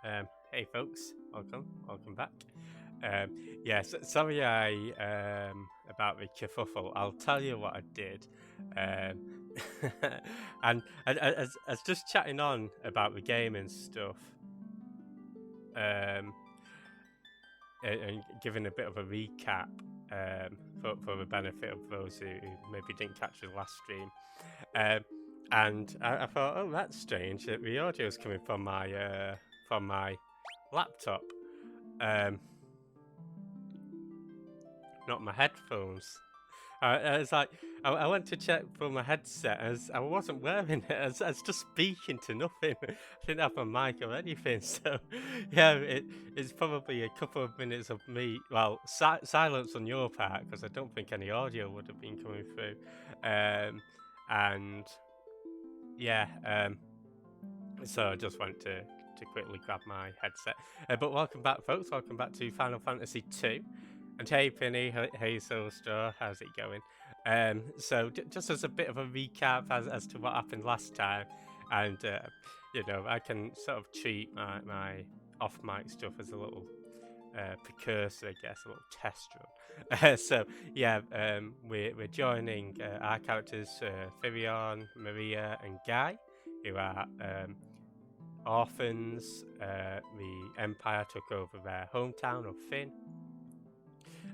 Hey folks, welcome back. Um, sorry about the kerfuffle. I'll tell you what I did. Um, and as just chatting on about the game and stuff, um, and giving a bit of a recap for the benefit of those who maybe didn't catch the last stream. Um, and I thought, oh, that's strange that the audio is coming from my laptop, um, not my headphones. I was like, I went to check for my headset as I wasn't wearing it. I was just speaking to nothing. I didn't have my mic or anything. So, yeah, it's probably a couple of minutes of me. Well, silence on your part because I don't think any audio would have been coming through. And yeah, so I just went to quickly grab my headset. But welcome back, folks. Welcome back to Final Fantasy II. And hey, Penny. Hey, Soulstar. How's it going? So just as a bit of a recap as to what happened last time, and I can sort of treat my off mic stuff as a little precursor, I guess, a little test run. So yeah, we're joining our characters, Firion, Maria, and Guy, who are orphans. The Empire took over their hometown of Finn.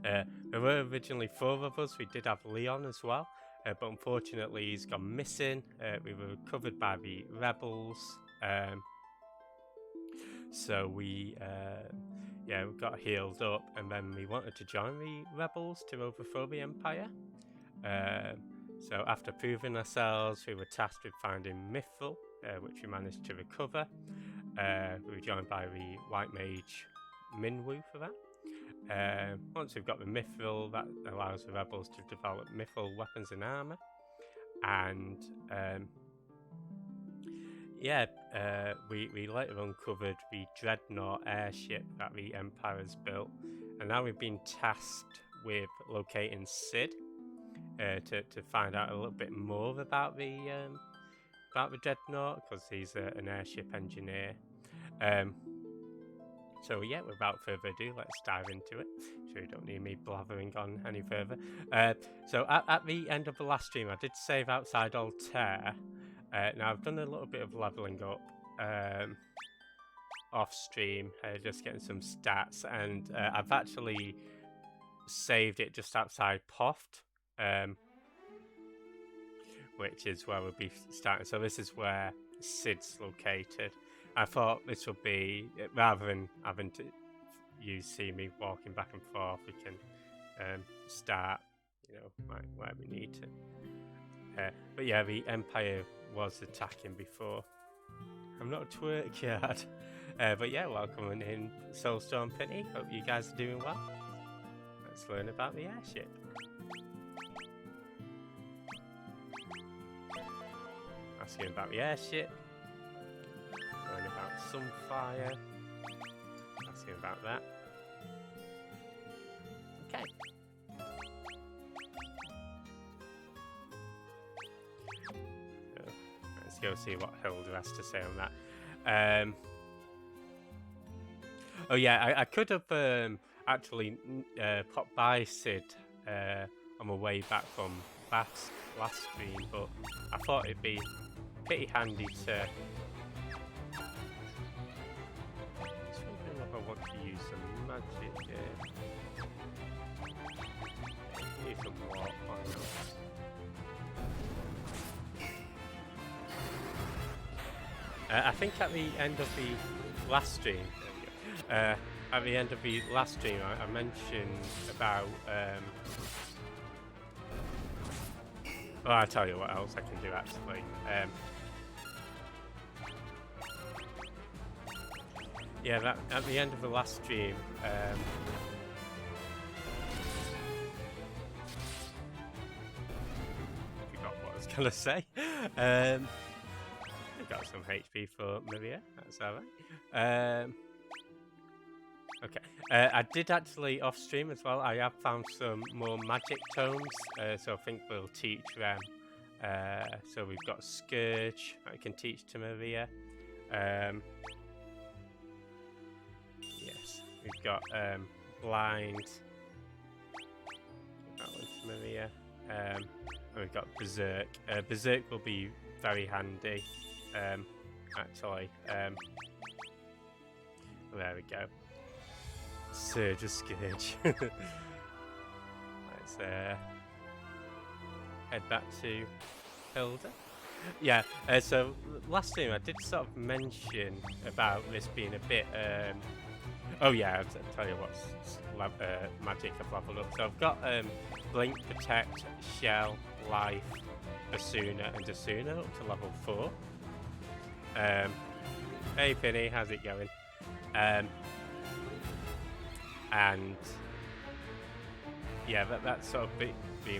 There were originally 4 of us. We did have Leon as well, but unfortunately he's gone missing. We were recovered by the rebels, so we got healed up, and then we wanted to join the rebels to overthrow the Empire. So after proving ourselves, we were tasked with finding Mithril, which we managed to recover. We were joined by the White Mage Minwu for that. Once we've got the Mithril, that allows the rebels to develop Mithril weapons and armor. And we later uncovered the Dreadnought airship that the Empire has built. And now we've been tasked with locating Cid to find out a little bit more about the Dreadnought, because he's an airship engineer. So yeah, without further ado, let's dive into it. Sure, you don't need me blathering on any further. So at the end of the last stream, I did save outside Altair. Now I've done a little bit of leveling up off stream, just getting some stats, and I've actually saved it just outside Poft, which is where we'll be starting. So this is where Cid's located. I thought this would be, rather than having to you see me walking back and forth, we can start, where we need to. But yeah, the Empire was attacking before. I'm not a twerk yard. But yeah, welcome in Soulstorm Penny. Hope you guys are doing well. Let's learn about the airship. Asking about the airship. Learn about Sunfire. Asking about that. Okay. So, let's go see what Hilda has to say on that. Oh yeah, I could have actually popped by Cid on my way back from last stream, but I thought it'd be pretty handy to. Just wondering if I want to use some magic here. Need some more. I think at the end of the last stream, I mentioned about. Well, I'll tell you what else I can do actually. That at the end of the last stream. Forgot what I was gonna say. I got some HP for Maria. That's alright. Okay. I did actually off stream as well. I have found some more magic tomes, so I think we'll teach them. So we've got Scourge I can teach to Maria. got Blind. That one's Maria. And we've got Berserk. Berserk will be very handy, actually. There we go. Surge of Scourge. Let's head back to Hilda. Yeah, so last time I did sort of mention about this being a bit... oh yeah, I'll tell you what's magic I've leveled up. So I've got Blink, Protect, Shell, Life, Basuna and Asuna up to level 4. Hey Penny, how's it going? And yeah, that's sort of been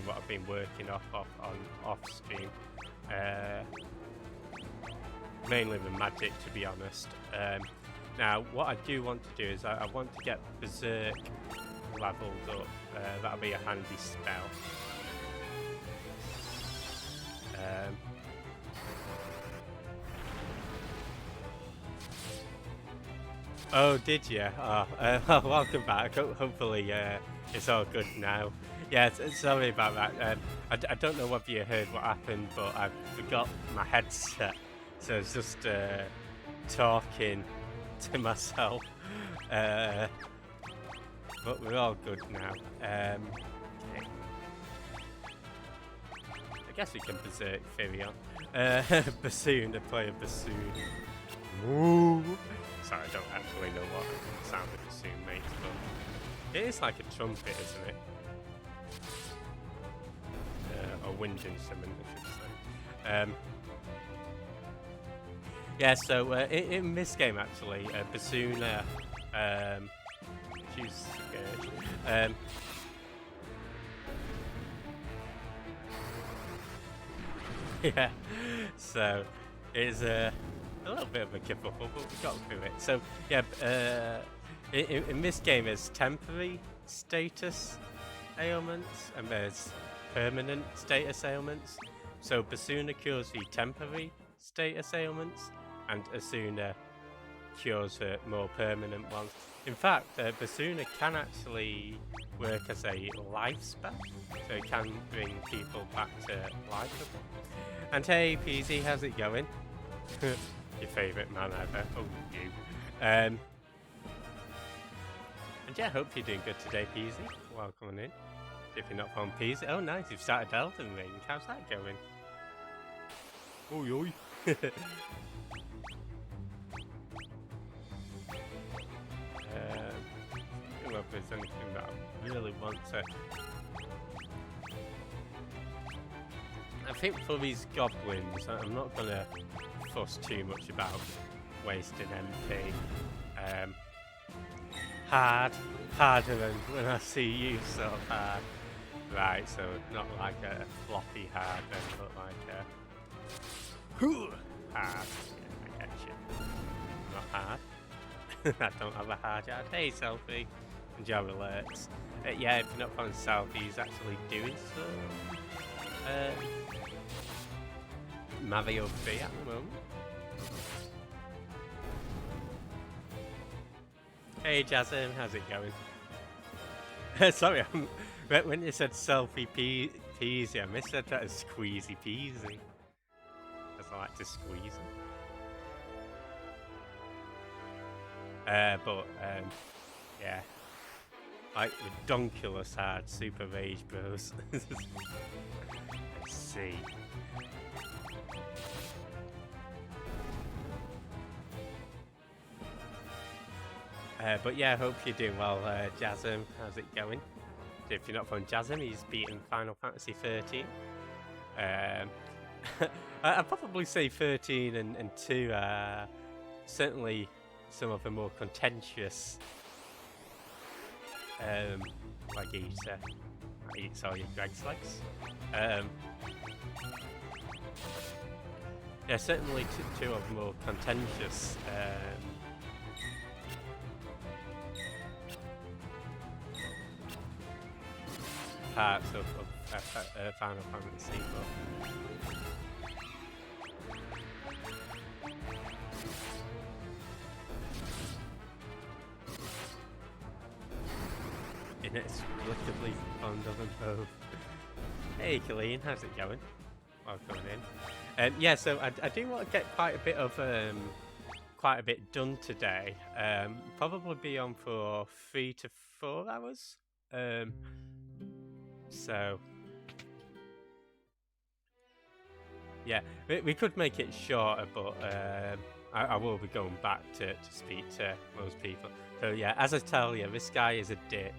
what I've been working off stream. Mainly the magic, to be honest. Now, what I do want to do is I want to get Berserk leveled up. That'll be a handy spell. Oh, did you? Oh, welcome back. Hopefully it's all good now. Yeah, sorry about that. I don't know whether you heard what happened, but I forgot my headset. So it's just talking to myself. But we're all good now. Okay. I guess we can Berserk Firion. Bassoon, the player Bassoon. Ooh. Sorry, I don't actually know what the sound of Bassoon makes, but it is like a trumpet, isn't it? Or wind instrument, I should say. Yeah, so in this game actually, Bassoon, choose Scourge. Yeah, so it's a little bit of a kerfuffle, but we got through it. So yeah, in this game there's temporary status ailments and there's permanent status ailments. So Basuna cures the temporary status ailments, and Asuna cures the more permanent ones. In fact, Basuna can actually work as a life spell, so it can bring people back to life. And hey, Peasy, how's it going? Your favourite man ever. Oh, you. And yeah, hope you're doing good today, Peasy. Welcome in. If you're not from Peasy. Oh, nice, you've started Elden Ring. How's that going? Oi, oi. I don't know if there's anything that I really want to... I think for these goblins, I'm not going to fuss too much about wasting MP. Harder than when I see you sort of hard. Right, so not like a floppy hard, but like a hard. Yeah, I get you. Not hard. I don't have a hard yard. Hey, Selfie. And job alerts. Yeah, if you're not following Selfie, he's actually doing some Mario 3 at the moment. Hey, Jasmine, how's it going? Sorry, when you said Selfie Peasy, I missaid that as Squeezy Peasy. As I like to squeeze them. Yeah. Like the Donkulus hard Super Rage Bros. Let's see. But yeah, I hope you're doing well, Jasm. How's it going? If you're not from Jasm, he's beaten Final Fantasy 13. I'd probably say 13 and 2 are certainly some of the more contentious. Like eats all your Greg's legs. Yeah, certainly two of the more contentious. Parts of Final Fantasy, inexplicably fond of them both. Hey, Colleen, how's it going? Welcome in. Yeah, so I do want to get quite a bit done today. Probably be on for 3 to 4 hours. So yeah, we could make it shorter, but I will be going back to speak to most people. So yeah, as I tell you, this guy is a dick.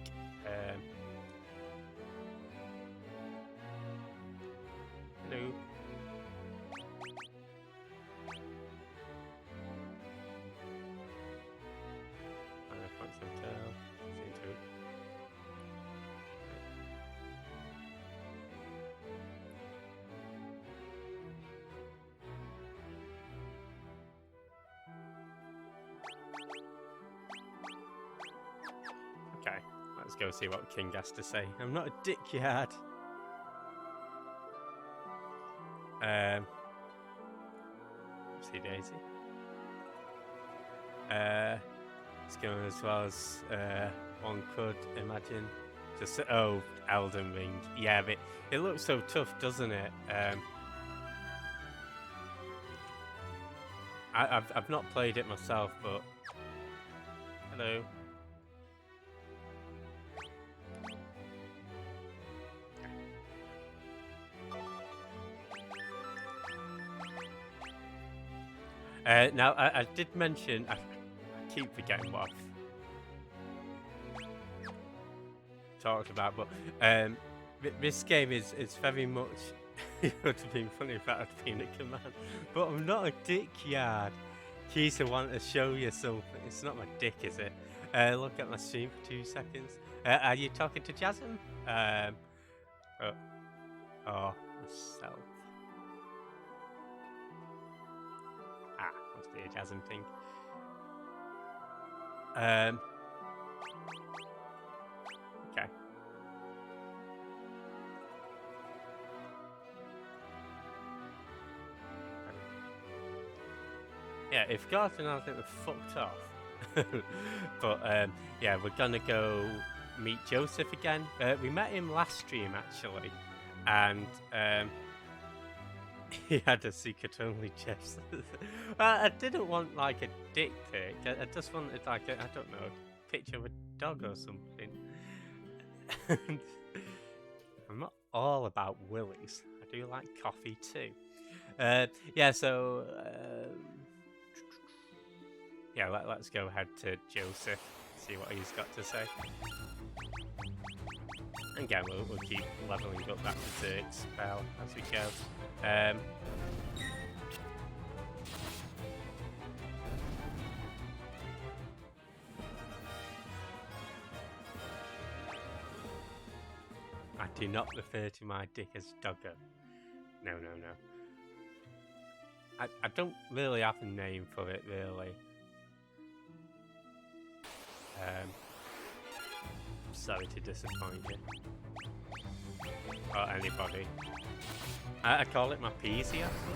Hello. Okay, let's go see what King has to say. I'm not a dickyard. See Daisy. It's going as well as one could imagine. Just Elden Ring. Yeah, but it looks so tough, doesn't it? I've not played it myself, but hello. Now, I did mention, I keep forgetting what I've talked about, but this game is very much, it would have been funny if that had been a command, but I'm not a dickyard. Keys, I want to show you something. It's not my dick, is it? Look at my stream for 2 seconds. Are you talking to Jasmine? Myself. Must be a Jasmine thing. Okay. Yeah, if Garth and I think we're fucked off. But yeah, we're gonna go meet Joseph again. We met him last stream actually, and he had a secret only chest. I didn't want like a dick pic. I just wanted like I don't know, a picture of a dog or something. I'm not all about willies. I do like coffee too. Yeah, so yeah, let's go ahead to Joseph, see what he's got to say. And again, we'll keep leveling up that berserk spell as we go. I do not refer to my dick as doggo. No. I don't really have a name for it, really. Sorry to disappoint you. Or anybody. I call it my peasy, actually.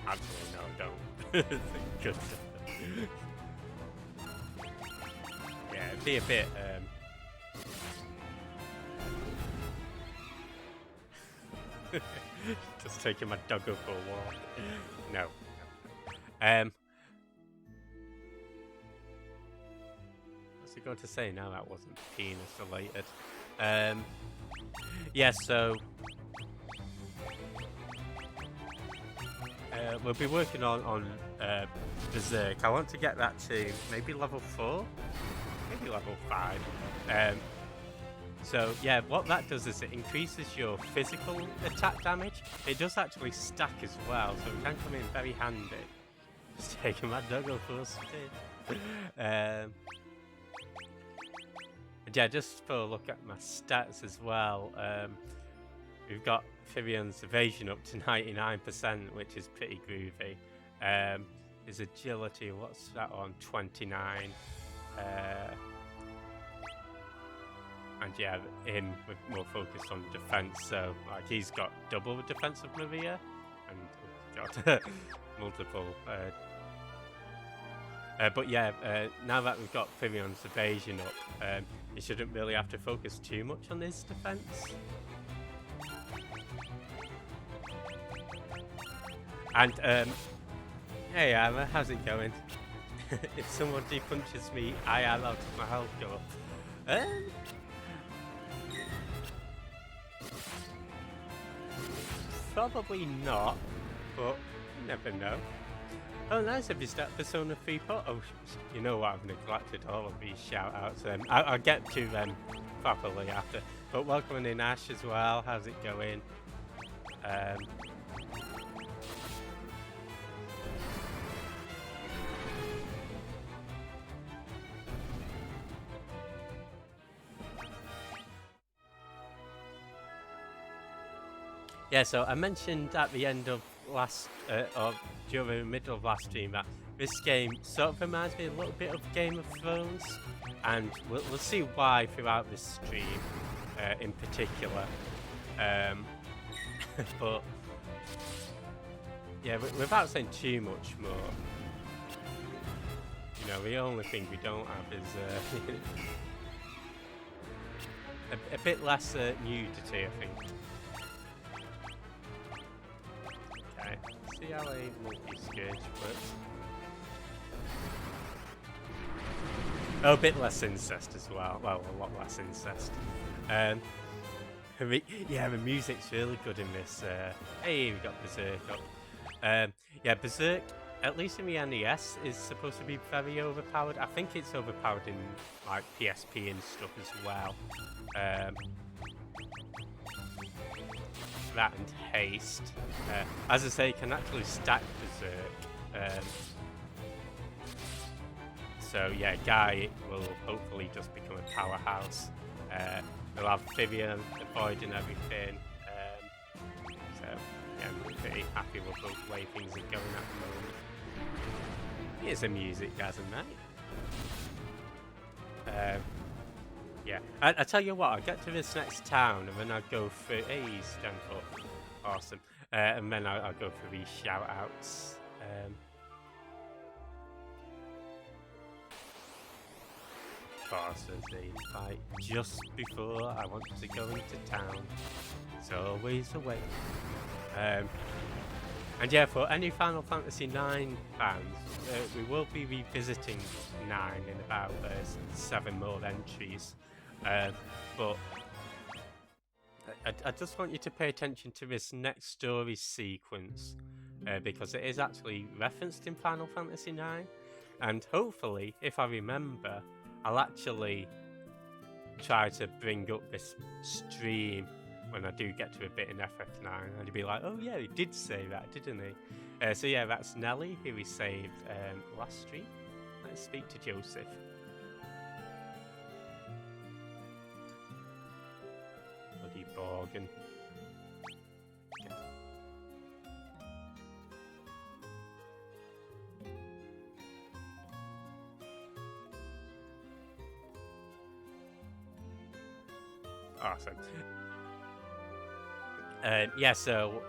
Actually, no, don't. Good. Yeah, it'd be a bit, just taking my doggo for a walk. No. What's he going to say? No, that wasn't penis related. Yeah, so we'll be working on Berserk. I want to get that to maybe level 4, maybe level 5. So yeah, what that does is it increases your physical attack damage. It does actually stack as well, so it can come in very handy. Just taking my doggo for a spin. Yeah, just for a look at my stats as well. We've got Firian's evasion up to 99%, which is pretty groovy. His agility, what's that on? 29. And yeah, him with more focus on defense. So like he's got double the defense of Maria, and got multiple But yeah, now that we've got Firion's evasion up, you shouldn't really have to focus too much on his defense. And hey Emma, how's it going? If somebody punches me, I am out of my health go up. Probably not, but you never know. Oh, nice if you start Persona 3 Pot. Oh, you know what? I've neglected all of these shout outs. I'll get to them properly after. But welcome in Ash as well. How's it going? Yeah, so I mentioned at the end of last, or during the middle of last stream, that this game sort of reminds me a little bit of Game of Thrones, and we'll see why throughout this stream, in particular. But yeah, without saying too much more, you know, the only thing we don't have is a bit less nudity, I think. Okay, see how a multi-scourge works. Oh, a bit less incest as well. Well, a lot less incest. Yeah, the music's really good in this. Hey, we got Berserk up. Yeah, Berserk, at least in the NES, is supposed to be very overpowered. I think it's overpowered in like PSP and stuff as well. That and haste. As I say, you can actually stack Berserk. So yeah, Guy will hopefully just become a powerhouse. We'll have Firion avoiding everything. So yeah, I'm pretty happy with the way things are going at the moment. Here's the music, guys, and that. Yeah, I tell you what, I'll get to this next town and then I'll go through. Hey, Stanford. Awesome. And then I'll go through these shout outs. Like just before I want to go into town. It's always a way. And yeah, for any Final Fantasy IX fans, we will be revisiting 9 in about 7 more entries. But I just want you to pay attention to this next story sequence because it is actually referenced in Final Fantasy IX, and hopefully, if I remember, I'll actually try to bring up this stream when I do get to a bit in FF9, and you'll be like, oh yeah, he did say that, didn't he? So yeah, that's Nelly, who we saved last stream. Let's speak to Joseph. Bloody Borgin. Okay. Awesome. Yeah, so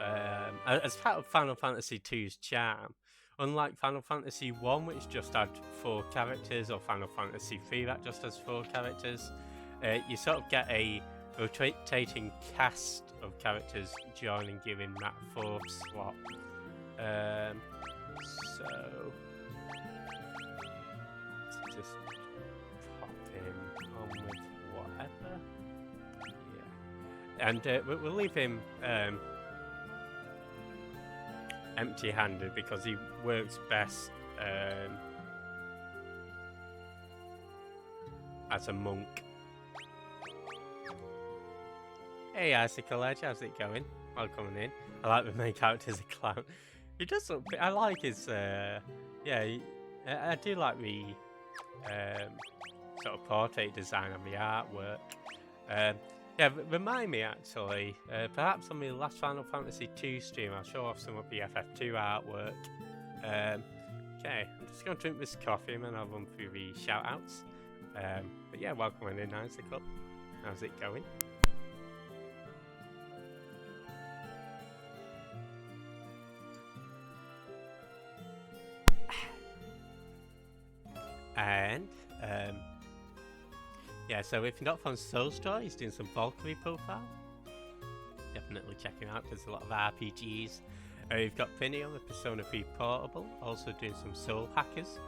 as part of Final Fantasy II's charm, unlike Final Fantasy 1, which just had 4 characters, or Final Fantasy 3 that just has 4 characters, you sort of get a rotating cast of characters joining you in that 4th slot. So let's just pop in on with whatever. Yeah, and we'll leave him empty-handed because he works best as a monk. Hey Icicle Edge, how's it going? Welcome in. I like the main character as a clown. He does look. I like his. Yeah, I do like the sort of portrait design and the artwork. Yeah, remind me actually. Perhaps on the last Final Fantasy II stream, I'll show off some of the FF2 artwork. Okay, I'm just going to drink this coffee and then I'll run through the shout outs. But yeah, welcome in Icicle. How's it going? And yeah, so if you're not from Soulstorm, he's doing some Valkyrie profile. Definitely check him out. There's a lot of RPGs. You've got Finny on the Persona 3 Portable, also doing some Soul Hackers.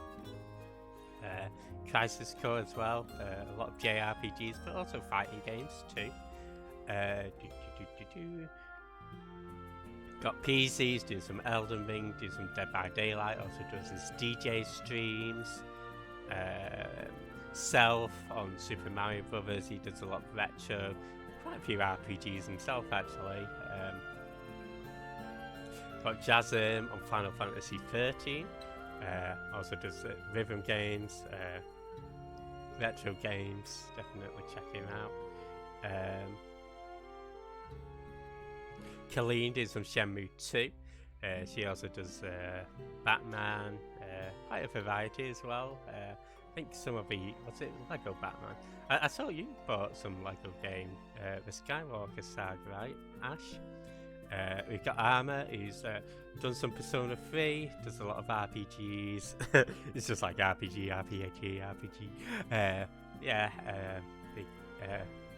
Crisis Core as well, a lot of JRPGs, but also fighting games too. Got PZs doing some Elden Ring, doing some Dead by Daylight, also does his DJ streams. Self on Super Mario Brothers, he does a lot of retro, quite a few RPGs himself actually. Got Jasm on Final Fantasy 13, also does rhythm games, retro games, definitely check him out. Colleen did some Shenmue 2, she also does Batman, quite a variety as well. I think some of the, was it Lego Batman? I saw you bought some Lego game, the Skywalker Saga, right, Ash? We've got Armour, who's done some Persona 3, does a lot of RPGs. It's just like RPG.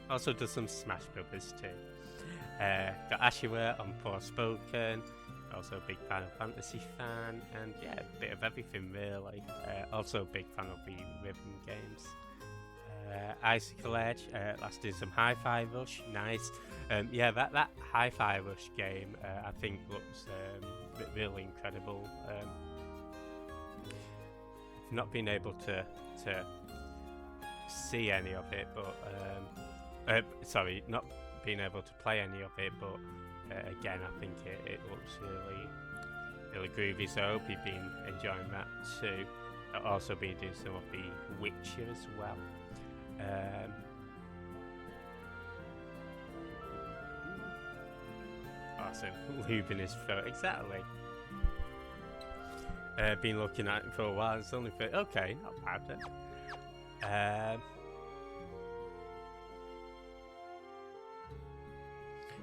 Also does some Smash Brothers too. Got Ashiwa on Forspoken, also a big Final Fantasy fan, and yeah, a bit of everything really. Also a big fan of the rhythm games. Icicle Edge, last did some Hi-Fi Rush, nice. Yeah, that Hi-Fi Rush game I think looks really incredible. Not been able to see any of it, but sorry, not being able to play any of it, but again, I think it looks really groovy, so I hope you've been enjoying that too. I'll also be doing some of the Witcher as well. Awesome, lube in his throat, exactly. Been looking at it for a while, it's only for, okay, not bad then.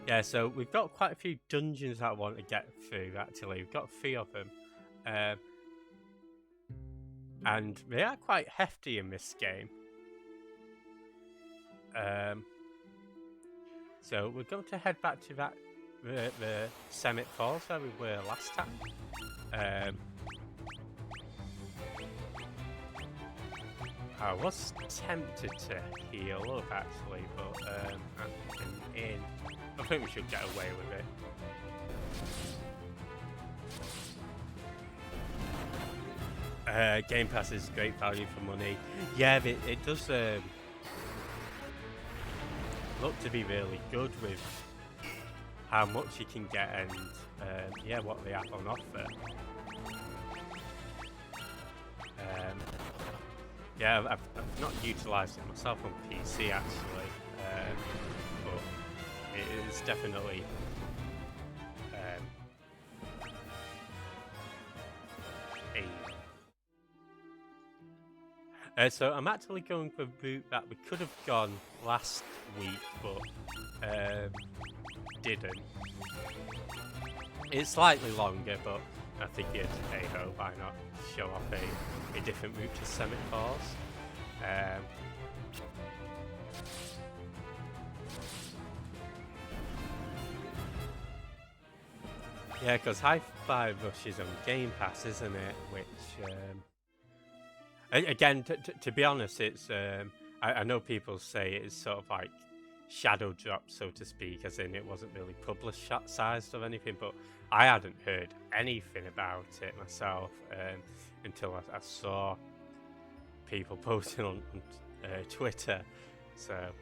Yeah, so we've got quite a few dungeons that I want to get through, actually. We've got 3 of them. And they are quite hefty in this game. So we're going to head back to that the Summit Falls where we were last time. I was tempted to heal up actually, but I think we should get away with it. Game Pass is great value for money. Yeah, it does look to be really good with how much you can get and yeah, what they have on offer. Yeah, I've not utilised it myself on PC actually, but it is definitely so I'm actually going for a route that we could have gone last week, but didn't. It's slightly longer, but I think it's hey-ho, why not show off a different route to Summit Falls. Yeah, because Hi-Fi Rush is on Game Pass, isn't it? Which, again, to be honest, it's I know people say it's sort of like shadow drop, so to speak, as in it wasn't really publicized or anything, but I hadn't heard anything about it myself until I saw people posting on Twitter. So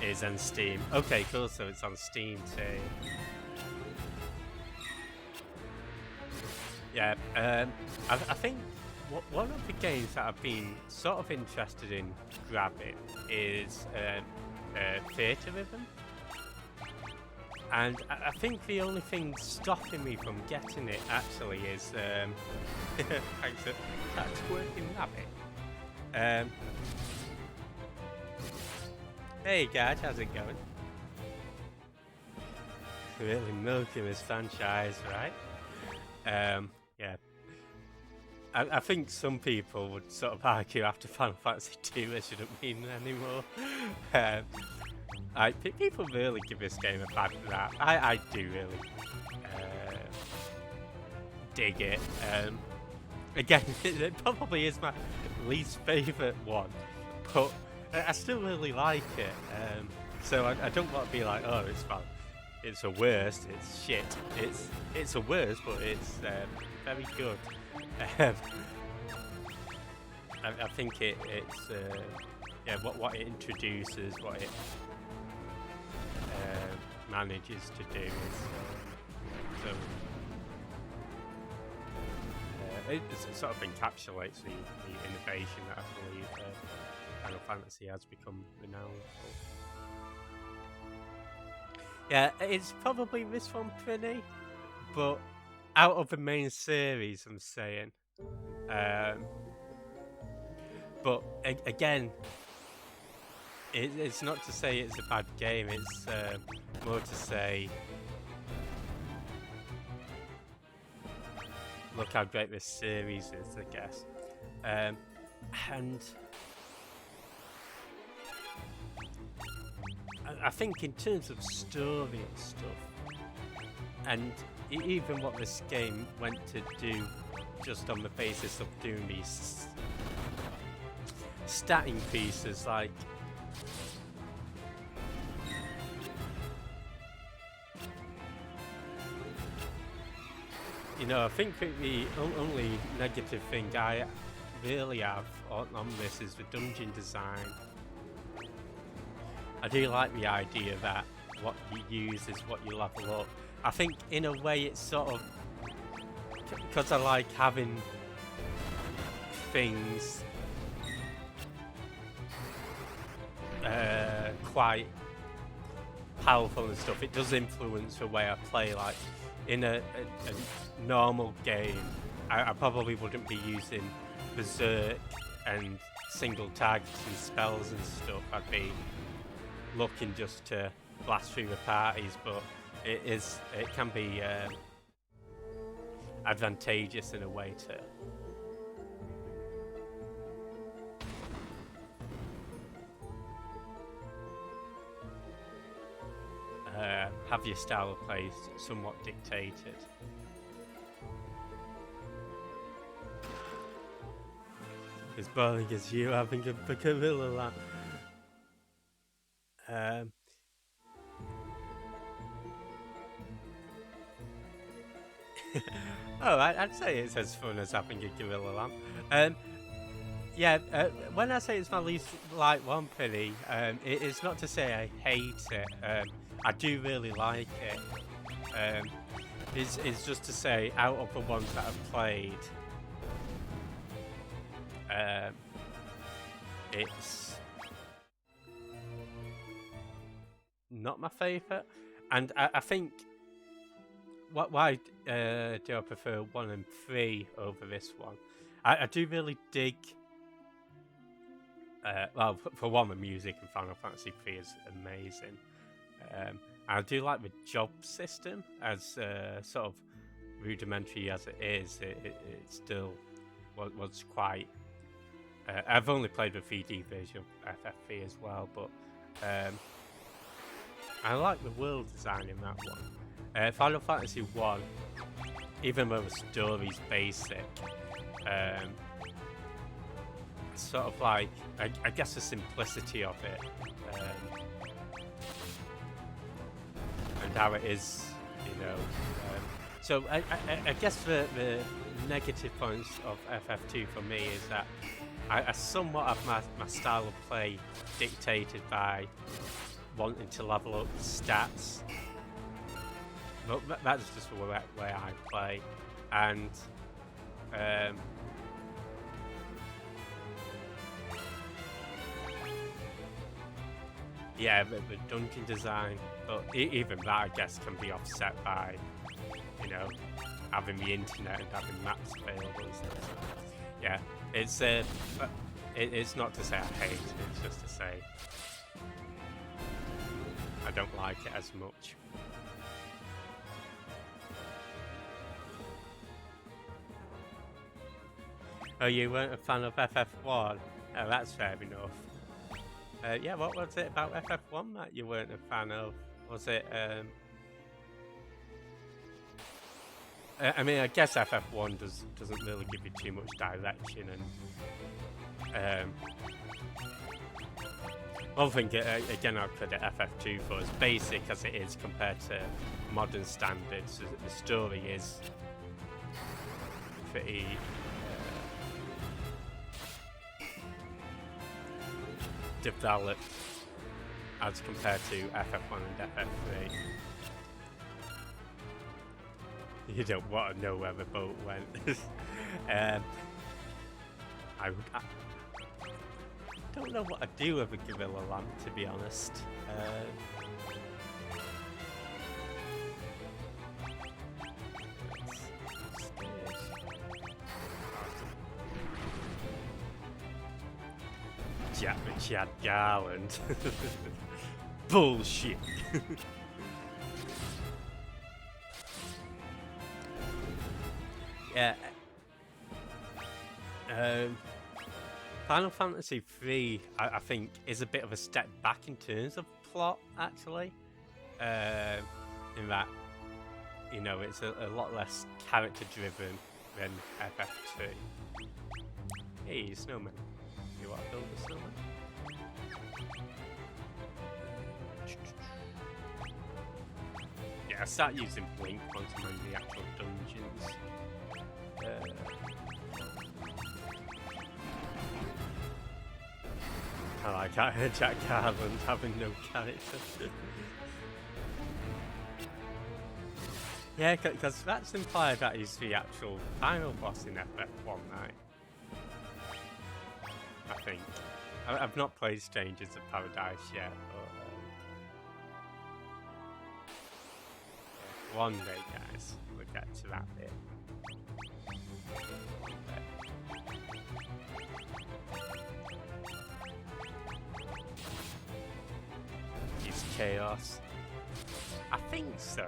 is on Steam. Okay, cool. So it's on Steam too. Yeah, I think one of the games that I've been sort of interested in grabbing is Theatre Rhythm. And I think the only thing stopping me from getting it actually is thanks to that twerking rabbit. Hey guys, how's it going? Really milking this franchise, right? Yeah. I think some people would sort of argue after Final Fantasy 2 it shouldn't mean anymore. People really give this game a bad rap. I do really dig it. Again, it probably is my least favourite one, but I still really like it. So I don't want to be like, oh, it's fun. It's a worst. It's shit. It's a worst, but it's very good. I think it's yeah, what it introduces, what it manages to do is so it sort of encapsulates the innovation that I believe Final Fantasy has become renowned for. Yeah, it's probably this one, Prinny, but out of the main series, I'm saying. But again, it's not to say it's a bad game, it's more to say, look how great this series is, I guess. And I think in terms of story and stuff, and even what this game went to do just on the basis of doing these statting pieces, like you know, I think the only negative thing I really have on this is the dungeon design. I do like the idea that what you use is what you level up. I think in a way it's sort of, because I like having things quite powerful and stuff, it does influence the way I play. Like in a normal game, I probably wouldn't be using Berserk and single tags and spells and stuff. I'd be looking just to blast through the parties, but it can be advantageous in a way to have your style of play somewhat dictated. As boring as you having a gorilla lap. Oh, I'd say it's as fun as having a gorilla lamp. Yeah, when I say it's my least like one, Penny, it's not to say I hate it. I do really like it. It's just to say, out of the ones that I've played, it's not my favourite, and I think why do I prefer 1 and 3 over this one? I do really dig. Well, for one, the music in Final Fantasy 3 is amazing. I do like the job system, as sort of rudimentary as it is. It still was quite. I've only played the 3D version of FF3 as well, but I like the world design in that one. Final Fantasy 1, even though the story's basic, sort of like, I guess the simplicity of it, and how it is, you know. So I guess the negative points of FF2 for me is that I somewhat have my style of play dictated by wanting to level up stats. But that's just the way I play, and yeah, the dungeon design, but even that I guess can be offset by, you know, having the internet and having maps available and stuff. So, yeah, it's not to say I hate it, it's just to say I don't like it as much. Oh, you weren't a fan of FF1? Oh, that's fair enough. Yeah, what was it about FF1 that you weren't a fan of? Was it, I mean, I guess FF1 doesn't really give you too much direction, and one thing, again, I'll credit FF2 for, as basic as it is compared to modern standards, the story is pretty developed as compared to FF1 and FF3. You don't want to know where the boat went. I don't know what I'd do with a gorilla lamp, to be honest. Jack the Chad Garland. Bullshit. Yeah. Final Fantasy III, I think, is a bit of a step back in terms of plot, actually. In that, you know, it's a lot less character-driven than FF2. Hey, snowman. You want to build a snowman? Yeah, I start using Blink once I'm in the actual dungeons. I like Jack Garland having no character. Yeah, because that's implied that he's the actual final boss in FF1, right? I think. I've not played Strangers of Paradise yet, but one day, guys, we'll get to that bit. Use chaos. I think so.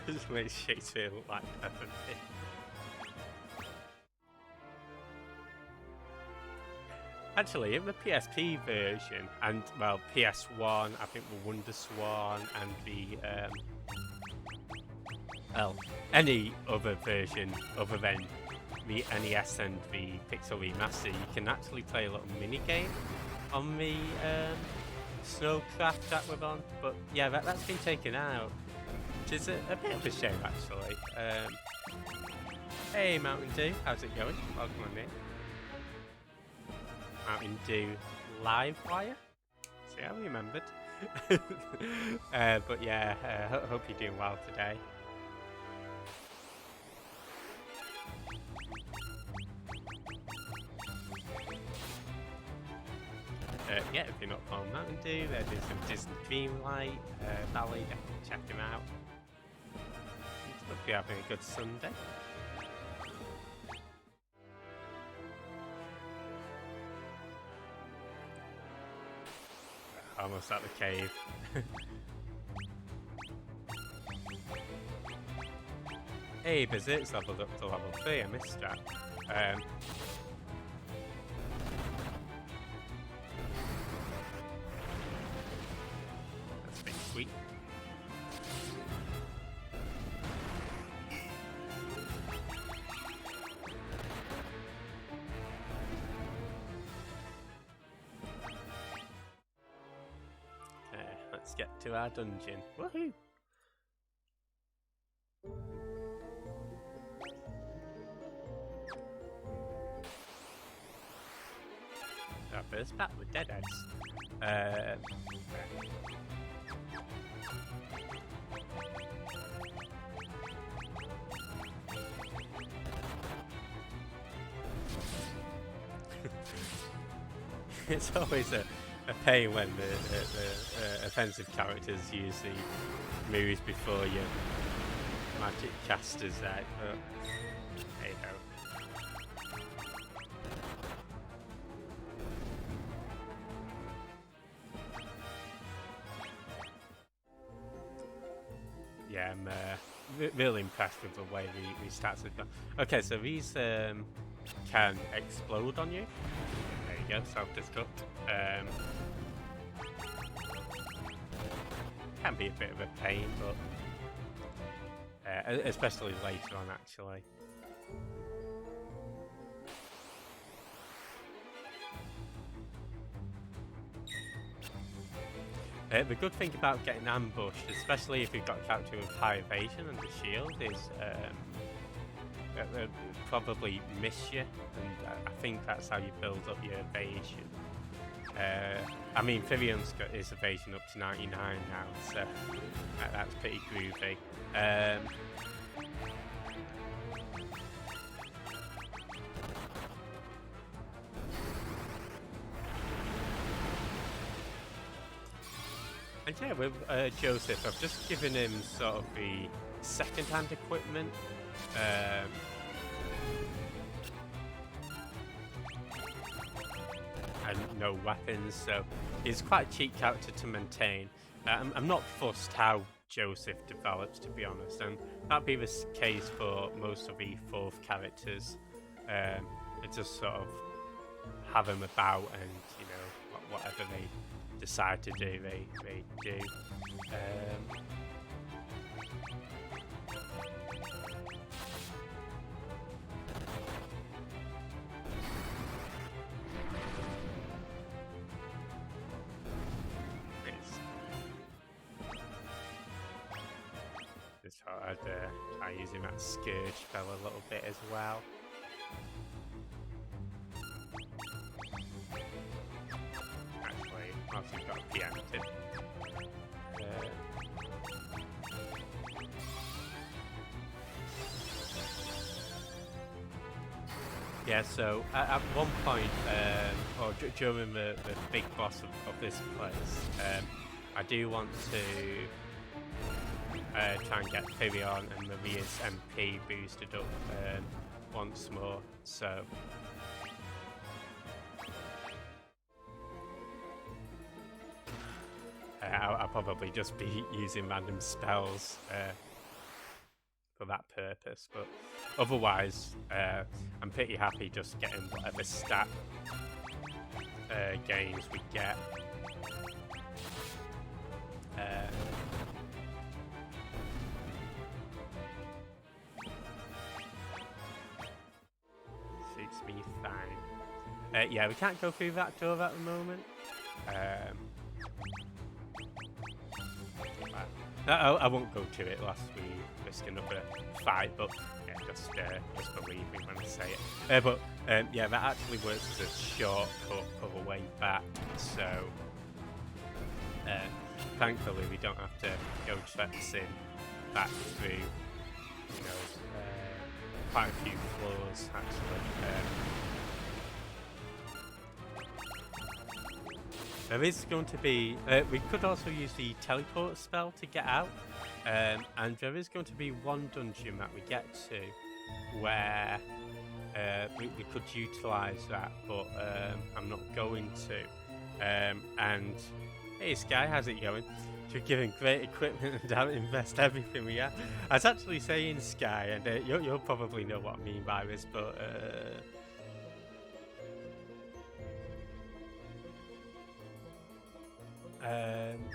Just makes Shakespeare look like Peppa Pig. Actually, in the PSP version, and well, PS1, I think the Wonder Swan, and the well, any other version other than the NES and the Pixel Remaster, you can actually play a little mini game on the Snowcraft that we're on. But yeah, that's been taken out. Which is a bit of a shame, actually. Hey, Mountain Dew, how's it going? Welcome on in. Mountain Dew Livewire? See, I remembered. But yeah, hope you're doing well today. Yeah, if you're not following Mountain Dew, there's some Disney Dreamlight Valley, definitely check him out. Hope you're having a good Sunday. Almost at the cave. Hey, Berserk's leveled up to level 3, I missed that. That's been sweet. Let's get to our dungeon. Woohoo! Our first battle with Deadheads. It's always a pain when the offensive characters usually moves before your magic caster's out, but hey ho. Yeah, I'm really impressed with the way these stats have gone. Okay, so these can explode on you. There you go, self-destruct. Can be a bit of a pain, but especially later on, actually. The good thing about getting ambushed, especially if you've got a character with high evasion and the shield, is they'll probably miss you, and I think that's how you build up your evasion. I mean, Firian's got his evasion up to 99 now, so that's pretty groovy. And yeah, with Joseph, I've just given him sort of the second-hand equipment. And no weapons, so he's quite a cheap character to maintain. I'm not fussed how Joseph develops, to be honest, and that'd be the case for most of the fourth characters. They just sort of have him about, and you know, whatever they decide to do, they do. Just thought I'd try using that Scourge spell a little bit as well. Actually, whilst you've got preempted. Yeah, so at one point, or during the big boss of this place, I do want to try and get Firion and Maria's MP boosted up once more, so I'll probably just be using random spells for that purpose, but otherwise I'm pretty happy just getting whatever stat gains we get. Suits me fine. Yeah, we can't go through that door at the moment. I won't go to it lest we risk another fight, but yeah, just believe me when I say it. But yeah, that actually works as a shortcut for the way back, so thankfully we don't have to go traipsing back through, you know, quite a few floors actually. There is going to be, we could also use the teleport spell to get out, and there is going to be one dungeon that we get to where we could utilise that, but I'm not going to. And hey Sky, how's it going? You're giving great equipment and don't invest everything we have. I was actually saying Sky, and you'll probably know what I mean by this, but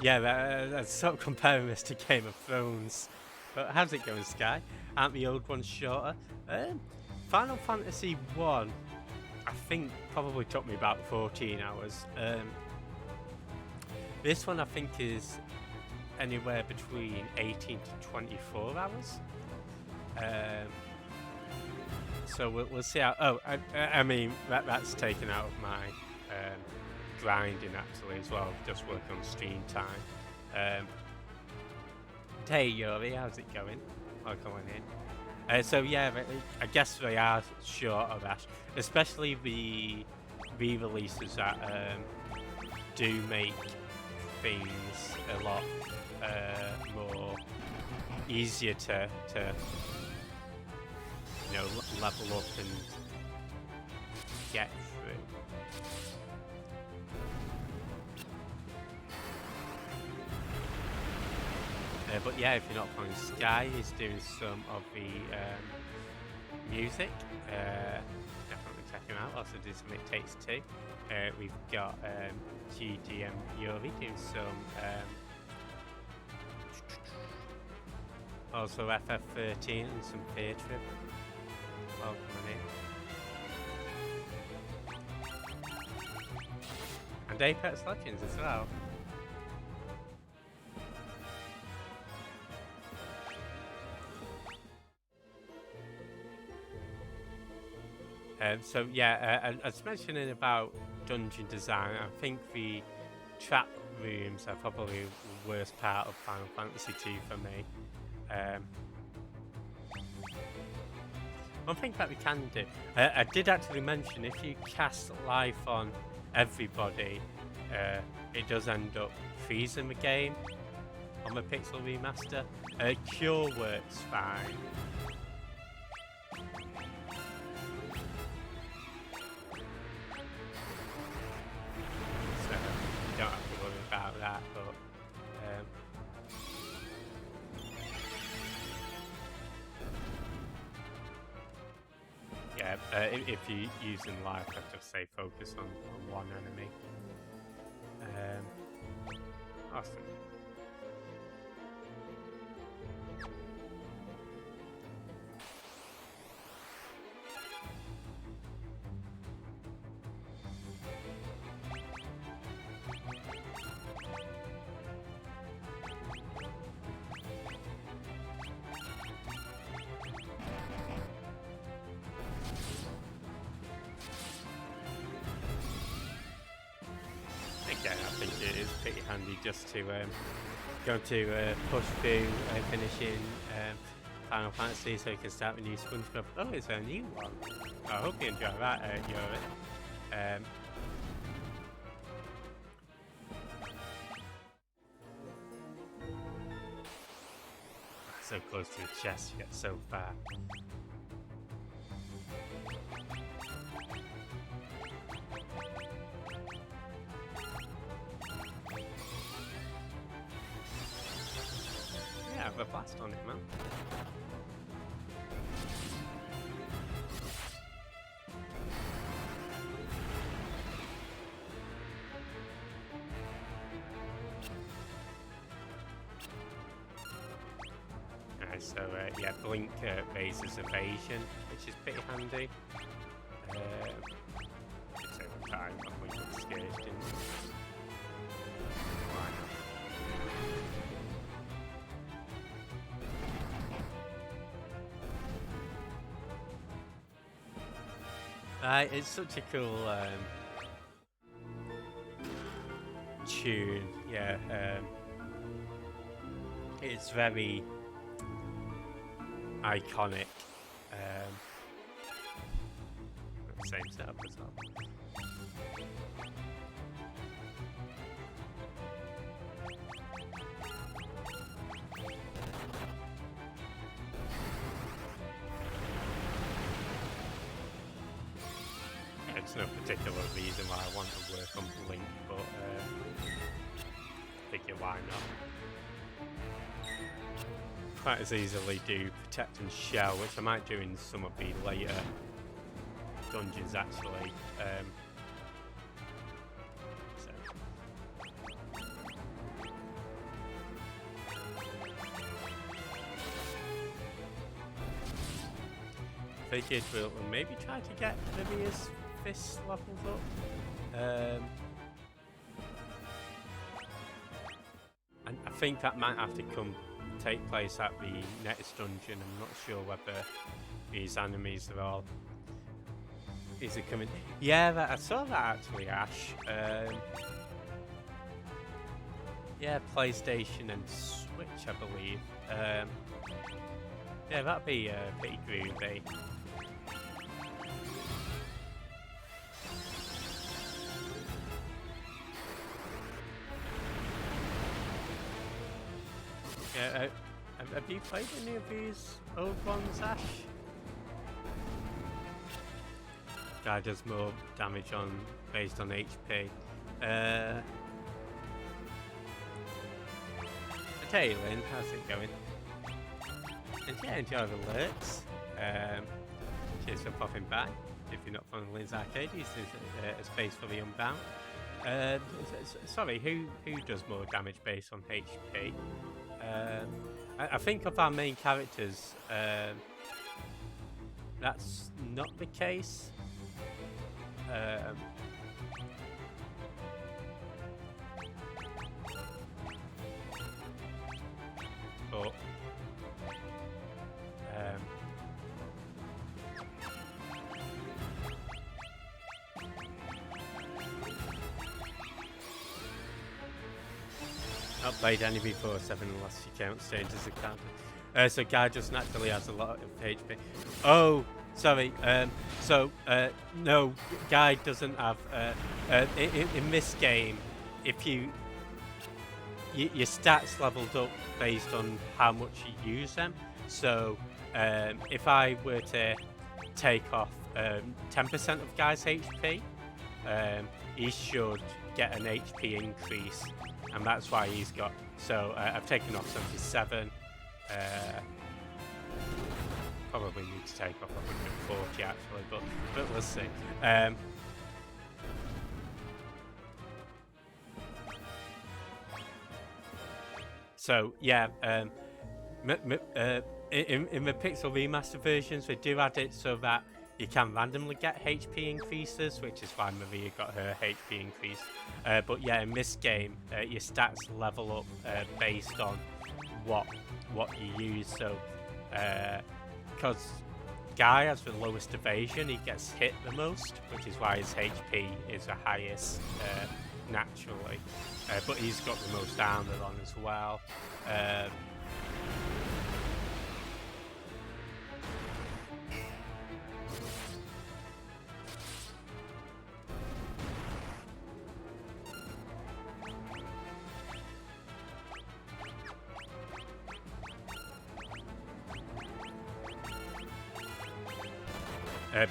yeah, that's sort of comparing this to Game of Thrones. But how's it going, Sky? Aren't the old ones shorter? Final Fantasy 1, I think, probably took me about 14 hours. This one, I think, is anywhere between 18 to 24 hours. So we'll see how... Oh, I mean, that's taken out of my... grinding actually as well, just working on stream time. Hey Yuri, how's it going? Welcome in. So yeah, I guess they are short of that, especially the re-releases that do make things a lot more easier to level up and get through. But yeah, if you're not following, Sky is doing some of the music. Definitely check him out. Also do some It Takes Two. We've got GDM Yuri doing some also FF13 and some Fear Trip. Oh, and Apex Legends as well. So yeah, I was mentioning about dungeon design. I think the trap rooms are probably the worst part of Final Fantasy II for me. One thing that we can do, I did actually mention if you cast life on everybody, it does end up freezing the game on the Pixel Remaster. Cure works fine. Don't have to worry about that, but yeah, if you're using life, I'd just say focus on one enemy. Awesome. Again, I think it is pretty handy just to go to push through finishing Final Fantasy so you can start the new SpongeBob. Oh, it's a new one. I hope you enjoy that, Yuri. So close to the chest, yet so far. Yeah, have a blast on it, man. So yeah, Blink raises evasion, which is pretty handy. It's over time, I think it's scourged in. It's such a cool tune, yeah. It's very iconic. Same setup as well. There's no particular reason why I want to work on Blink, but I figure why not. Quite as easily do Protect and Shell, which I might do in some of the later dungeons actually. Figured we'll maybe try to get Vivia's fist levels up. And I think that might have to take place at the next dungeon. I'm not sure whether these enemies are all. Is it coming? Yeah, I saw that actually, Ash. Yeah, PlayStation and Switch, I believe. Yeah, that'd be pretty groovy. Yeah, have you played any of these old ones, Ash? Guy does more damage based on HP. Taylin, how's it going? And yeah, enjoy the alerts. Cheers for popping by. If you're not following Lynn's Arcade, there's a space for the Unbound. Sorry, who does more damage based on HP? I think of our main characters, that's not the case. But not played any before 7 unless you count Strange as a character. So Guy just naturally has a lot of HP. Oh, sorry. No, Guy doesn't have. In this game, if your stats leveled up based on how much you use them. So if I were to take off 10% of Guy's HP, he should get an HP increase, and that's why he's got. So I've taken off 77. Probably need to take off 140 actually, but we'll see. So yeah, in the Pixel Remaster versions, they do add it so that you can randomly get HP increases, which is why Maria got her HP increase. But yeah, in this game, your stats level up based on what you use. So because Guy has the lowest evasion, he gets hit the most, which is why his HP is the highest naturally. But he's got the most armor on as well.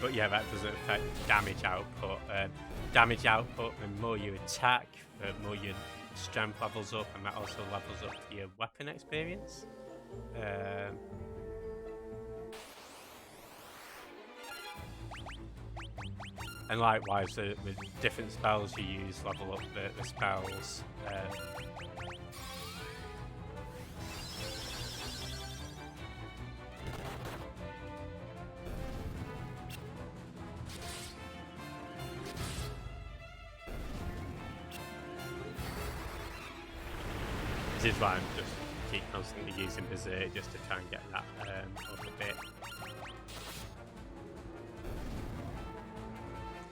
But yeah, that doesn't affect damage output. Damage output, the more you attack, the more your strength levels up, and that also levels up your weapon experience. And likewise, the different spells you use level up the spells. This is why I'm just keep constantly using Berserk just to try and get that up a bit.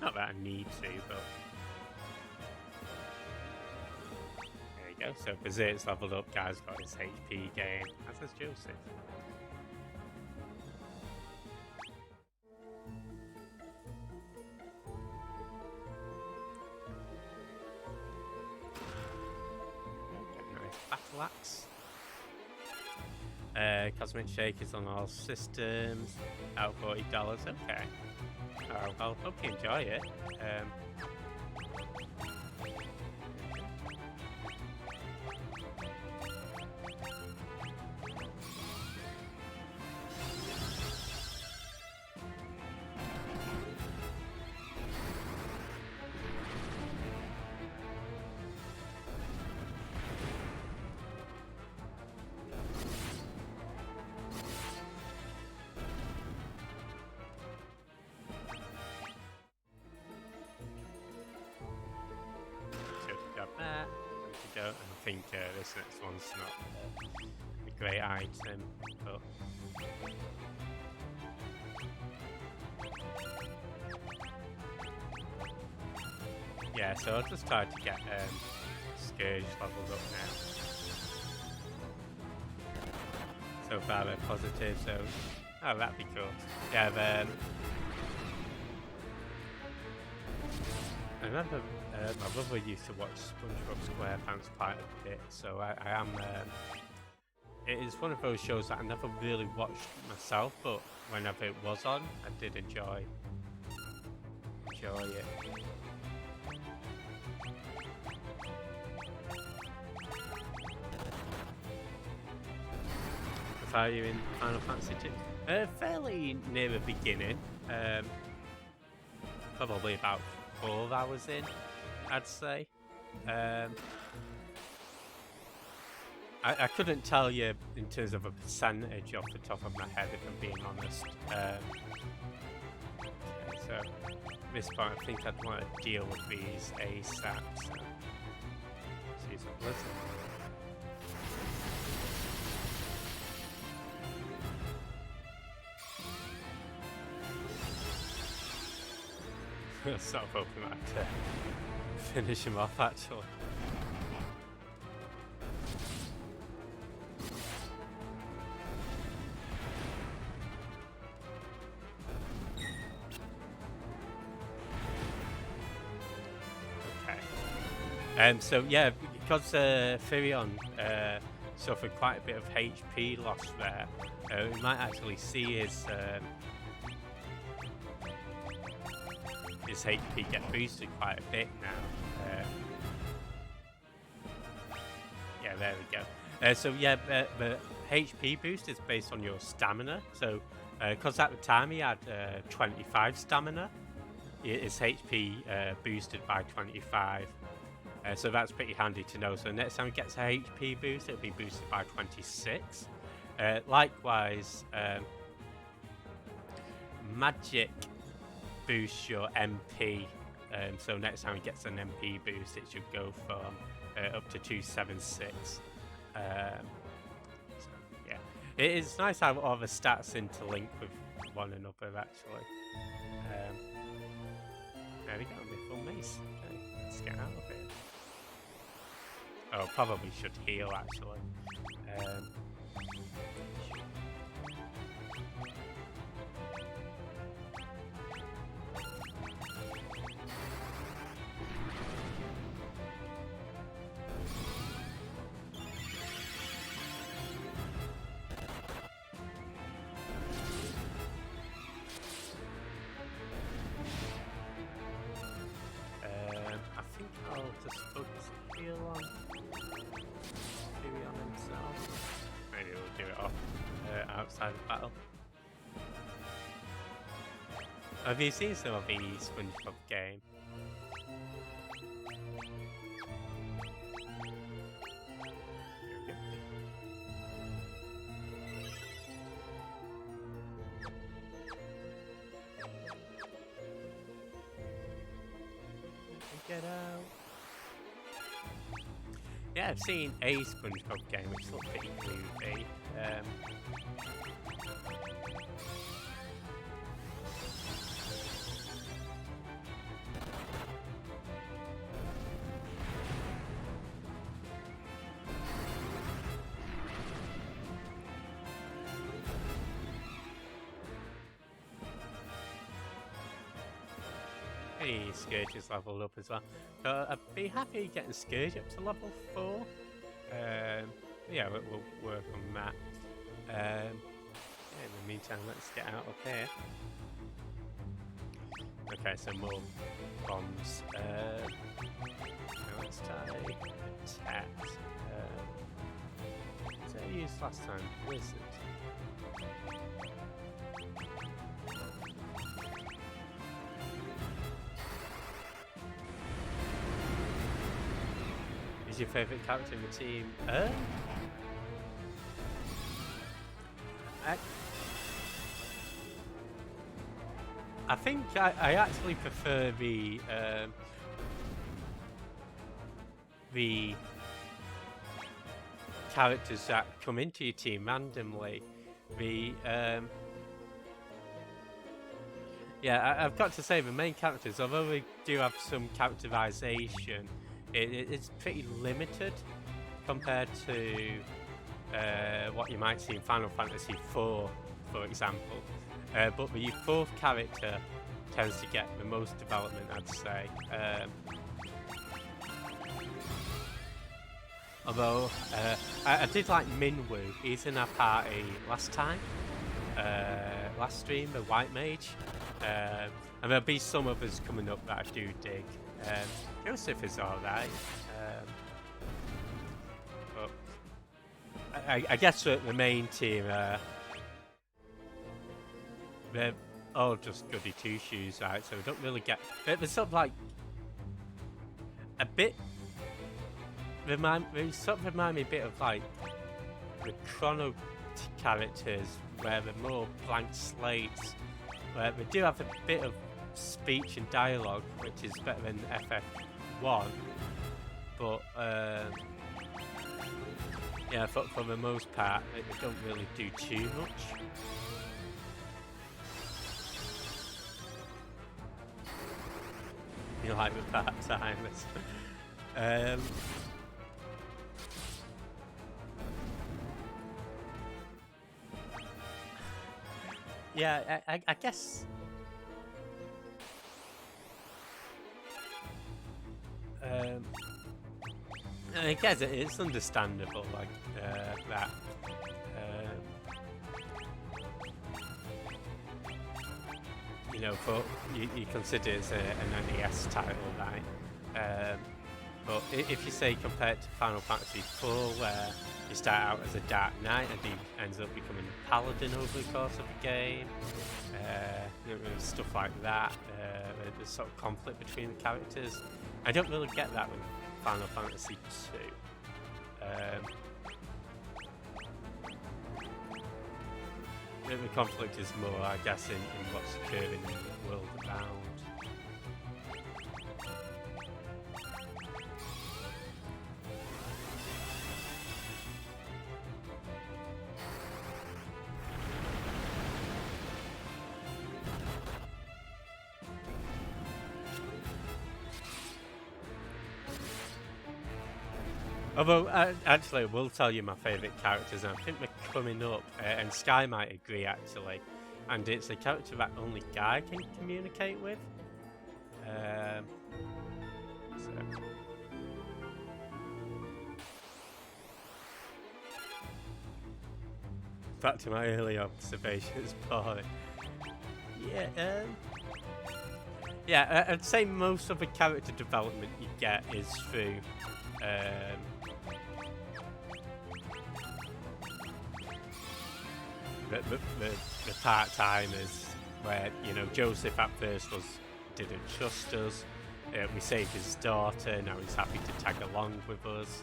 Not that I need to, but there you go. So Berserk's leveled up, Guy's got his HP gain, as has Joseph. Battle Axe. Cosmic Shake is on all systems. Out $40. Okay. Oh, well, hope you enjoy it. I think this next one's not a great item, but yeah, so I'll just try to get Scourge leveled up now. So far they're positive, so oh, that'd be cool. Yeah, I remember my brother used to watch SpongeBob SquarePants quite a bit, so I am it is one of those shows that I never really watched myself, but whenever it was on, I did enjoy it. If are you in Final Fantasy 2? Fairly near the beginning. Probably about 4 hours in, I'd say. I couldn't tell you in terms of a percentage off the top of my head, if I'm being honest. Okay, so at this point, I think I'd want to deal with these ASAP. So let's use a blizzard. Sort of hoping I had to finish him off, actually. So yeah, because Firion suffered quite a bit of HP loss there, we might actually see his HP get boosted quite a bit now. Yeah, there we go. So yeah, the HP boost is based on your stamina. So because at the time he had 25 stamina, his HP boosted by 25. So that's pretty handy to know. So next time he gets a HP boost, it'll be boosted by 26. Likewise, Magic boosts your MP. So next time he gets an MP boost, it should go from up to 276. So yeah, it is nice how all the stats interlink with one another, actually. There we go, Mythril Mace. Okay, let's get out of here. Oh, probably should heal, actually. I think I'll just focus heal on Firion himself. Maybe we'll do it off outside of battle. Have you seen some of the SpongeBob game? Get out. Yeah, I've seen a SpongeBob game which looks pretty groovy. Scourge is leveled up as well. So I'd be happy getting Scourge up to level 4. Yeah, we'll work on that. Yeah, in the meantime, let's get out of here. Okay, so more bombs. Now let's try attack. So I used last time Blizzard. Who's your favourite character in the team? I think I actually prefer the characters that come into your team randomly. Yeah, I've got to say the main characters, although they do have some characterization, it's pretty limited compared to what you might see in Final Fantasy IV, for example. But the fourth character tends to get the most development, I'd say. Although I did like Minwoo. He's in our party last time, last stream, the White Mage. And there'll be some others coming up that I do dig. Joseph is alright. But I guess the main team, they're all just goody two shoes, right? So we don't really get. They're sort of like a bit. They sort of remind me a bit of like the Chrono characters, where they're more blank slates, where they do have a bit of speech and dialogue, which is better than FF1, but yeah, for the most part, they don't really do too much. You like the part-timers. Yeah, I guess. I guess it's understandable, like that. You know, for you consider it's an NES title, right? But if you say compared to Final Fantasy IV, where you start out as a Dark Knight and he ends up becoming a Paladin over the course of the game, stuff like that, there's sort of conflict between the characters. I don't really get that with Final Fantasy II. The conflict is more, I guess, in what's occurring in the world around. Although, actually, I will tell you my favourite characters, and I think they're coming up, and Sky might agree, actually. And it's a character that only Guy can communicate with. Back to my early observations, Paul. Yeah, yeah, I'd say most of the character development you get is through the part-timers, where, you know, Joseph at first didn't trust us. We saved his daughter, now he's happy to tag along with us.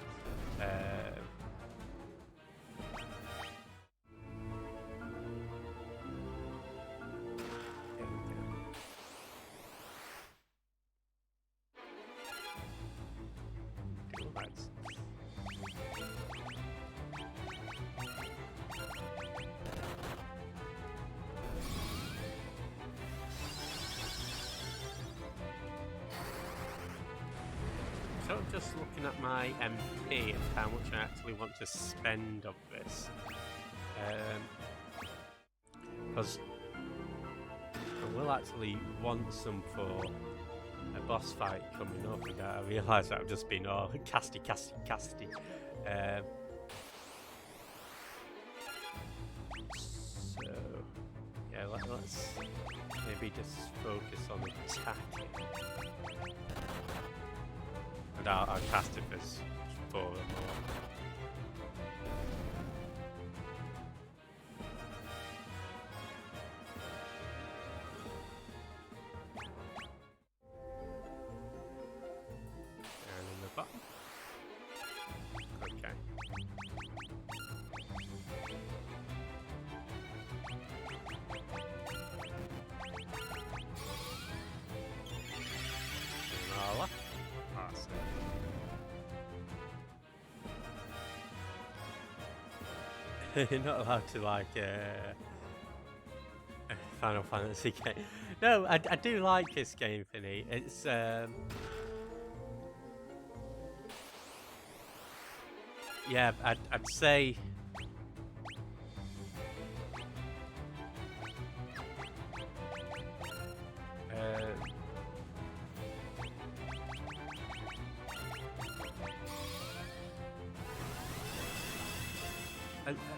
So I'm just looking at my MP and how much I actually want to spend of this. Because I will actually want some for a boss fight coming up, and I realise that I've just been all casty. So yeah, let's maybe just focus on attacking. And I'll cast it as 4 or more. And in the bottom. Okay. Voila. Awesome. You're not allowed to like Final Fantasy game. No, I do like this game, Finny. It's yeah, I'd say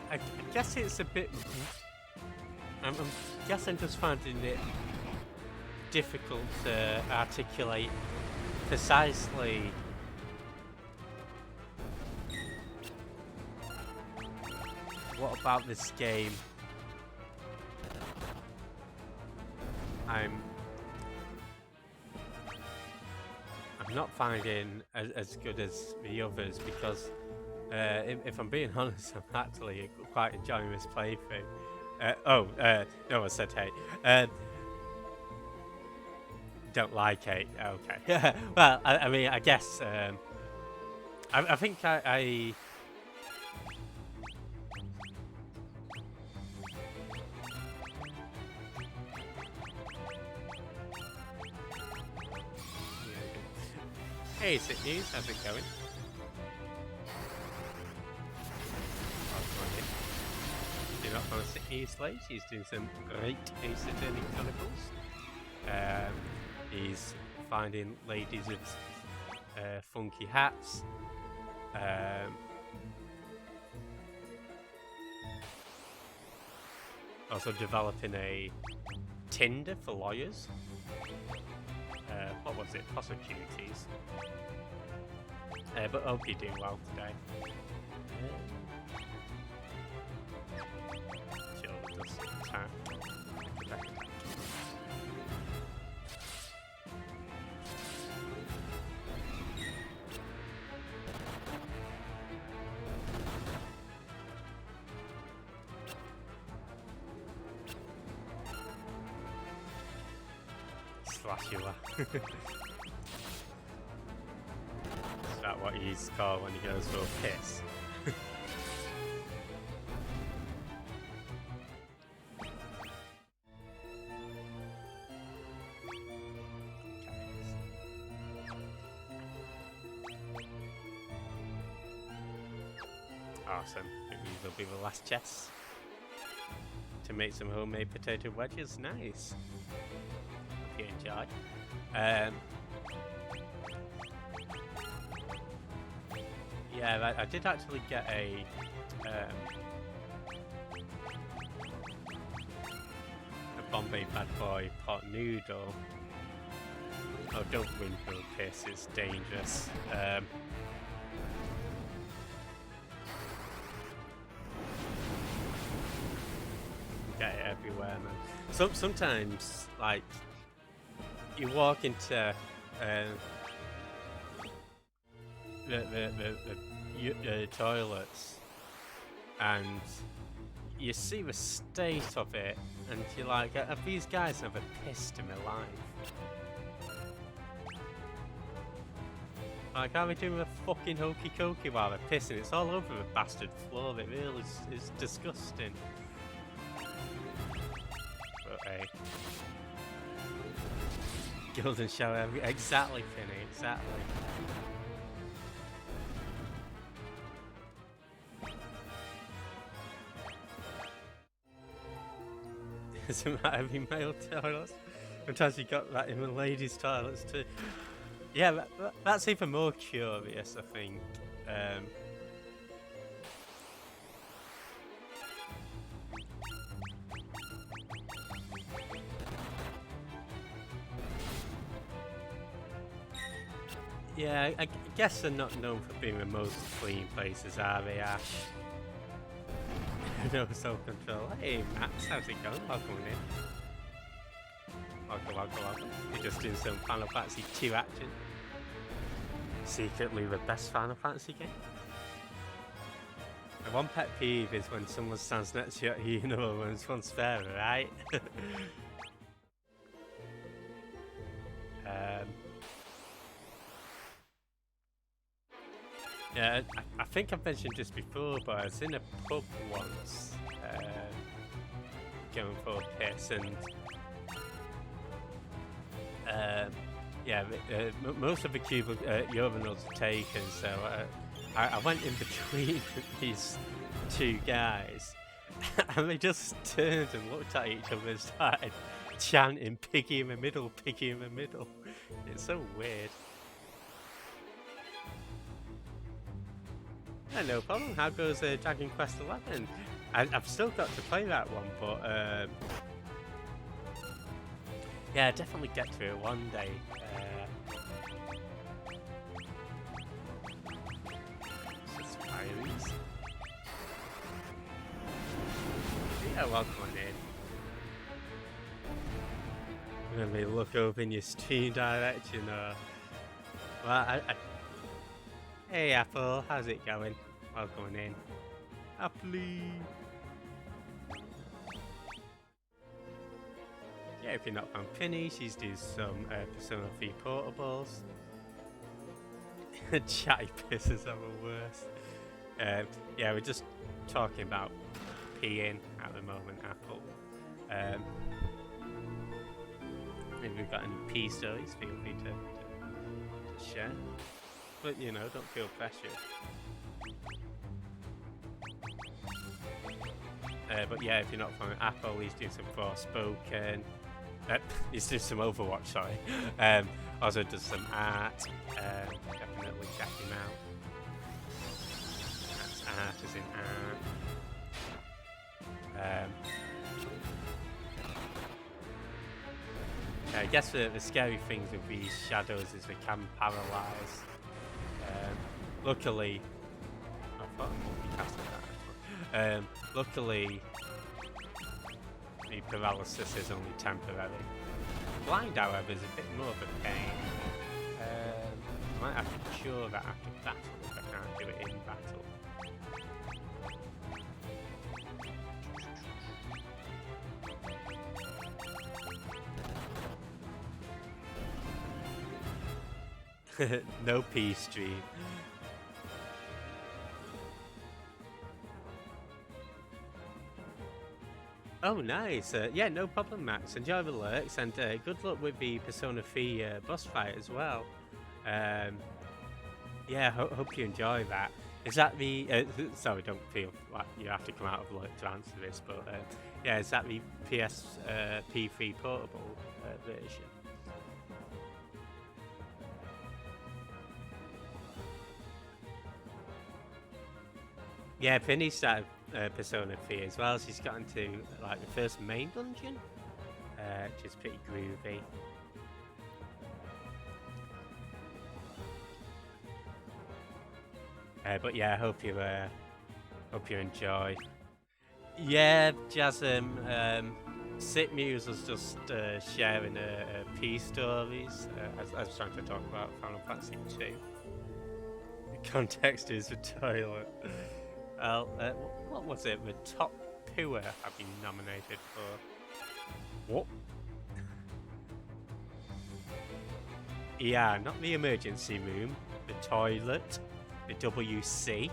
I guess it's a bit. I'm guessing just finding it difficult to articulate precisely what about this game I'm not finding as good as the others, because if I'm being honest, I'm actually quite enjoying this playthrough. No, I said hey. Don't like it. Okay. Well, I mean, I guess I think I Hey, is it news? How's it going? You're not from Sydney Slaves. He's doing some great Ace Attorney Chronicles. He's finding ladies with funky hats. Also developing a Tinder for lawyers. What was it? Prosecutors. But hope you're doing well today. Sure, just attack. Slash you are. Is that what he's called when he goes for a piss? Awesome. Maybe will be the last chest to make some homemade potato wedges. Nice. Hope you enjoy. Yeah, I did actually get a Bombay Bad Boy pot noodle. Oh, don't windmill piss, it's dangerous. Get it everywhere, man. Sometimes, like, you walk into the toilets and you see the state of it, and you're like, have these guys never pissed in their life? Like, how are they doing a fucking hokey cokey while they're pissing? It's all over the bastard floor. It really is disgusting. But hey. Golden shower, exactly, Finny, exactly. Doesn't matter if you male toilets. Sometimes you got that in the ladies' toilets too. Yeah, that's even more curious, I think. Yeah, I guess they're not known for being the most clean places, are they, Ash? No self-control. Hey, Max, how's it going? Welcome in. Welcome. You're just doing some Final Fantasy 2 action. Secretly the best Final Fantasy game. My one pet peeve is when someone stands next to you, you know, when one's fairer, right? Yeah, I think I've mentioned this before, but I was in a pub once, going for a piss, and yeah, most of the urinals are taken, so I went in between these two guys, and they just turned and looked at each other and started chanting, piggy in the middle, piggy in the middle. It's so weird. Yeah, no problem. How goes Dragon Quest XI? I've still got to play that one, but yeah, definitely get to it one day. Spires. Yeah, welcome in. Let me look over in your stream direction. Well, hey Apple, how's it going? Welcome in. Happily. Yeah, if you're not from Penny, she's doing some Persona 3 portables. Chatty pisses are the worst. Yeah, we're just talking about peeing at the moment, Apple. If you've got any pee stories, feel free to share. But you know, don't feel pressured. But yeah, if you're not from Apple, he's doing some Forspoken. He's doing some Overwatch, sorry. Also does some art. Definitely check him out. That's art as in art. I guess the scary things with these shadows is they can paralyze. Luckily, I thought I multicasted that. Luckily, the paralysis is only temporary. Blind, however, is a bit more of a pain. I might have to cure that after battle if I can't do it in battle. No pee stream. Oh, nice. Yeah, no problem, Max. Enjoy the lurks, and good luck with the Persona 3 boss fight as well. Yeah, hope you enjoy that. Is that the... sorry, don't feel like you have to come out of lurk to answer this, but yeah, is that the PSP3 portable version? Yeah, Penny started Persona 3 as well. She's gotten to like the first main dungeon, which is pretty groovy. But yeah, I hope you enjoy. Yeah, Jasm. Sitmuse was just sharing P stories. I was trying to talk about Final Fantasy 2. The context is the toilet. Well, what was it? The top poor have been nominated for. What? Yeah, not the emergency room, the toilet, the WC,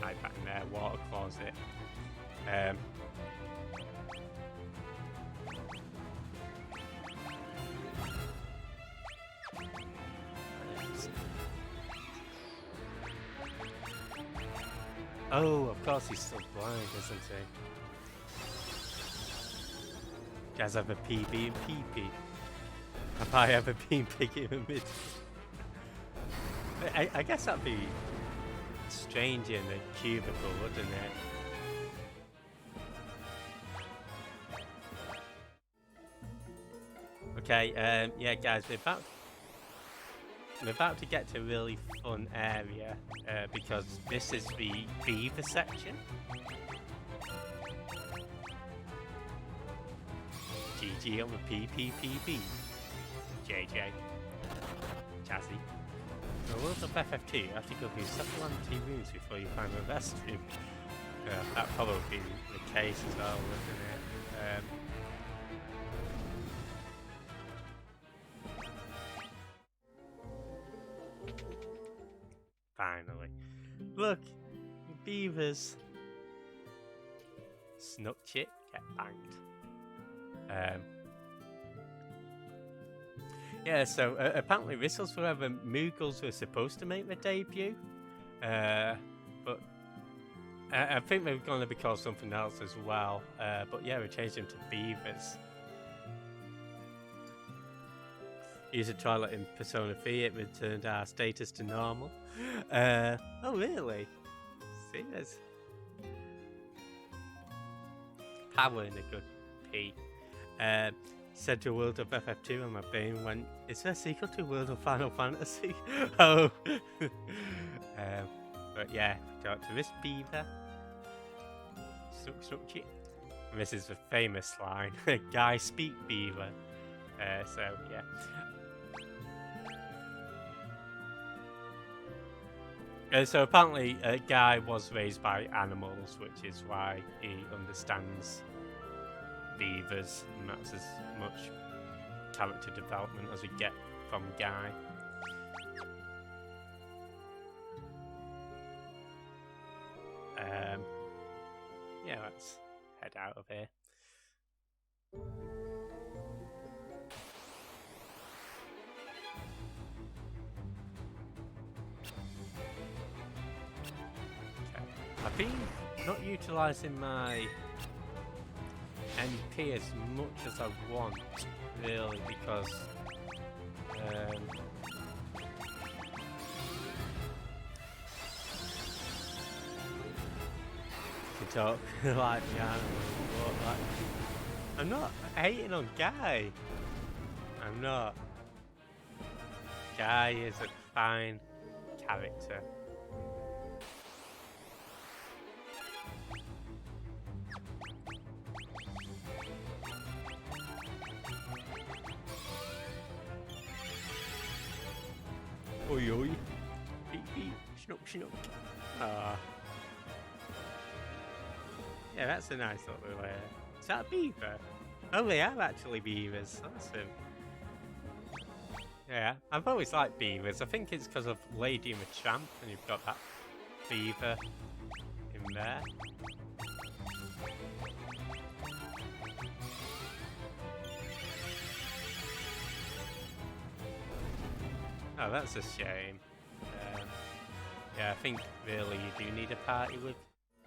right back in there, water closet. Oh, of course he's still blind, isn't he? Guys have a PB and PP. Have I ever been picking a mid? I guess that'd be strange in a cubicle, wouldn't it? Okay, yeah, guys, we're about to get to a really fun area because this is the beaver section. GG on the PPPB. JJ. Jazzy. The rules of FF2, you have to go through several empty rooms before you find the best room. That'd probably be the case as well, wouldn't it? Finally. Look! Beavers! Snuck chip, get banged. Yeah, so apparently this was wherever Moogles were supposed to make their debut. But I think they're going to be called something else as well. But yeah, we changed them to beavers. Use a toilet in Persona 3, it returned our status to normal. Oh, really? Beavers. Power in a good P. Said to World of FF2 and my brain went, is there a sequel to World of Final Fantasy? Oh. But yeah, talk to this beaver. Snook. And this is the famous line, Guy speak beaver. So yeah. So apparently Guy was raised by animals, which is why he understands beavers, and that's as much character development as we get from Guy. Yeah, let's head out of here. I've been not utilising my MP as much as I want, really, because to talk like the animal, like, I'm not hating on Guy. I'm not. Guy is a fine character. Oi oi. Beep beep. Snook. Ah. Yeah, that's a nice little is that a beaver? Oh, they are actually beavers. Awesome. Yeah, I've always liked beavers. I think it's because of Lady and the Tramp, and you've got that beaver in there. Oh, that's a shame. Yeah, I think really you do need a party with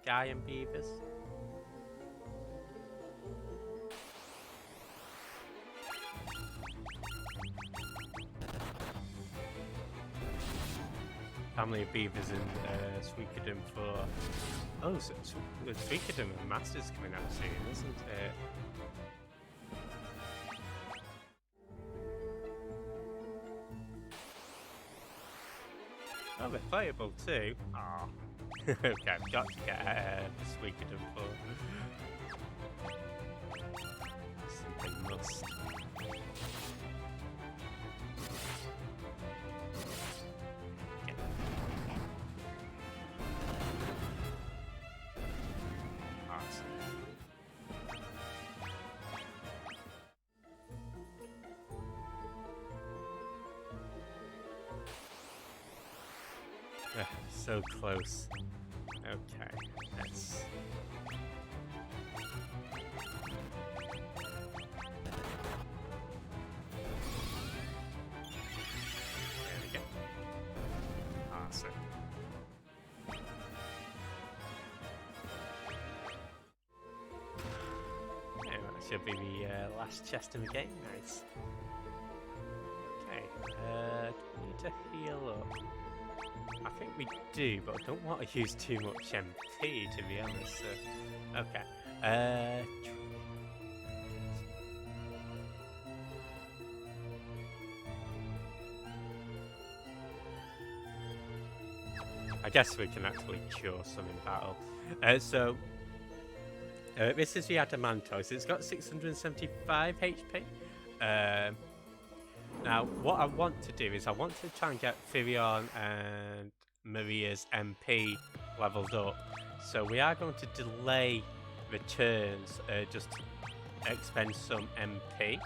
Guy and beavers. Family of beavers in Suikoden for... Oh, so Suikoden and Masters coming out soon, isn't it? Oh, they're playable too. Ah. Okay, I've got to get the Suikoden for... Something must. So close. Okay, let's... There we go. Awesome. Yeah, that should be the last chest in the game. Nice. Okay, do we need to heal up? I think we do, but I don't want to use too much MP, to be honest. So, okay. I guess we can actually cure some in battle. This is the Adamantos. It's got 675 HP. Now, what I want to do is I want to try and get Firion and Maria's MP leveled up. So we are going to delay returns just to expend some MP.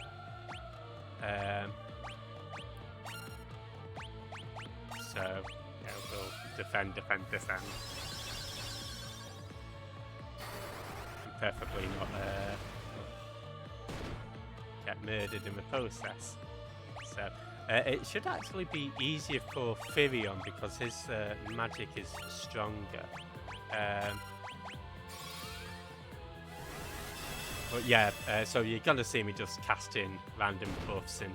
So, yeah, we'll defend. And preferably not get murdered in the process. So, it should actually be easier for Firion because his magic is stronger. But yeah, so you're going to see me just casting random buffs and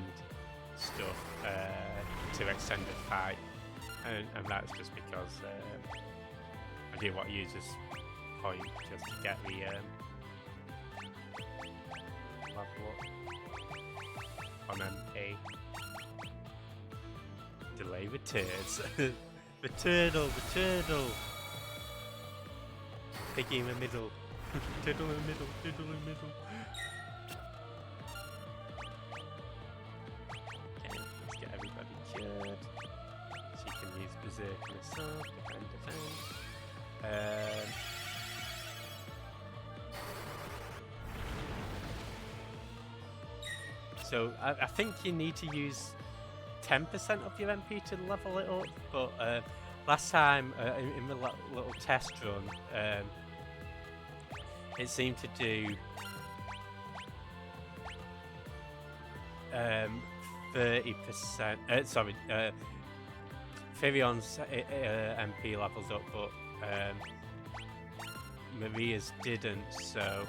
stuff to extend the fight. And that's just because I do want to use this point just to get the level up on MP. Delay returns. The turtle. Piggy in the middle. Turtle in the middle. Okay, let's get everybody cured. She can use Berserk herself, defend. So I think you need to use 10% of your MP to level it up, but last time in the little test run, it seemed to do 30%. Sorry, Firion's MP levels up, but Maria's didn't. So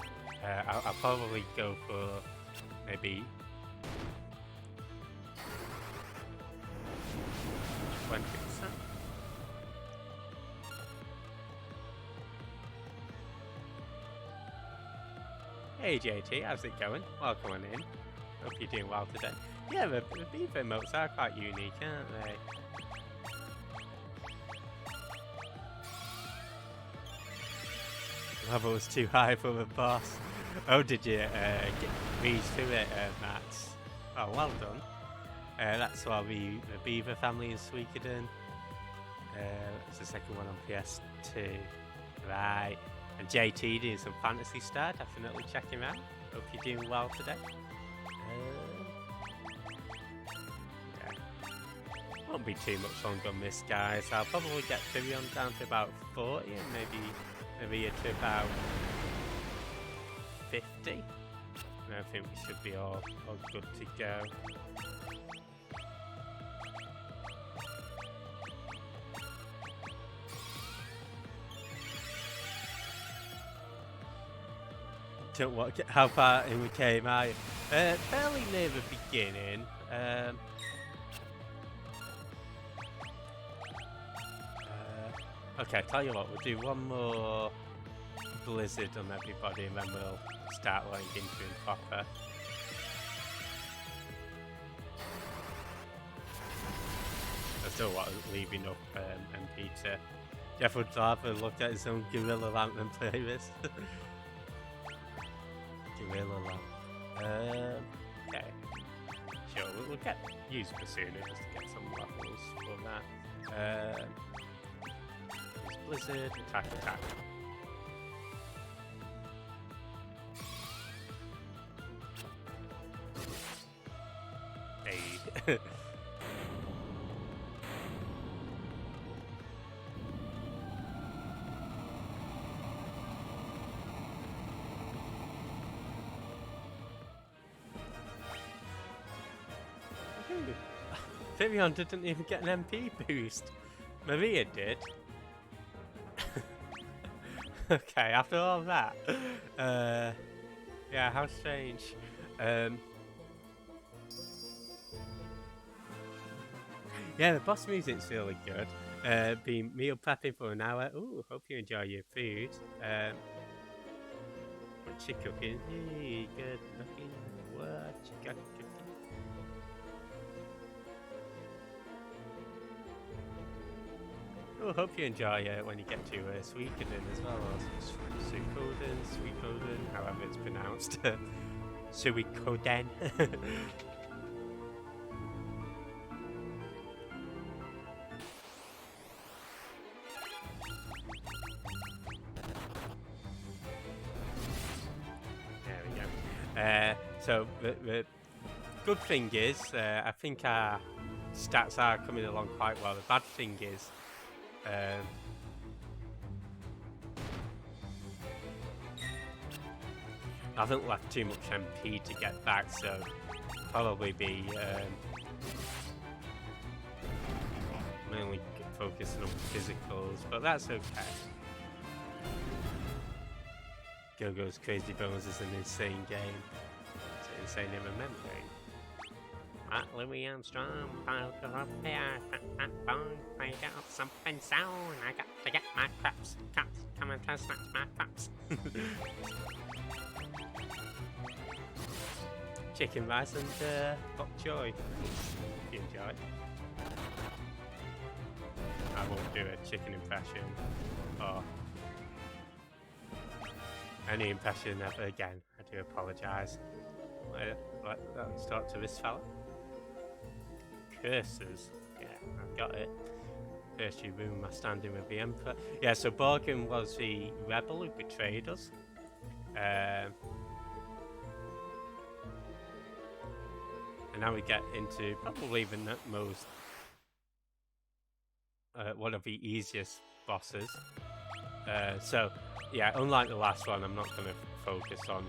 I'll probably go for maybe 20%. Hey JT, how's it going? Welcome on in. Hope you're doing well today. Yeah, the beaver emotes are quite unique, aren't they? Level was too high for the boss. Oh, did you breeze through it, Matt? Oh, well done. That's why the Beaver family in Suikoden. It's the second one on PS2. Right. And JT doing some Fantasy Star. Definitely check him out. Hope you're doing well today. Yeah. Won't be too much longer on this, guys. I'll probably get Firion down to about 40 and maybe to about 50. And I think we should be all good to go. How far in we came, are you? Fairly near the beginning. Okay, tell you what, we'll do one more blizzard on everybody and then we'll start letting into him proper. I still want to leave enough MP to... Jeff would rather look at his own Gorilla Lamp than play this. Gorilla Lamp. Okay. Sure, we'll get used Persona just to get some levels for that. Blizzard, attack. Hey. Firion didn't even get an MP boost. Maria did. Okay, after all that. Yeah, how strange. Yeah, the boss music's really good. Been meal prepping for an hour. Ooh, hope you enjoy your food. What you cooking? Hey, good looking. What you got cooking? Oh, hope you enjoy it when you get to Suikoden as well, or Suikoden, however it's pronounced. Suikoden. There we go. So the good thing is, I think our stats are coming along quite well. The bad thing is, I haven't left too much MP to get back, so probably be mainly focusing on physicals, but that's okay. Go-Go's Crazy Bones is an insane game. It's insane in remembering. At Louis Armstrong, I'll go up there, I got something sound, I got to get my craps, cats, come and snatch my craps. Chicken rice and bok choy, if you enjoy. I won't do a chicken impression, or any impression ever again, I do apologise. Let's talk to this fella. Curses. Yeah, I've got it. First you ruined my standing with the Emperor. Yeah, so Borgin was the rebel who betrayed us. And now we get into probably the most... one of the easiest bosses. So, yeah, unlike the last one, I'm not going to focus on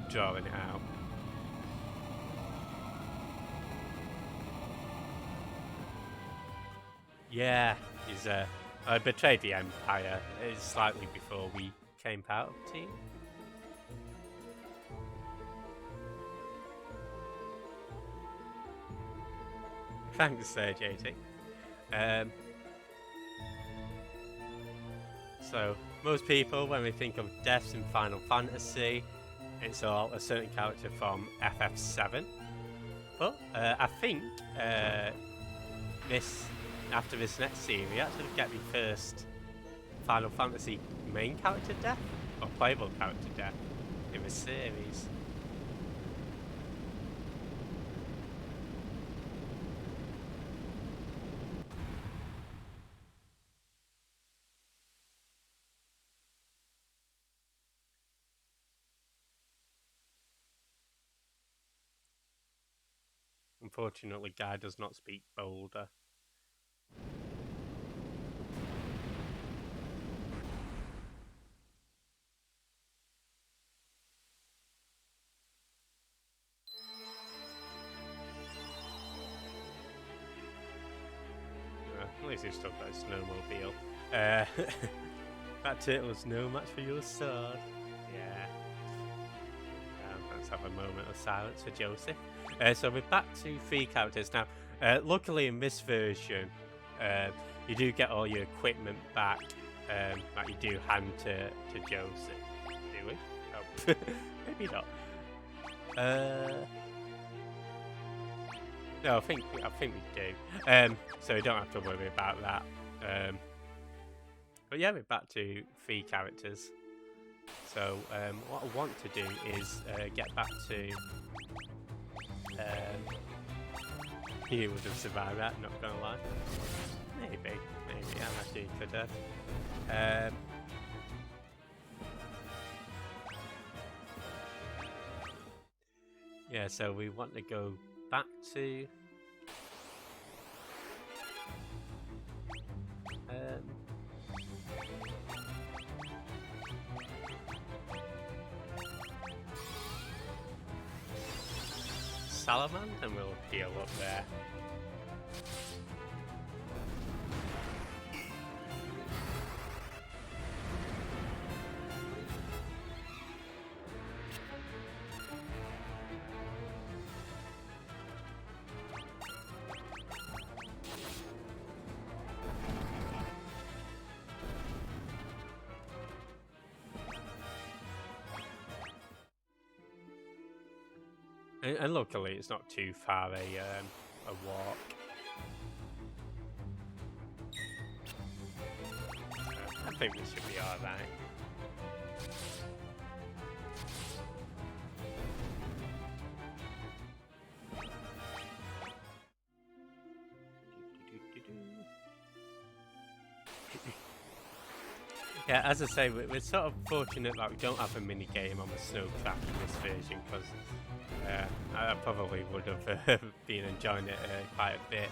drawing it out. Yeah, he's betrayed the Empire. It's slightly before we came out of the team. Thanks, JT. So most people, when they think of deaths in Final Fantasy, it's all a certain character from FF7. But I think after this next series, we actually get the first Final Fantasy main character death, or playable character death, in the series. Unfortunately, Guy does not speak Boulder. At least he's still got his snowmobile. That turtle's no match for your sword. Yeah. Let's have a moment of silence for Joseph. So we're back to 3 characters now. Luckily in this version, you do get all your equipment back that you do hand to Joseph. Do we? Oh, maybe not. No, I think we do. So we don't have to worry about that. But yeah, we're back to 3 characters. So what I want to do is get back to... he would have survived that, not gonna lie. Maybe, I actually could have. Yeah, so we want to go back to... Salamand, and we'll heal up there. And luckily, it's not too far a walk. I think we should be alright. Yeah, as I say, we're sort of fortunate that we don't have a mini game on the snow track in this version, because I probably would have been enjoying it quite a bit.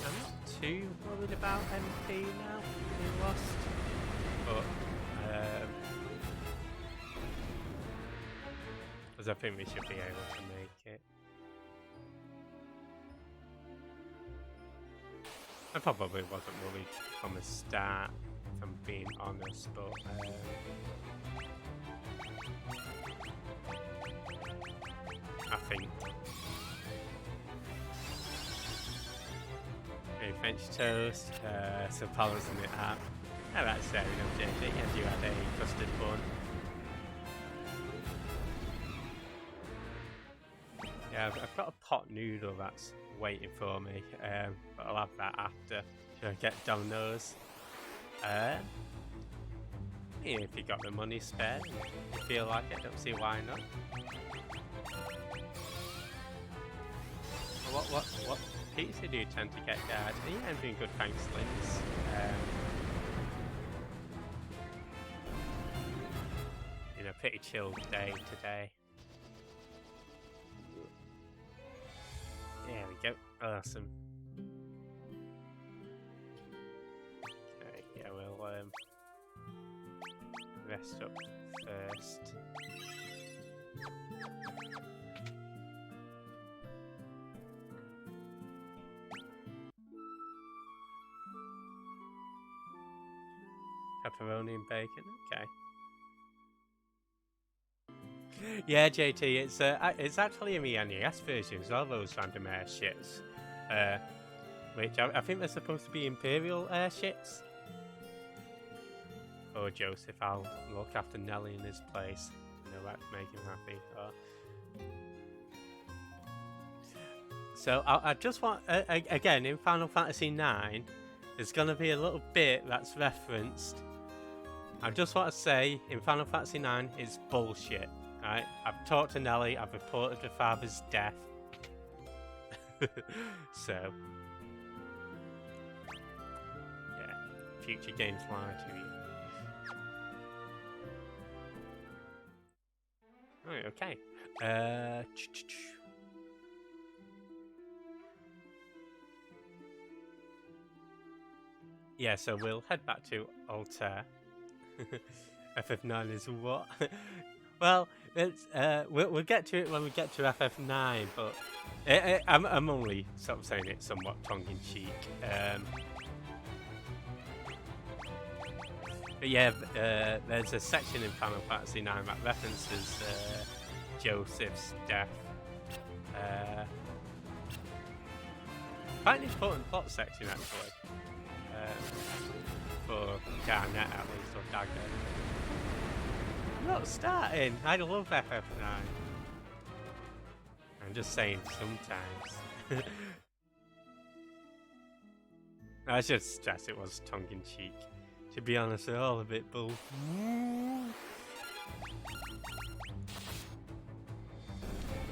I'm not too worried about MP now being lost, but because I think we should be able to make it. I probably wasn't worried from the start, if I'm being honest, but I think French toast, so balancing it up. Oh, that's fair enough, JJ, and you had a custard bun. Yeah, I've got a pot noodle that's waiting for me, but I'll have that after. Should I get Domino's? Yeah, if you got the money spare, you feel like it, don't see why not. What pizza do you tend to get, Dad? Yeah, I'm doing good, thanks, Linz. You know, pretty chilled day today. There we go. Awesome. Okay, yeah, we'll rest up first. Pepperoni and bacon, okay. Yeah, JT, it's actually in the NES version as well, those random airships. Which I think they're supposed to be Imperial airships. Oh, Joseph, I'll look after Nelly in his place. You know, that make him happy. So I just want, again, in Final Fantasy IX, there's going to be a little bit that's referenced. I just want to say, in Final Fantasy IX, it's bullshit. Right? I've talked to Nelly, I've reported her father's death. So, yeah, future games lie to you. Right, okay. Yeah, so we'll head back to Altair. FF9 is what? Well, it's we'll get to it when we get to FF9, but I'm only sort of saying it somewhat tongue-in-cheek. But yeah, there's a section in Final Fantasy IX that references Joseph's death. Quite an important plot section, actually. For Garnet, at least, or Dagger. Not starting. I love FF9. I'm just saying sometimes. I should stress it was tongue-in-cheek. To be honest, they're all a bit bull.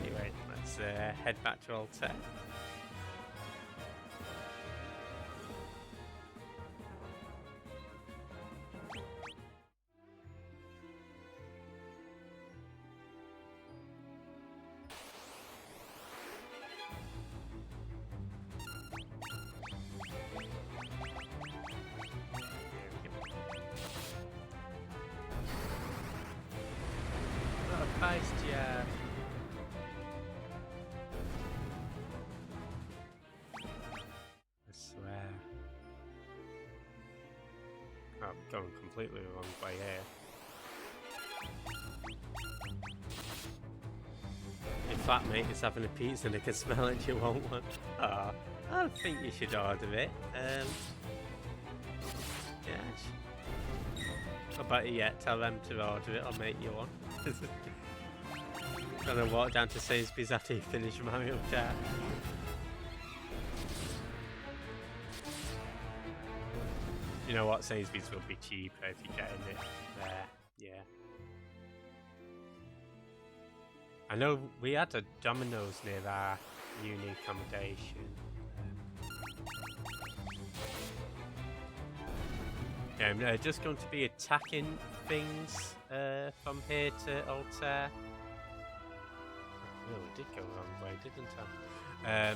Anyway, let's head back to Altair. Yeah. I swear. Oh, I'm going completely the wrong way here. Your flatmate is having a pizza and I can smell it, you want one? Oh, I don't think you should order it. Yeah. How about you tell them to order it, I'll make you one. Gonna walk down to Sainsbury's after you finish Mario Kart. You know what? Sainsbury's will be cheaper if you're getting it there. Yeah. I know we had a Domino's near our uni accommodation. Yeah, I'm just going to be attacking things from here to Altair. Really did go the wrong way, didn't I?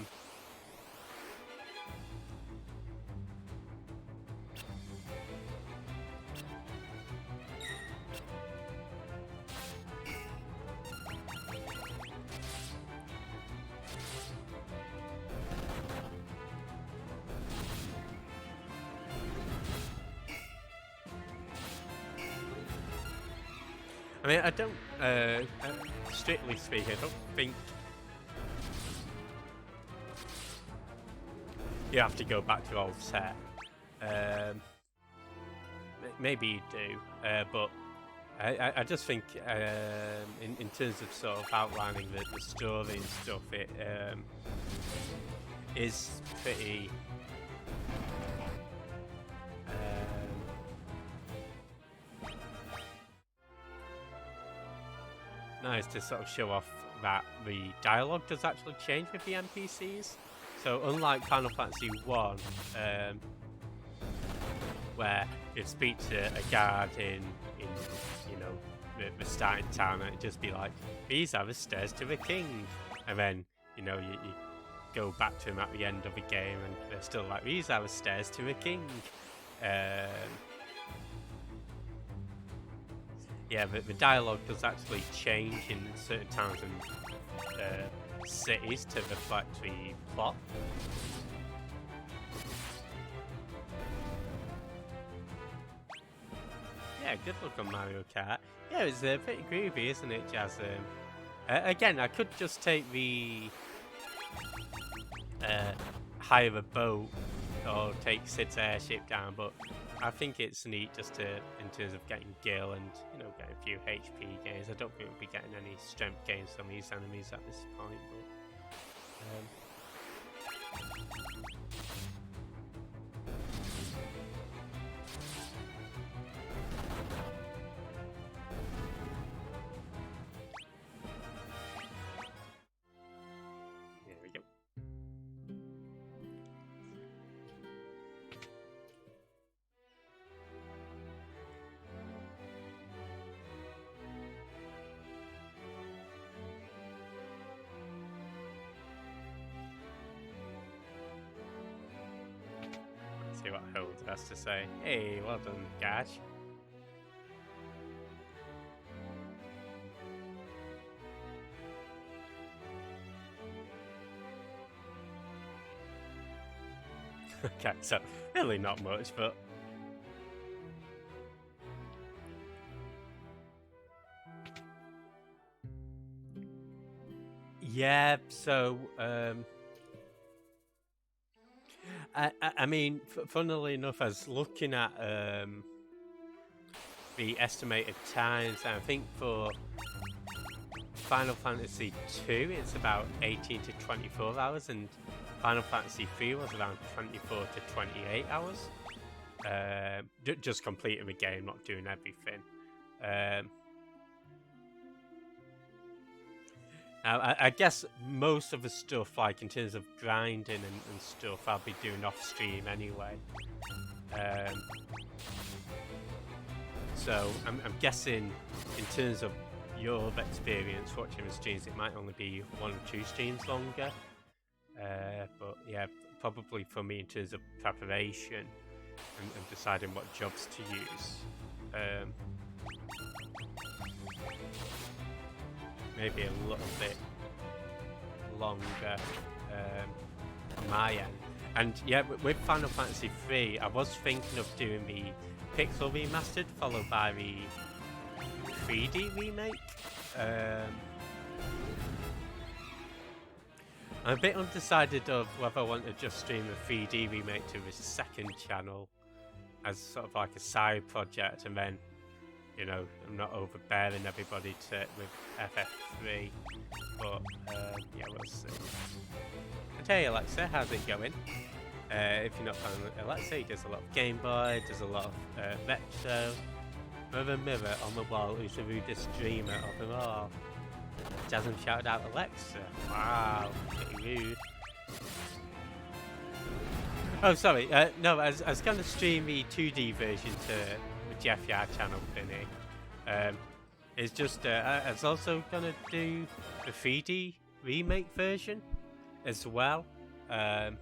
I mean, I don't, strictly speaking, I don't think you have to go back to old set. Maybe you do, but I just think in terms of sort of outlining the story and stuff, it is pretty nice to sort of show off that the dialogue does actually change with the NPCs. So unlike Final Fantasy 1, where you speak to a guard in you know the starting town, and it'd just be like, these are the stairs to the king, and then you know you go back to him at the end of the game and they're still like, these are the stairs to the king. Yeah, but the dialogue does actually change in certain towns and cities to reflect the plot. Yeah, good look on Mario Kart. Yeah, it's pretty groovy, isn't it, Jazz? Again, I could just take the hire a boat or take Sid's airship down, but I think it's neat just to, in terms of getting Gil and, you know, getting a few HP gains. I don't think we'll be getting any strength gains from these enemies at this point, but here we go. See what Hold has to say. Hey, well done, Gaj. Okay, so really not much, but yeah. So I mean, funnily enough, I was looking at the estimated times, and I think for Final Fantasy 2 it's about 18 to 24 hours, and Final Fantasy 3 was around 24 to 28 hours. Just completing the game, not doing everything. I guess most of the stuff, like in terms of grinding and stuff, I'll be doing off stream anyway. So I'm guessing in terms of your experience watching the streams, it might only be 1 or 2 streams longer. But yeah, probably for me in terms of preparation and deciding what jobs to use. Maybe a little bit longer on my end. And yeah, with Final Fantasy 3, I was thinking of doing the Pixel Remastered followed by the 3D remake. I'm a bit undecided of whether I want to just stream a 3D remake to the second channel as sort of like a side project, and then, you know, I'm not overbearing everybody with FF3, but yeah, we'll see. And hey Alexa, how's it going? If you're not following Alexa, he does a lot of Game Boy, does a lot of retro. Mirror, mirror on the wall, who's the rudest dreamer of them all? Jasmine shouted out Alexa. Wow, pretty rude. Oh, sorry. No, I was going to stream the 2D version to the Jeff Yard channel thingy. It's just, I was also going to do the 3D remake version as well. But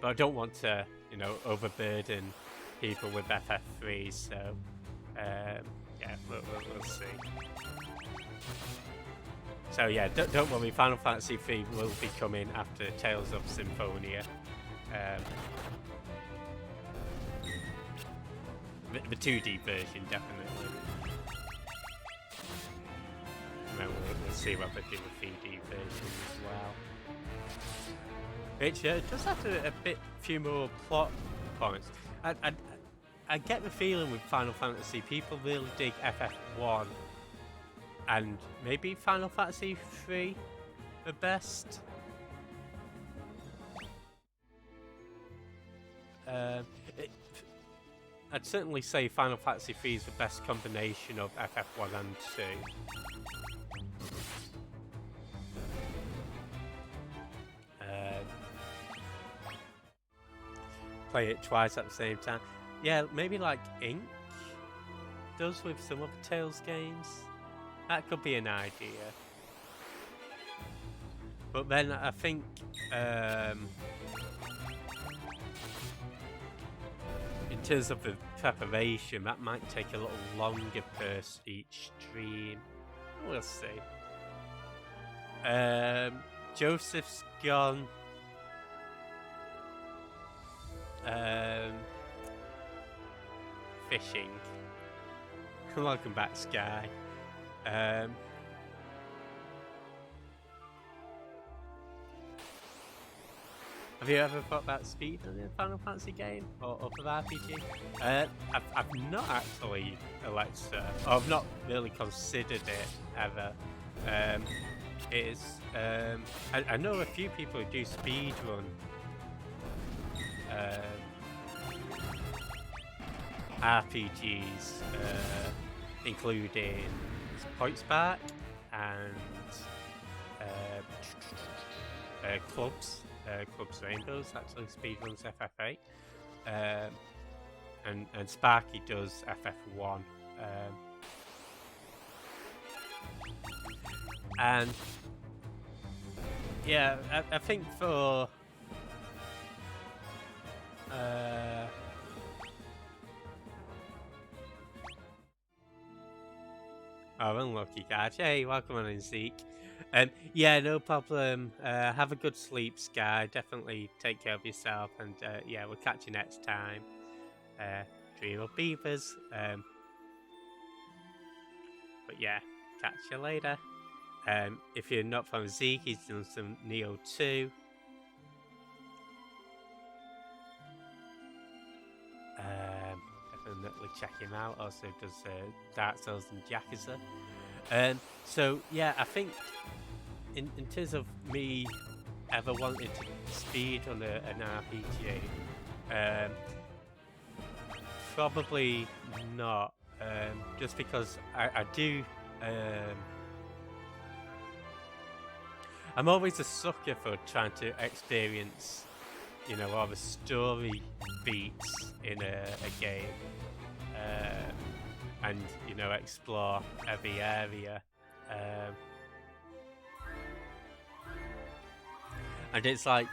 I don't want to, you know, overburden people with FF3, so yeah, we'll see. So yeah, don't worry, Final Fantasy 3 will be coming after Tales of Symphonia. The 2D version, definitely. see whether they do a 3D version as well. Which does have a few more plot points. I get the feeling with Final Fantasy, people really dig FF1 and maybe Final Fantasy 3 the best. I'd certainly say Final Fantasy 3 is the best combination of FF1 and 2. Play it twice at the same time. Yeah, maybe like Ink does with some of the Tales games. That could be an idea. But then I think in terms of the preparation, that might take a little longer per each stream. We'll see. Joseph's gone. Fishing. Welcome back, Sky. Have you ever thought about speed in a Final Fantasy game or other RPG? I've not actually, Alexa. I've not really considered it ever. I know a few people who do speed run. RPGs, including Point Spark and Clubs Rainbows actually speedruns FF8, and Sparky does FF1, and yeah, I think for oh, unlucky guys. Hey, welcome on in, Zeke. Yeah, no problem. Have a good sleep, Sky. Definitely take care of yourself, and yeah, we'll catch you next time. Dream of Beavers. But yeah, catch you later. If you're not from Zeke, he's done some Neo 2. Definitely check him out. Also does Dark Souls and Yakuza. So yeah, I think in terms of me ever wanting to speed on an RPG, probably not. Just because I do. I'm always a sucker for trying to experience, you know, all the story beats in a game, and you know, explore every area. And it's like,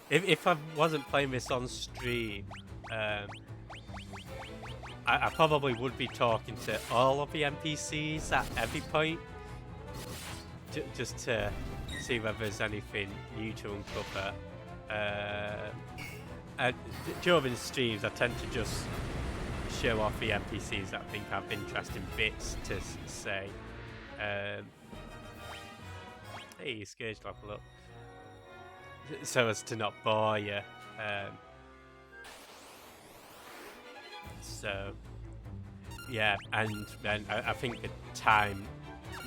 if I wasn't playing this on stream, I probably would be talking to all of the NPCs at every point, just to see whether there's anything new to uncover. During streams, I tend to just show off the NPCs that I think have interesting bits to say. Hey, Scourge level up. So as to not bore you. So, yeah, and then I think the time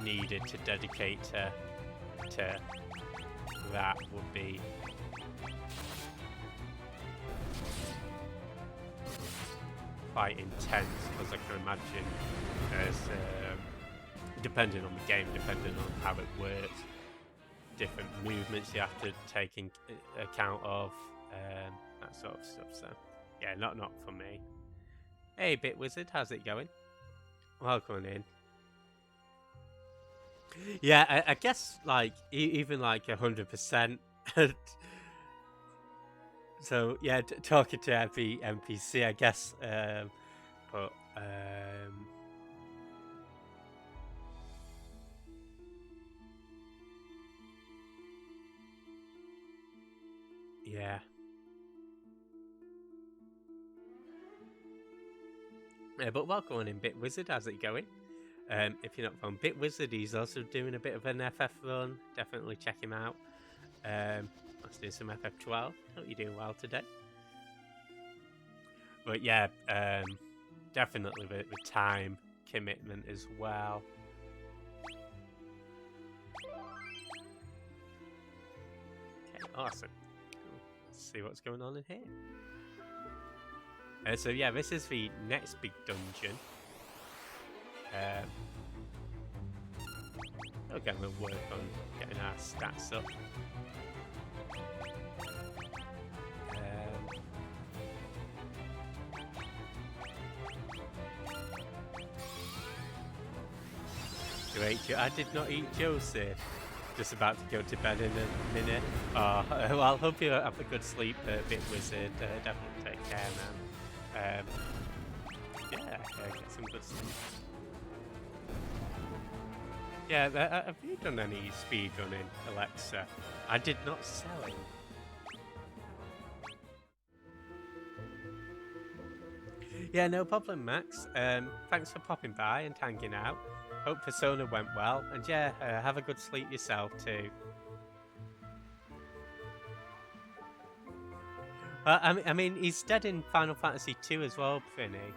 needed to dedicate to that would be quite intense, because I can imagine there's, depending on the game, depending on how it works, different movements you have to take in account of, that sort of stuff. So, yeah, not for me. Hey, Bit Wizard, how's it going? Welcome in. Yeah, I guess like even like 100%. So yeah, talking to every NPC, I guess. But yeah. But welcome in, Bit Wizard. How's it going? If you're not from BitWizard, he's also doing a bit of an FF run. Definitely check him out. Let's do some FF12. Hope you're doing well today. But yeah, definitely the time commitment as well. Okay, awesome. Cool. Let's see what's going on in here. So yeah, this is the next big dungeon. Again, we'll work on getting our stats up. Great, I did not eat Joseph. Just about to go to bed in a minute. Oh, well, I hope you have a good sleep, BitWizard. Definitely take care, man. Yeah, get some good sleep. Yeah, have you done any speedrunning, Alexa? I did not sell it. Yeah, no problem, Max. Thanks for popping by and hanging out. Hope Persona went well, and yeah, have a good sleep yourself too. I mean, he's dead in Final Fantasy II as well, Finny.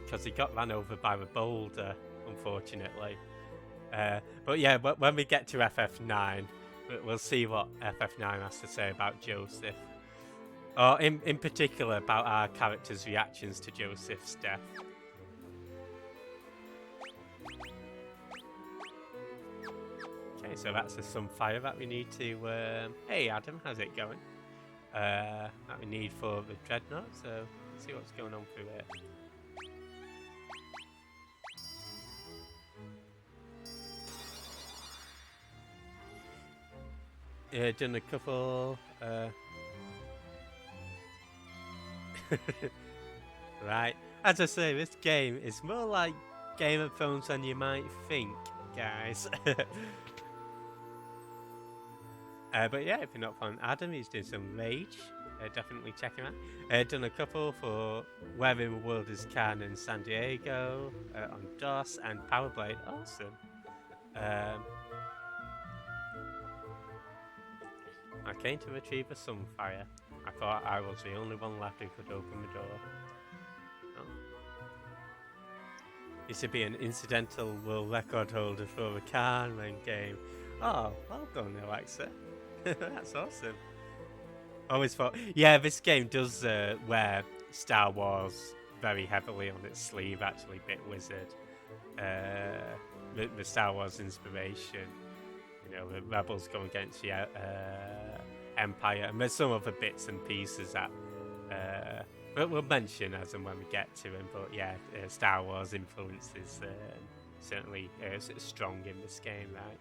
Because he got ran over by the boulder, unfortunately. But yeah, when we get to FF9, we'll see what FF9 has to say about Joseph. Or in particular about our characters' reactions to Joseph's death. Okay, so that's the Sunfire that we need to... Hey Adam, how's it going? That we need for the Dreadnought, so let's see what's going on through here. Done a couple... Right, as I say, this game is more like Game of Thrones than you might think, guys. But yeah, if you're not following Adam, he's doing some Rage. Definitely check him out. Done a couple for Where in the World is Khan in San Diego, on DOS, and Powerblade. Awesome. I came to retrieve a Sunfire. I thought I was the only one left who could open the door. Oh. Used to be an incidental world record holder for a Carmen game. Oh, well done, Alexa. That's awesome. Always thought, yeah, this game does wear Star Wars very heavily on its sleeve, actually, BitWizard. The Star Wars inspiration. You know, the Rebels go against the Empire, and there's some other bits and pieces that we'll mention as and when we get to them. But yeah, Star Wars influence is certainly strong in this game, right?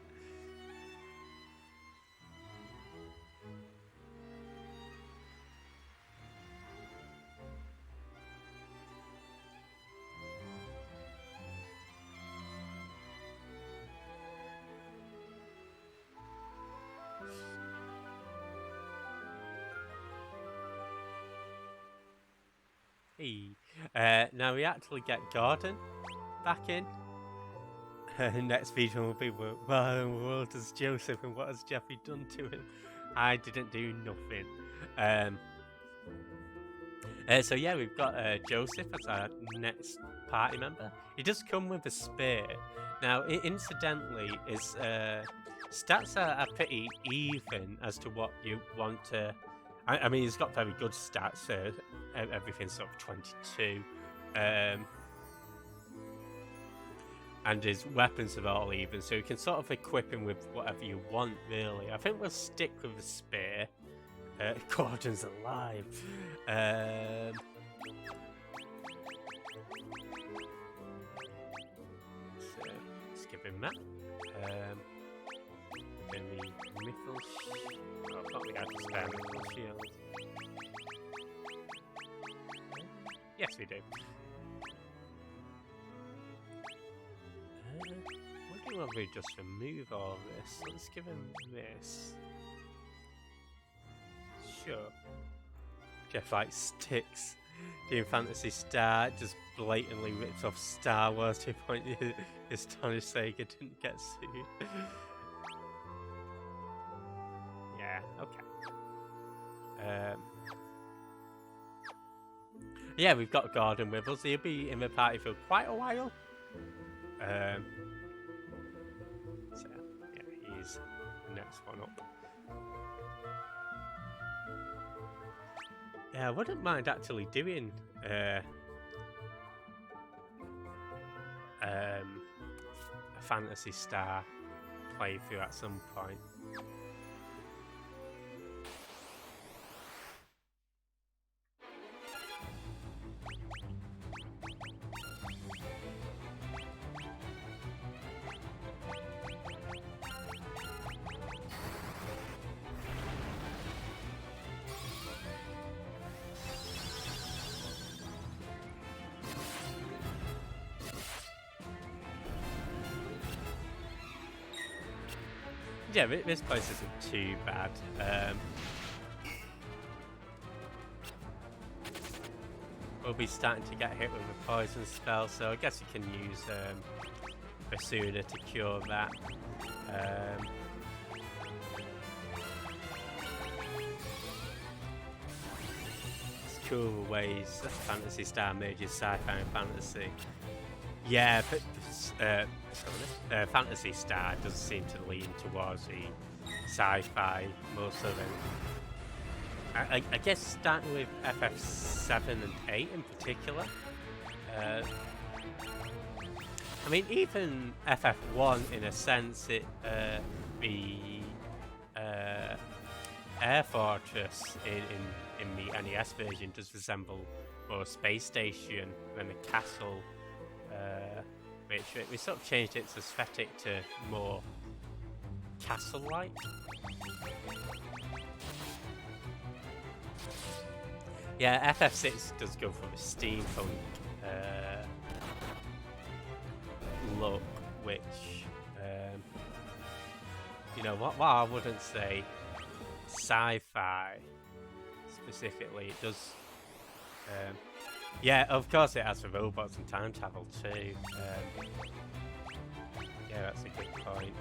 Now we actually get Gordon back in. Next video will be where in the world is Joseph and what has Jeffrey done to him? I didn't do nothing. So yeah, we've got Joseph as our next party member. He does come with a spear. Now, incidentally, his stats are pretty even as to what you want to... I mean, he's got very good stats. Everything's sort of 22. And his weapons are all even, so you can sort of equip him with whatever you want, really. I think we'll stick with the spear. Gordon's alive. So, let's give him that. Then the Mythal Shield. Oh, I thought we had to spare Mythal Shield. Yes, we do. What do we just remove all of this? Let's give him this. Sure. Jeff likes sticks. Doing Fantasy Star just blatantly rips off Star Wars to a point astonished Sega didn't get sued. Yeah, okay. Yeah, we've got Gordon with us. He'll be in the party for quite a while. So, yeah, he's the next one up. Yeah, I wouldn't mind actually doing a Fantasy Star playthrough at some point. Yeah, this place isn't too bad. We'll be starting to get hit with a poison spell, so I guess you can use Basuna to cure that. It's cool ways that Fantasy Star merges sci-fi and fantasy. Yeah, but Fantasy Star does seem to lean towards the sci-fi more so than... I guess starting with FF7 and 8 in particular. I mean, even FF1 in a sense, the Air Fortress in the NES version does resemble more a space station than a castle. Which we sort of changed its aesthetic to more castle-like. Yeah, FF6 does go for the steampunk look, which, you know, what I wouldn't say sci-fi specifically. It does. Yeah, of course it has for robots and time travel too. Yeah, that's a good point.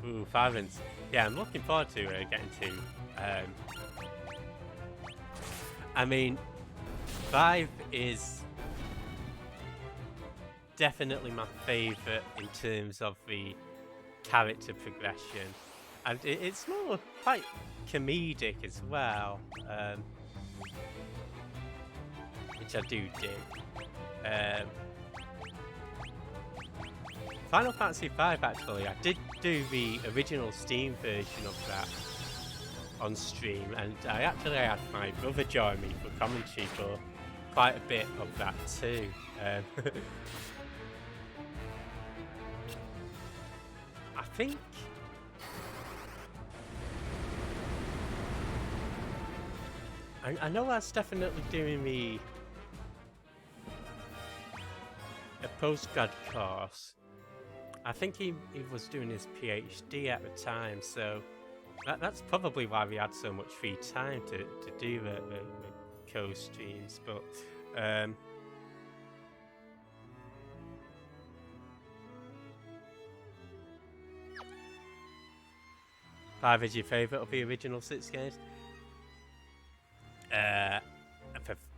Ooh, 5 and... Yeah, I'm looking forward to getting to... I mean, 5 is definitely my favourite in terms of the character progression. And it's more quite comedic as well, which I do dig. Final Fantasy V, actually, I did do the original Steam version of that on stream, and I actually had my brother join me for commentary for quite a bit of that too. I think... I know that's definitely doing me a postgrad course. I think he was doing his PhD at the time, so that's probably why we had so much free time to do the co-streams. But 5 is your favourite of the original 6 games?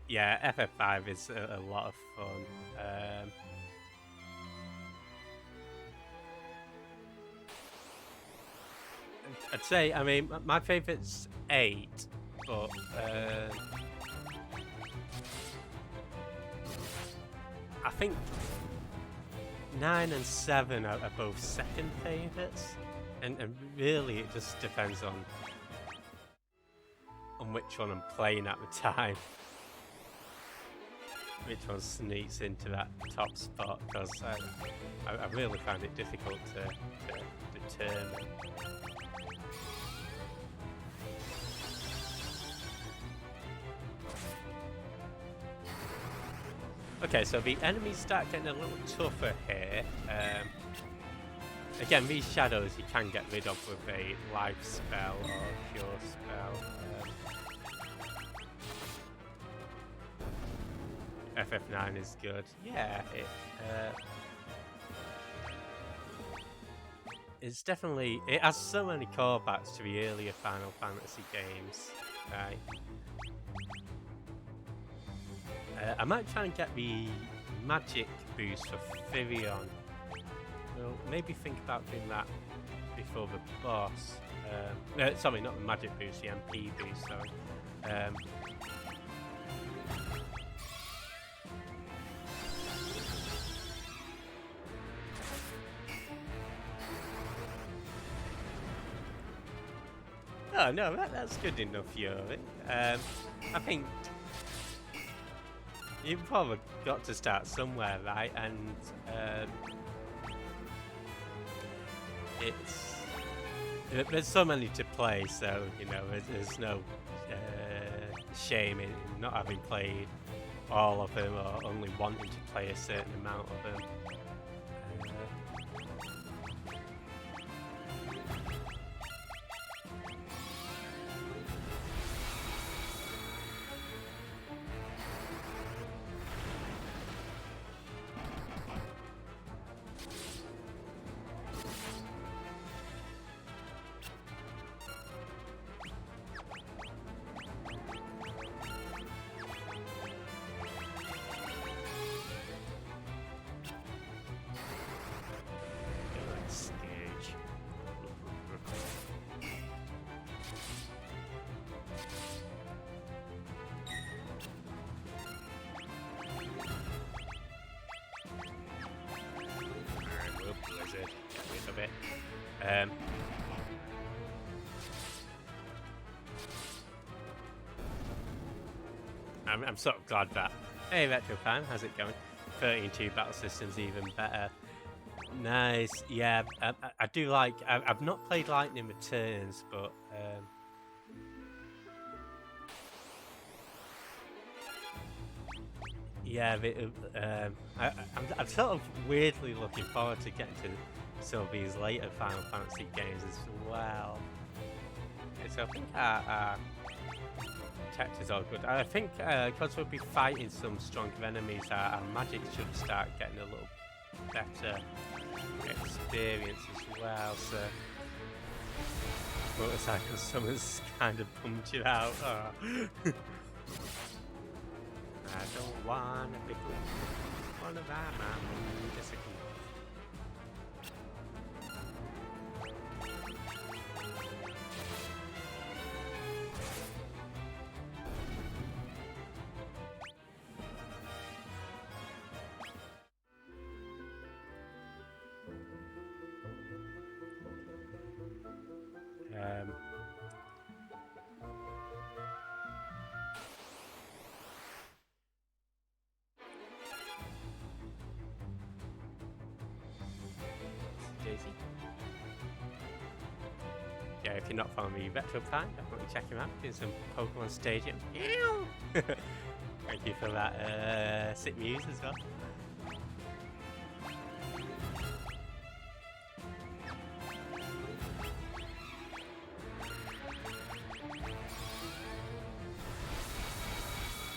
Yeah, FF5 is a lot of fun. I'd say, I mean, my favourite's 8, but I think 9 and 7 are both second favourites, and really it just depends on which one I'm playing at the time. which one sneaks into that top spot, because I really found it difficult to determine. Okay, so the enemies start getting a little tougher here. Again, these shadows you can get rid of with a life spell or cure spell. FF9 is good. Yeah, it's definitely, it has so many callbacks to the earlier Final Fantasy games. Right. I might try and get the magic boost for Firion. Well, maybe think about doing that before the boss. Sorry, not the magic boost, the MP boost, sorry. Oh no, that's good enough, Yuri. I think you've probably got to start somewhere, right? And there's so many to play, so you know there's no shame in not having played all of them or only wanting to play a certain amount of them. I'm sort of glad that. Hey, RetroFan, how's it going? 13-2 battle systems, even better. Nice. Yeah, I do like. I've not played Lightning Returns, but yeah, I'm sort of weirdly looking forward to getting to some of these later Final Fantasy games as well. So I think our tech is all good. I think because we'll be fighting some stronger enemies, our magic should start getting a little better experience as well. So motorcycle summons kind of bummed you out. Oh. I don't wanna be one of our motorcycle. Yeah, if you're not following me, RetroFan, definitely check him out. Doing some Pokemon Stadium. Thank you for that sick news as well.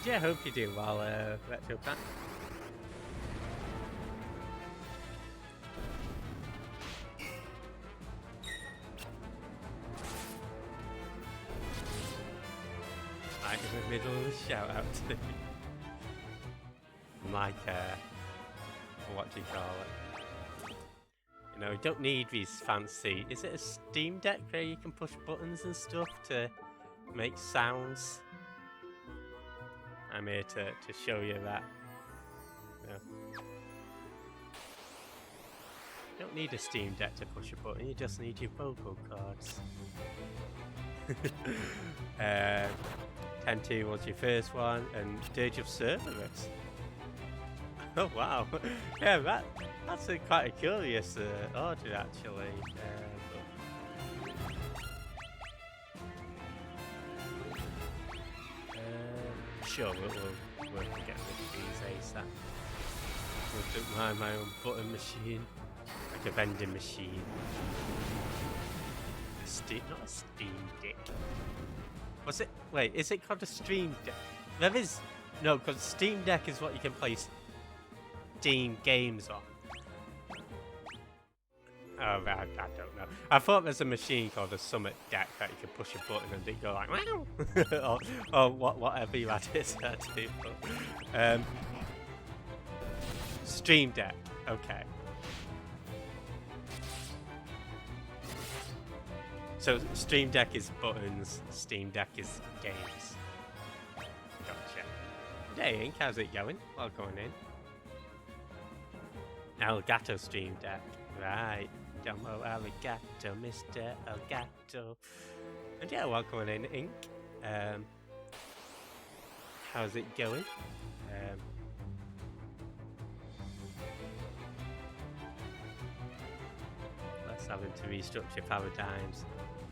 Yeah, I hope you're doing well, RetroFan. In the middle of the shout out to like what do you call it? You know, you don't need these fancy. Is it a Steam Deck where you can push buttons and stuff to make sounds? I'm here to show you that. You know, you don't need a Steam Deck to push a button. You just need your vocal cords. 10-2 was your first one, and Dirge of Cerberus. Oh wow, yeah, that's a quite a curious order actually. Sure, we'll get rid of these ASAP. Don't mind my own button machine, like a vending machine. Not a Steam Deck. Was it? Wait, is it called a Stream Deck? There is no, because Steam Deck is what you can play Steam games on. Oh, I don't know. I thought there's a machine called a Summit Deck that you can push a button and it go like wow, or whatever you had it set to. Stream Deck. Okay. So Stream Deck is buttons, Steam Deck is games. Gotcha. Hey Ink, how's it going? Welcome in. Elgato Stream Deck. Right. Domo Arigato, Mr. Elgato. And yeah, welcome in Ink. How's it going? Let's having to restructure paradigms.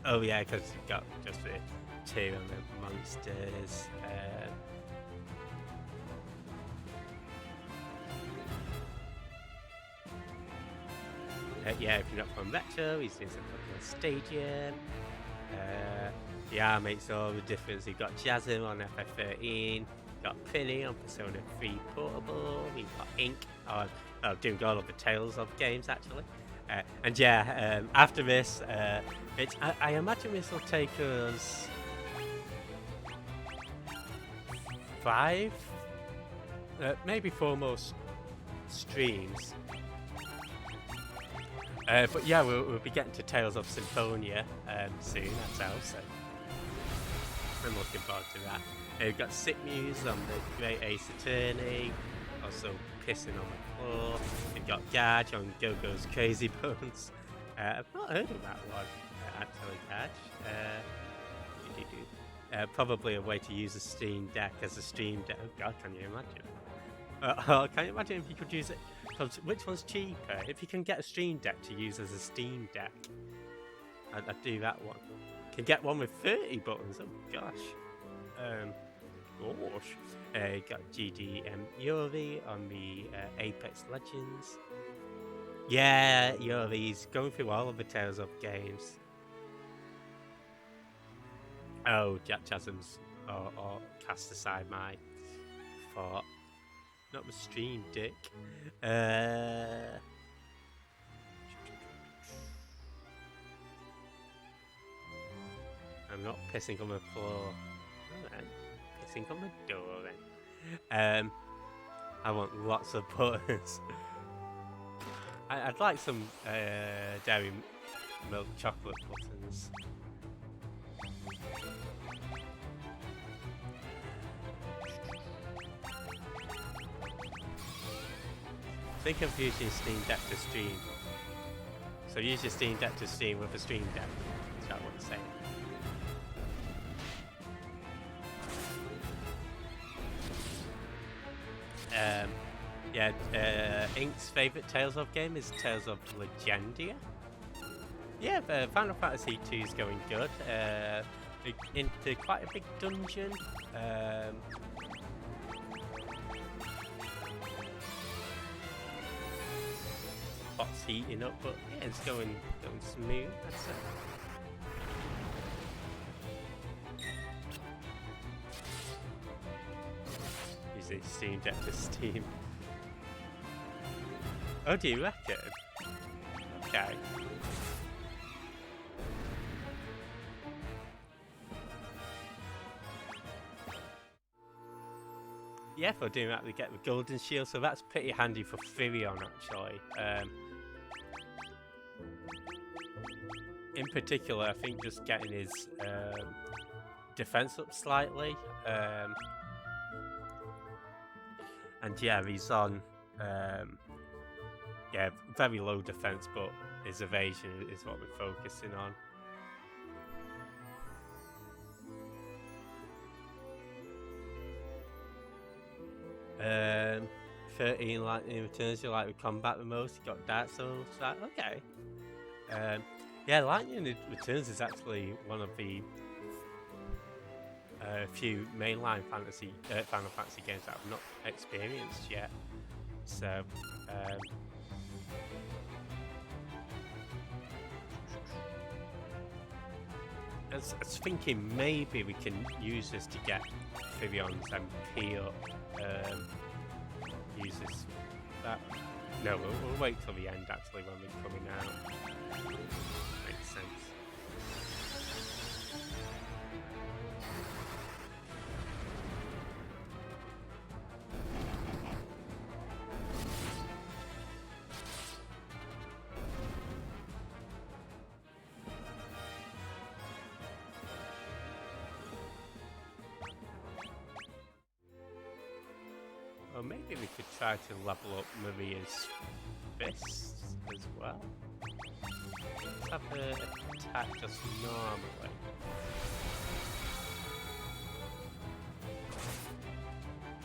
Oh yeah, because you've got just the two on the monsters. Yeah, if you're not from Retro, he's doing some Pokemon Stadium. Yeah, makes all the difference. You've got Jasm on FF13, got Penny on Persona 3 Portable, we've got Ink on doing all of the Tales of games actually. And yeah, after this, I imagine this will take us 5, maybe 4 more streams. But yeah, we'll be getting to Tales of Symphonia soon ourselves, so I'm looking forward to that. We've got Sitmuse on the Great Ace Attorney, also Pissing on the Floor. We've got Gage on Go-Go's Crazy Bones. I've not heard of that one, actually, Gage. Probably a way to use a Steam Deck as a Stream Deck. Oh god, can you imagine? Can you imagine if you could use it? Because which one's cheaper? If you can get a Stream Deck to use as a Steam Deck, I'd do that one. Can get one with 30 buttons. Oh gosh. Got GDM Yuri on the Apex Legends. Yeah, Yuri's going through all of the Tales of games. Oh, Jack Chasm's or cast aside my thought. Not the Stream Deck. I'm not pissing on the floor. Alright. Pissing on the door then. I want lots of buttons. I'd like some dairy milk chocolate buttons. Think of using Steam Deck to stream. So use your Steam Deck to stream with a Stream Deck. Is that what you're saying? Yeah, Ink's favourite Tales of game is Tales of Legendia. Yeah, Final Fantasy 2 is going good. Into quite a big dungeon. Pot's heating up, but yeah, it's going smooth. That's it. Using Steam Deck to Steam. Oh, do you reckon? Okay. Yeah, for doing that, we get the Golden Shield, so that's pretty handy for Firion, actually. In particular, I think just getting his defense up slightly. And yeah, he's on yeah, very low defense, but his evasion is what we're focusing on. 13 Lightning Returns you like with combat the most. You got Dark Souls. Like, okay. Yeah, Lightning Returns is actually one of the few mainline Final Fantasy games that I've not experienced yet. So, I was thinking maybe we can use this to get Firion's MP up. Use this. No, we'll wait till the end actually when we're coming out. Makes sense. Or maybe we could try to level up Maria's fists as well. Let's have her attack just normally.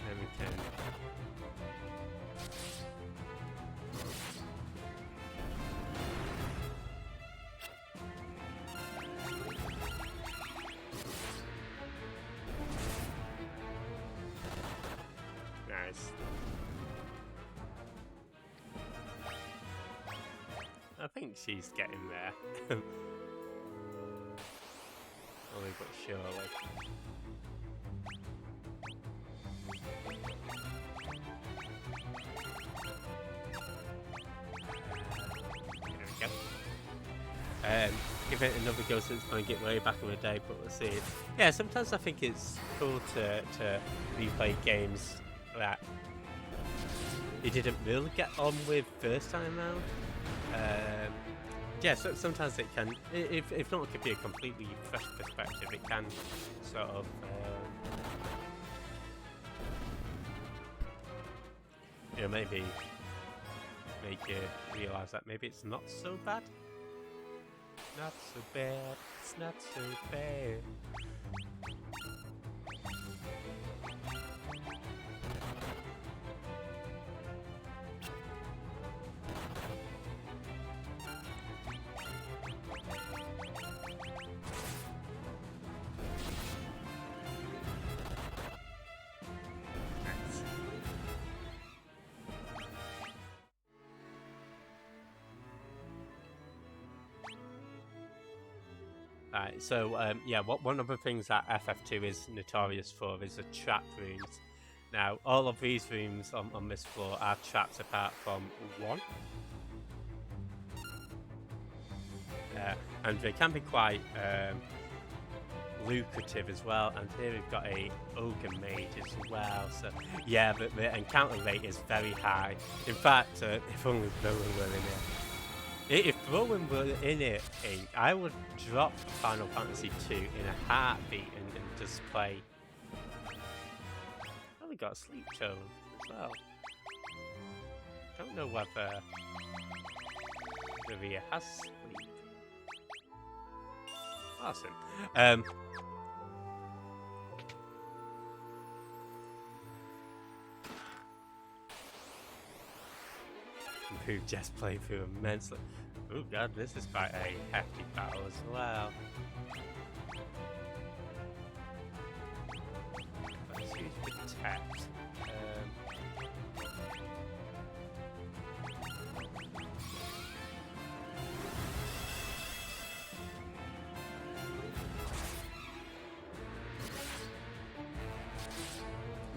Then we can... Nice. I think she's getting there. Slowly but surely. There we go. Give it another go since playing it way back in the day, but we'll see. Yeah, sometimes I think it's cool to replay games that you didn't really get on with first time around. Yeah, so sometimes it can, if not, it could be a completely fresh perspective. It can sort of you know, maybe make you realise that maybe it's not so bad. Not so bad. It's not so bad. Right, so yeah, one of the things that FF2 is notorious for is the trap rooms. Now, all of these rooms on this floor are traps apart from one. And they can be quite lucrative as well. And here we've got a Ogre Mage as well. So yeah, the encounter rate is very high. In fact, if only Rowan were in it. If Rowan were in it, I would drop Final Fantasy II in a heartbeat and just play. Oh, we got a sleep tone as well. Don't know whether Maria has sleep. Awesome. Who just played through immensely. Oh god, this is quite a hefty battle as well. Let's use Protect.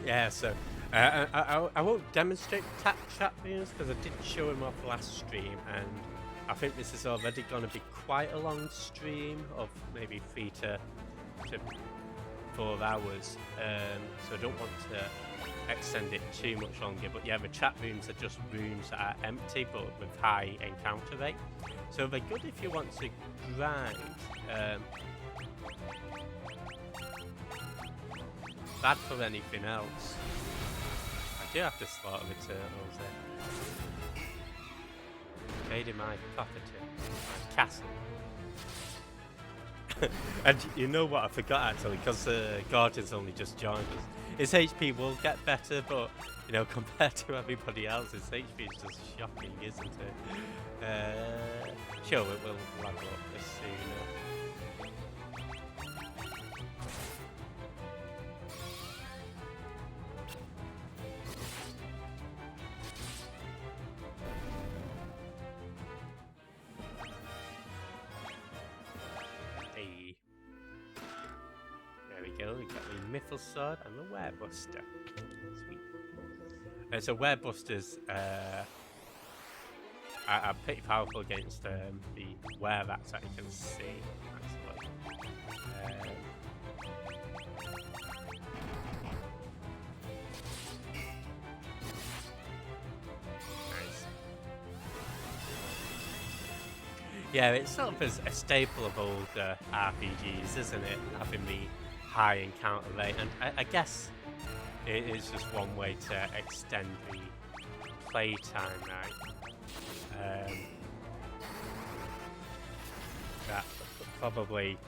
Yeah, so I won't demonstrate trap moves because I did show him off last stream, and I think this is already going to be quite a long stream of maybe 3 to 4 hours, so I don't want to extend it too much longer. But yeah, the trap rooms are just rooms that are empty but with high encounter rate, so they're good if you want to grind. Bad for anything else. I do have to slaughter the turtles then. Invading my property, my castle. And you know what I forgot actually, because Guardian's only just joined us. his HP will get better, but you know, compared to everybody else, his HP is just shocking, isn't it? Sure, we'll level up this soon. There we go, we got the Mythal Sword and the Werebuster. Sweet. So Werebusters are pretty powerful against the Were-Rats that you can see, actually. Nice. Yeah, it's sort of a staple of older RPGs, isn't it? Having the high encounter rate, and I guess it is just one way to extend the playtime, right? That probably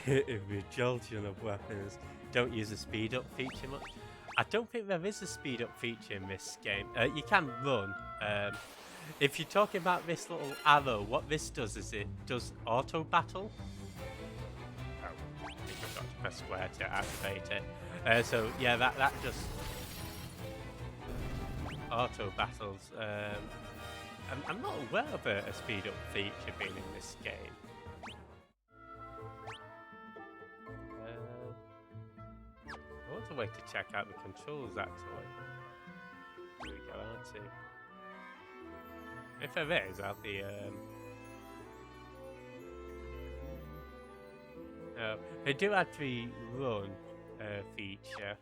if the Jolteon of weapons don't use the speed up feature much. I don't think there is a speed up feature in this game. You can run. If you're talking about this little arrow, what this does is it does auto battle. Oh, I think I've got to press square to activate it. So yeah, that just auto battles. I'm not aware of a speed up feature being in this game. What's a way to check out the controls, actually? Here we go, aren't it? If there is, I'll be, they do actually run a feature.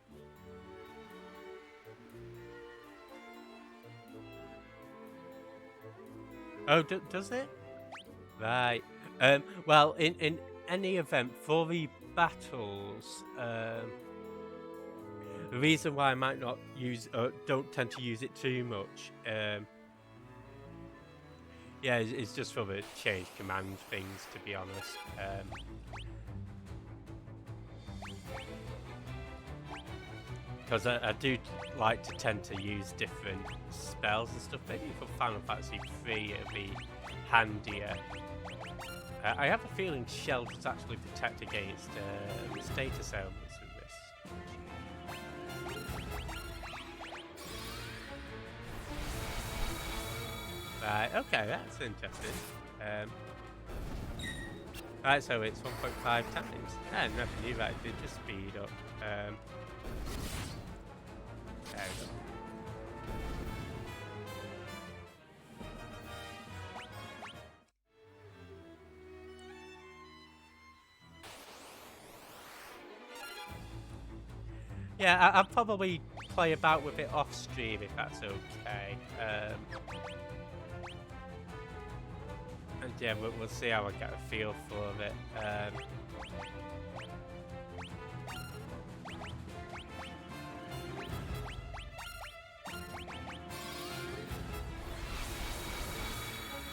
Oh, does it? Right. Well, in any event, for the battles, the reason why I might not use, don't tend to use it too much, yeah, it's just for the change command things, to be honest. Because I do like to tend to use different spells and stuff. Maybe for Final Fantasy 3 it'd be handier. I have a feeling shells actually protect against status ailments in this. Right, okay, that's interesting. Right, so it's 1.5 times. Yeah, never knew that. It did just speed up. There we go. Yeah, I'll probably play about with it off stream if that's okay. And yeah, we'll see how I get a feel for it.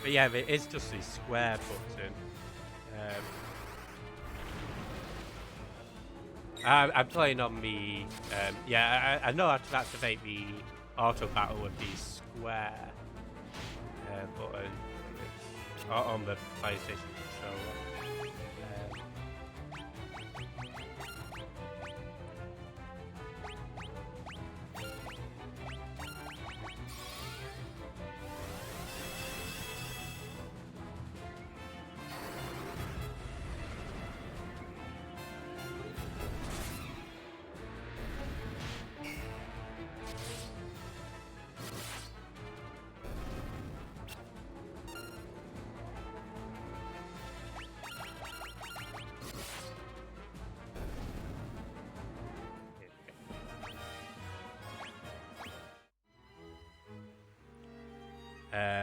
But yeah, it is just a square button. I'm playing on the... yeah, I know how to activate the auto battle with the square button on the PlayStation controller.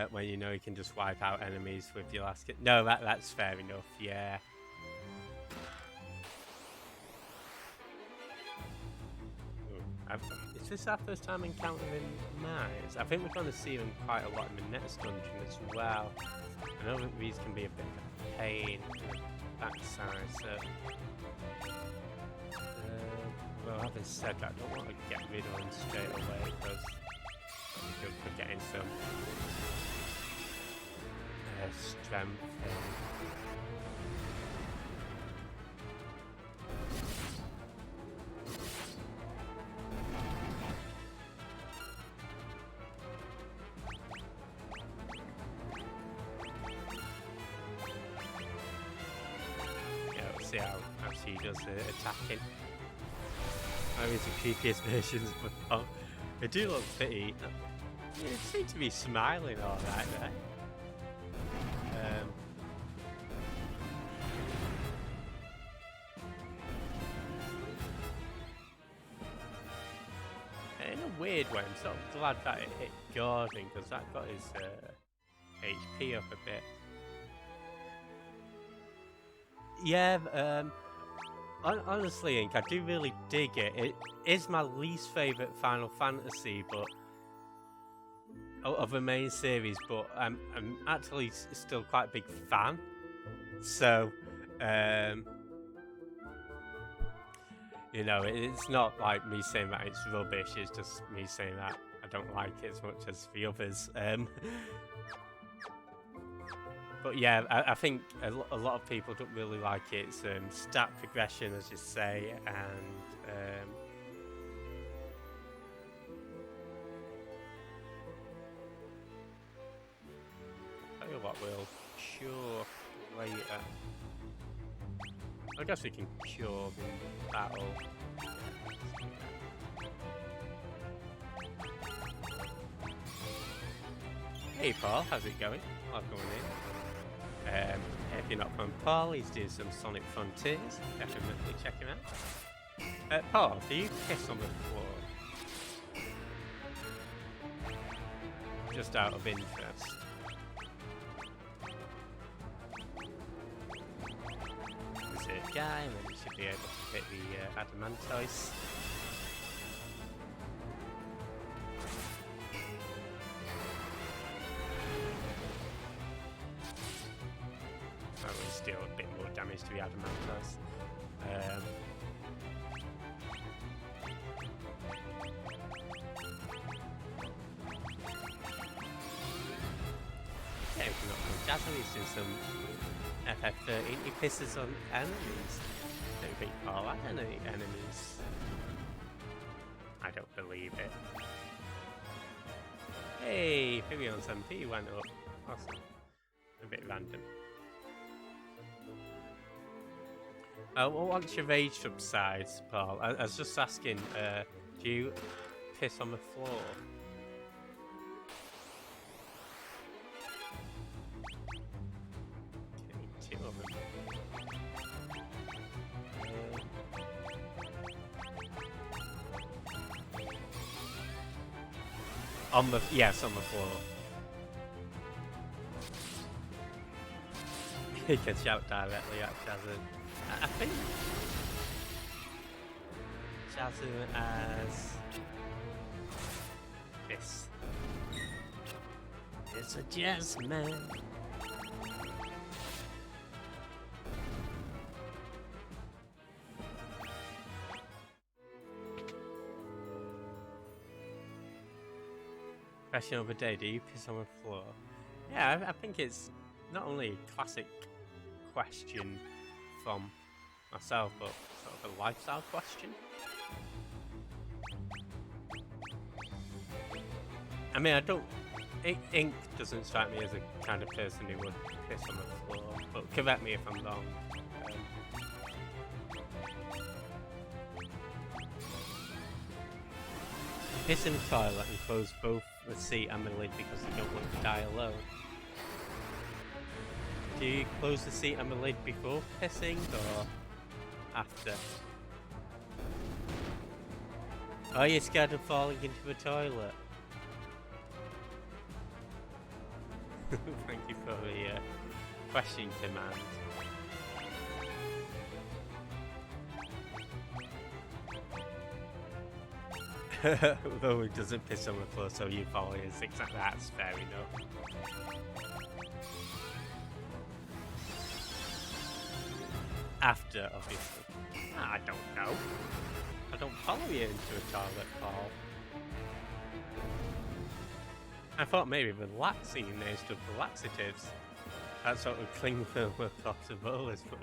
When you know you can just wipe out enemies with your last hit. No, that's fair enough, yeah. Ooh, it's is this our first time encountering knights? I think we're going to see them quite a lot in the next dungeon as well. I know that these can be a bit of a pain backside, so... well, having said that, I don't want to get rid of them straight away because it'll be good for getting some strength in. See how she does the attacking. I mean, the creepiest versions, but oh, they do look pretty. They seem to be smiling all right there. In a weird way, I'm sort of glad that it hit Gordon because that got his HP up a bit. Yeah, honestly, Ink, I do really dig it. It is my least favourite Final Fantasy, but of the main series. But I'm actually still quite a big fan. So, you know, it's not like me saying that it's rubbish. It's just me saying that I don't like it as much as the others. But yeah, I think a lot of people don't really like its stat progression, as you say, and tell you what, we'll cure later. I guess we can cure in battle. Hey Paul, how's it going? Welcome in. If you're not from Paul, he's doing some Sonic Frontiers. Definitely check him out. Paul, do you piss on the floor? Just out of interest. There's a guy, and then you should be able to hit the Adamantoise. Deal a bit more damage to the Adamantoise. Yeah, if you're not from Dazzle, he's doing some FF13. He pisses on enemies. Don't think all that enemies. I don't believe it. Hey, Fibion's MP went up. Awesome. A bit random. Once your rage subsides, Paul, I was just asking, do you piss on the floor? Okay, 2 of them. Yes, on the floor. He can shout directly at Jazzy. I think Jazzy as this. It's a jazz man. Question of the day, do you piss on the floor? Yeah, I think it's not only a classic question from myself, but sort of a lifestyle question. I mean, Ink doesn't strike me as a kind of person who would piss on the floor, but correct me if I'm wrong. Piss in the toilet and close both the seat and the lid because you don't want to die alone. Do you close the seat and the lid before pissing or after? Are you scared of falling into the toilet? Thank you for the question command. Though it doesn't piss on the floor, so you follow his exact. That's fair enough. After, obviously. I don't know. I don't follow you into a toilet, Paul. I thought maybe relaxing instead of laxatives. That sort of cling film across the bowl as well.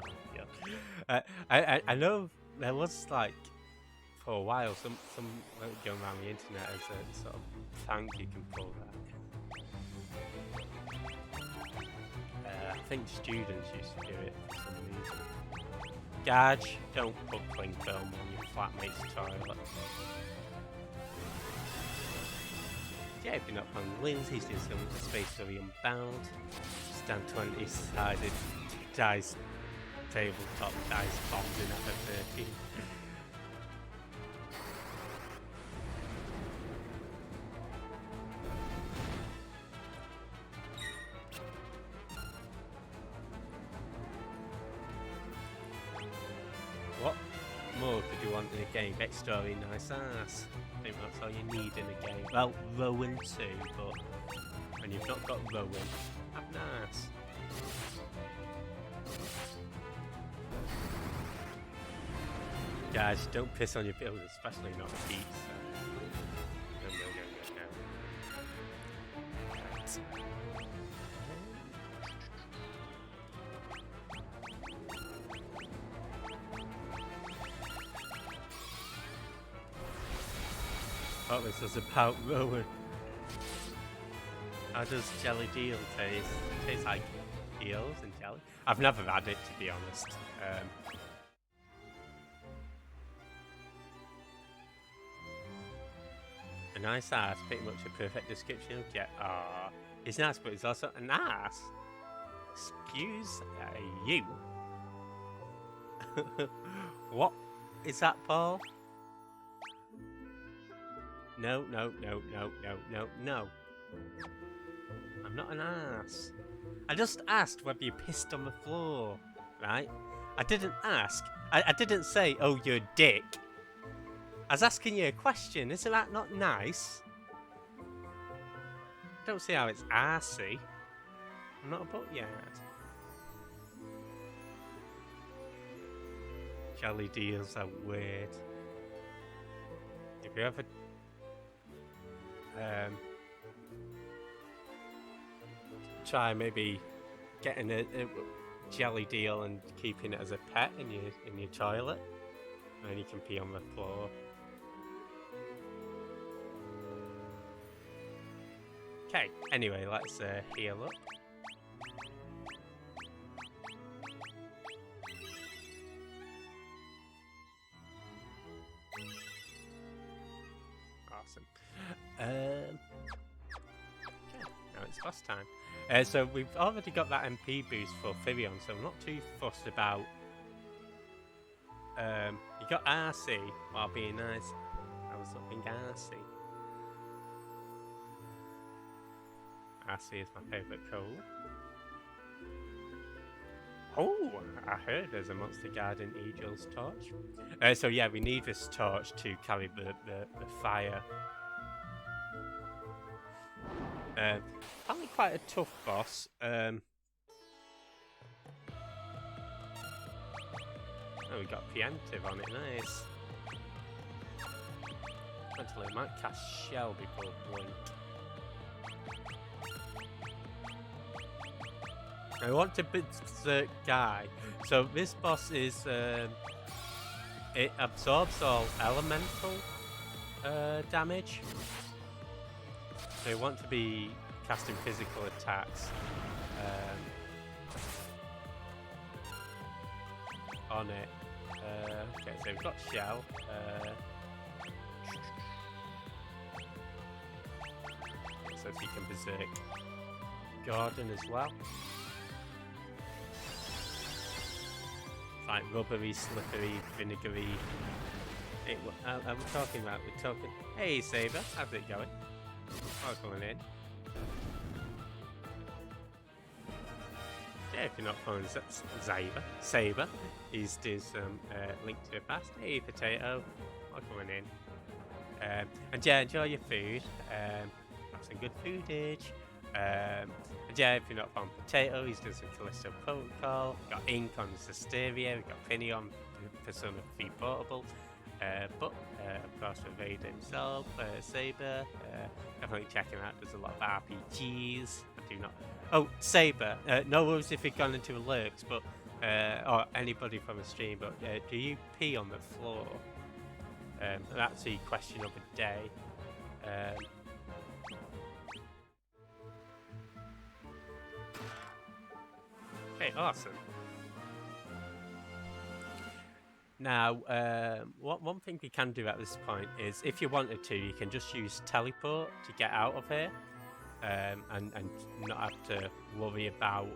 Yeah. I know there was like for a while some going around the internet as a sort of prank you can pull that. I think students used to do it for some reason. Gage, don't put cling film on your flatmate's toilet. Yeah, if you're not playing Lindsay's doing some Space Story Unbound. Stand 20-sided dice tabletop dice bombs in FF13. What more could you want in a game? Backstory, nice ass. I think that's all you need in a game. Well, Rowan too, but when you've not got Rowan, have nice. Guys, don't piss on your build, especially not pizza. No. Right. Oh, this is about Rowan. How does jelly deal taste? It tastes like eels and jelly. I've never had it, to be honest. A nice ass, pretty much a perfect description of Jet. Ah, he's nice, but he's also an ass. Excuse you. What is that, Paul? No. I'm not an ass. I just asked whether you pissed on the floor, right? I didn't ask. I didn't say, oh, you're a dick. I was asking you a question. Isn't that not nice? Don't see how it's arsey. I'm not a butt yet. Jelly deals are weird. If you ever try maybe getting a jelly deal and keeping it as a pet in your toilet, and then you can pee on the floor. Okay, anyway, let's heal up. Awesome. Okay, now it's boss time. So we've already got that MP boost for Firion, so I'm not too fussed about. You got RC while being nice. I was looking RC. RC is my favourite code. Oh, I heard there's a Monster Garden Eagle's torch. So yeah, we need this torch to carry the fire. Probably quite a tough boss. Oh, we got preemptive on it, nice. Actually, I might cast Shell before Blink. I want to berserk Guy. So this boss is it absorbs all elemental damage. So you want to be casting physical attacks on it. Okay, so we've got Shell. So if you can berserk Gordon as well. Like rubbery, slippery, vinegary. I'm talking about. We're talking. Hey Saber, how's it going? Oh, coming in. Yeah, if you're not following Saber, he's doing some Link to the Past. Hey Potato, oh, coming in. And yeah, enjoy your food. Have some good foodage. And yeah, if you're not on Potato, he's doing some Callisto Protocol. We've got Ink on Systeria. We've got Penny on Persona 3 Portable. But of course, with Vader himself, Saber, definitely checking out. There's a lot of RPGs. I do not. Oh, Saber. No worries if you've gone into alerts, but or anybody from the stream. But do you pee on the floor? That's the question of the day. Okay, awesome. Now, one thing we can do at this point is, if you wanted to, you can just use teleport to get out of here, and not have to worry about.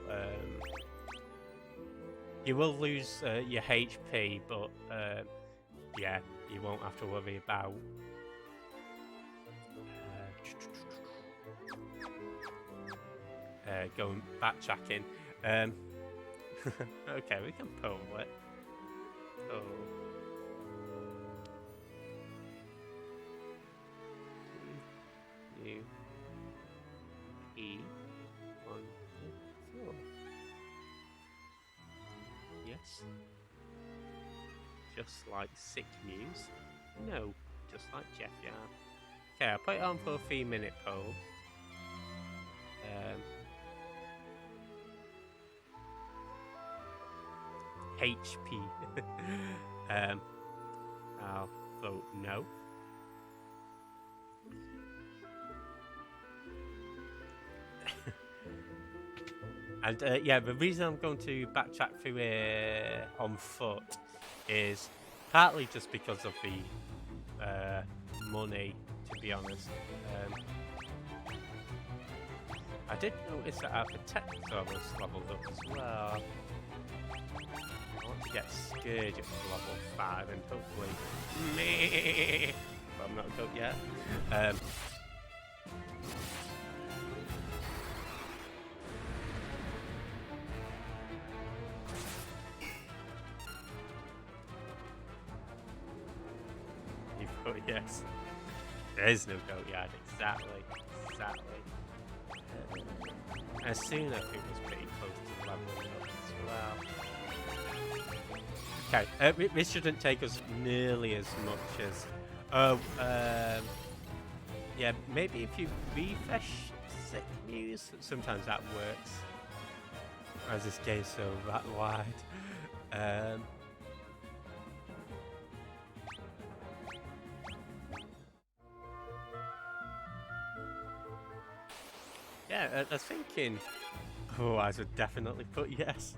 You will lose your HP, but yeah, you won't have to worry about. Going backtracking. Okay, we can pull it. Oh. U E 1 4. Yes. Just like Sick News. No, just like Jeff Yard. Okay, I'll put it on for a 3-minute poll. HP. I'll vote no. And yeah, the reason I'm going to backtrack through on foot is partly just because of the money, to be honest. I did notice that our protector was leveled up as well. I want to get Scourge up to level 5 and hopefully me. But I'm not goat yet. You vote yes. There is no goat yard, exactly. Asuna, I think, was pretty close to leveling up as well. Okay, this shouldn't take us nearly as much as... yeah, maybe if you refresh Sick News, sometimes that works. As this game's so that wide. Yeah, I was thinking... Oh, I would definitely put yes.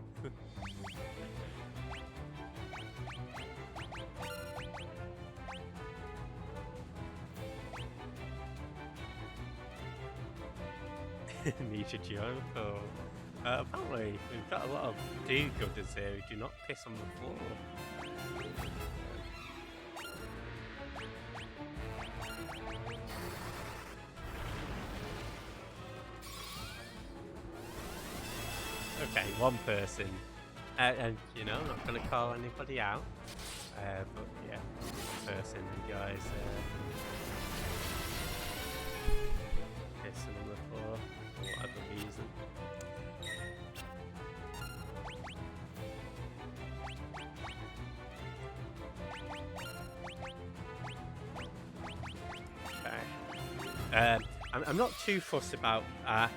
Nietzsche Joko. Apparently, we've got a lot of do-gooders here who do not piss on the floor. Okay, one person. And, you know, I'm not going to call anybody out. But, yeah, one person enjoys pissing on the floor for whatever reason. Okay. I'm not too fussed about... I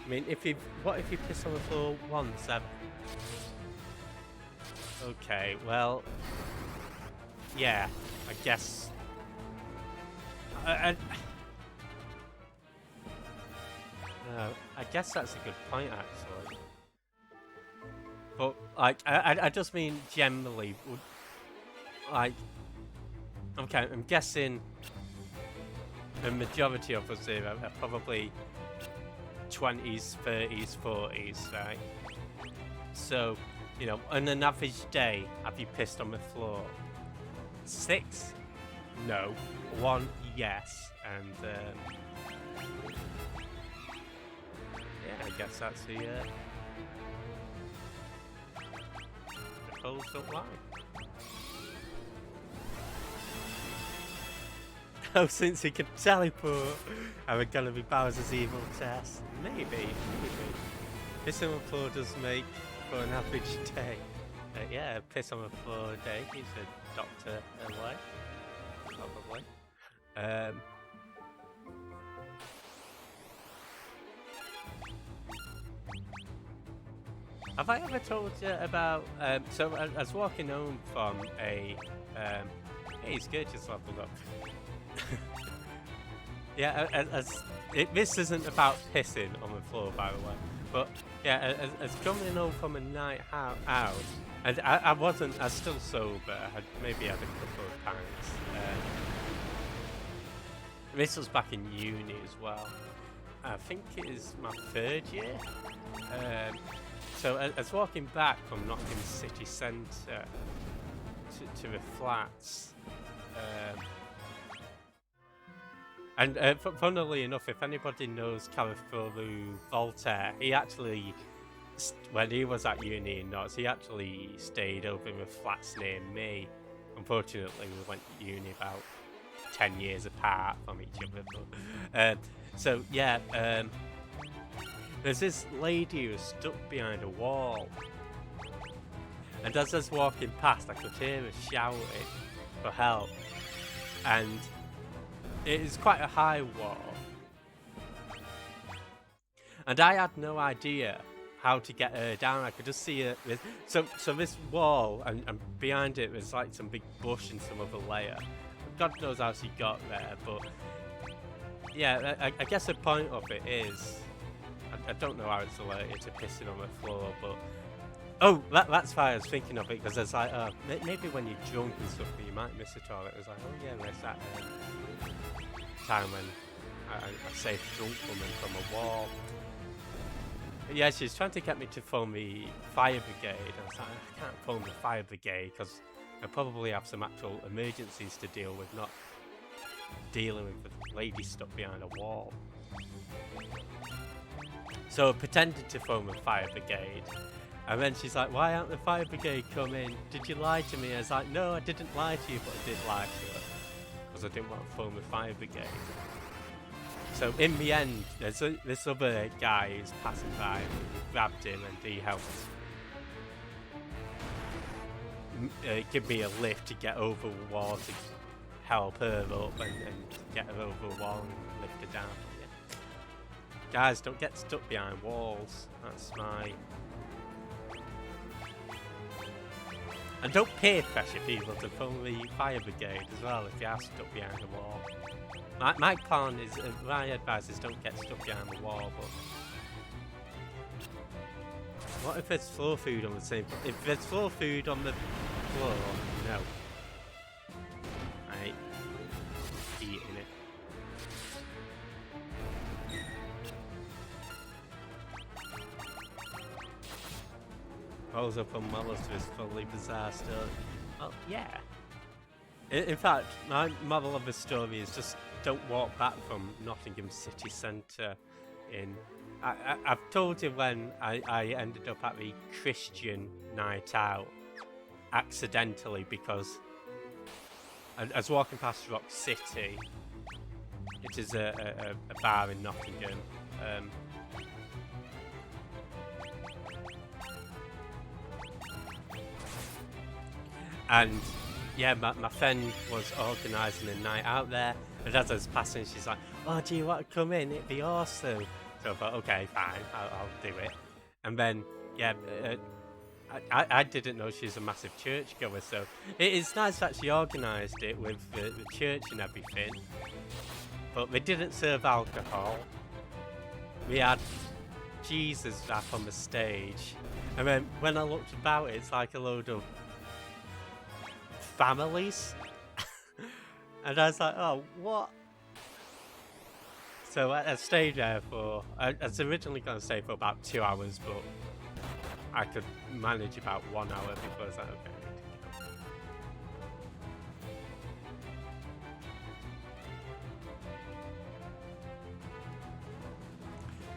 mean, what if you piss on the floor once? Okay, well, yeah, I guess. I guess that's a good point, actually. But like, I just mean generally, like, okay, I'm guessing the majority of us here are probably 20s, 30s, 40s, right? So, you know, on an average day, have you pissed on the floor? 6? No. 1? Yes. And, yeah, I guess that's the polls don't lie. Oh, since he can teleport, are we gonna be Bowser's evil test? Maybe. Piss on the floor does make for an average day. Yeah, piss on the floor day keeps a doctor away. Probably. Have I ever told you about? So I was walking home from a. Hey, it's good, just leveled up. Yeah, this isn't about pissing on the floor, by the way. But yeah, as coming home from a night out, and I was still sober. I had maybe had a couple of pints. This was back in uni as well. I think it is my 3rd year. So I was walking back from Nottingham city centre to the flats. And funnily enough, if anybody knows Califoru Voltaire, he actually, when he was at uni in Notts, he actually stayed over in the flats near me. Unfortunately, we went to uni about 10 years apart from each other. But, so yeah, there's this lady who's stuck behind a wall. And as I was walking past, I could hear her shouting for help. And it is quite a high wall. And I had no idea how to get her down. I could just see her. So this wall, and behind it was like some big bush and some other layer. God knows how she got there, but yeah, I guess the point of it is, I don't know how it's related to pissing on the floor, but oh, that's why I was thinking of it, because it's like, maybe when you're drunk and stuff, you might miss a toilet. It was like, oh yeah, there's that time when I saved a drunk woman from a wall. But yeah, she's trying to get me to phone the fire brigade. I was like, I can't phone the fire brigade because I probably have some actual emergencies to deal with, not dealing with the lady stuck behind a wall. So I pretended to phone the fire brigade. And then she's like, why aren't the fire brigade coming? Did you lie to me? I was like, no, I didn't lie to you, but I did lie to her. Because I didn't want to phone the fire brigade. So in the end, there's this other guy who's passing by, who grabbed him and he helped give me a lift to get over the wall to help her up and get her over the wall and lift her down. Yeah. Guys, don't get stuck behind walls. That's my... And don't peer pressure people to phone the fire brigade as well if you are stuck behind a wall. My plan is, my advice is don't get stuck behind the wall, but... What if there's floor food on the same floor? If there's floor food on the floor, no. I ain't eating it. Rolls up on models to his fully bizarre story. Oh, yeah. In fact, my model of the story is just don't walk back from Nottingham city centre in... I've told you when I ended up at the Christian night out accidentally because I was walking past Rock City. It is a bar in Nottingham. And yeah, my friend was organising a night out there, and as I was passing, she's like, "Oh, do you want to come in? It'd be awesome." So I thought, okay, fine, I'll do it. And then, yeah, I didn't know she's a massive churchgoer, so it is nice that she organised it with the church and everything. But they didn't serve alcohol. We had Jesus up on the stage, and then when I looked about, it's like a load of families. And I was like, oh, what? So I stayed there for, I was originally going to stay for about 2 hours, but I could manage about 1 hour before I was like, okay,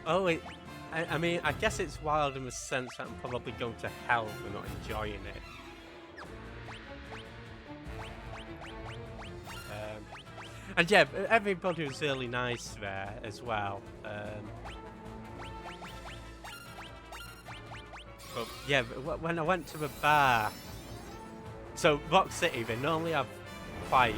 I need to go. Oh, I mean, I guess it's wild in the sense that I'm probably going to hell for not enjoying it. And yeah, everybody was really nice there as well. But yeah, when I went to the bar, so Rock City, they normally have quite,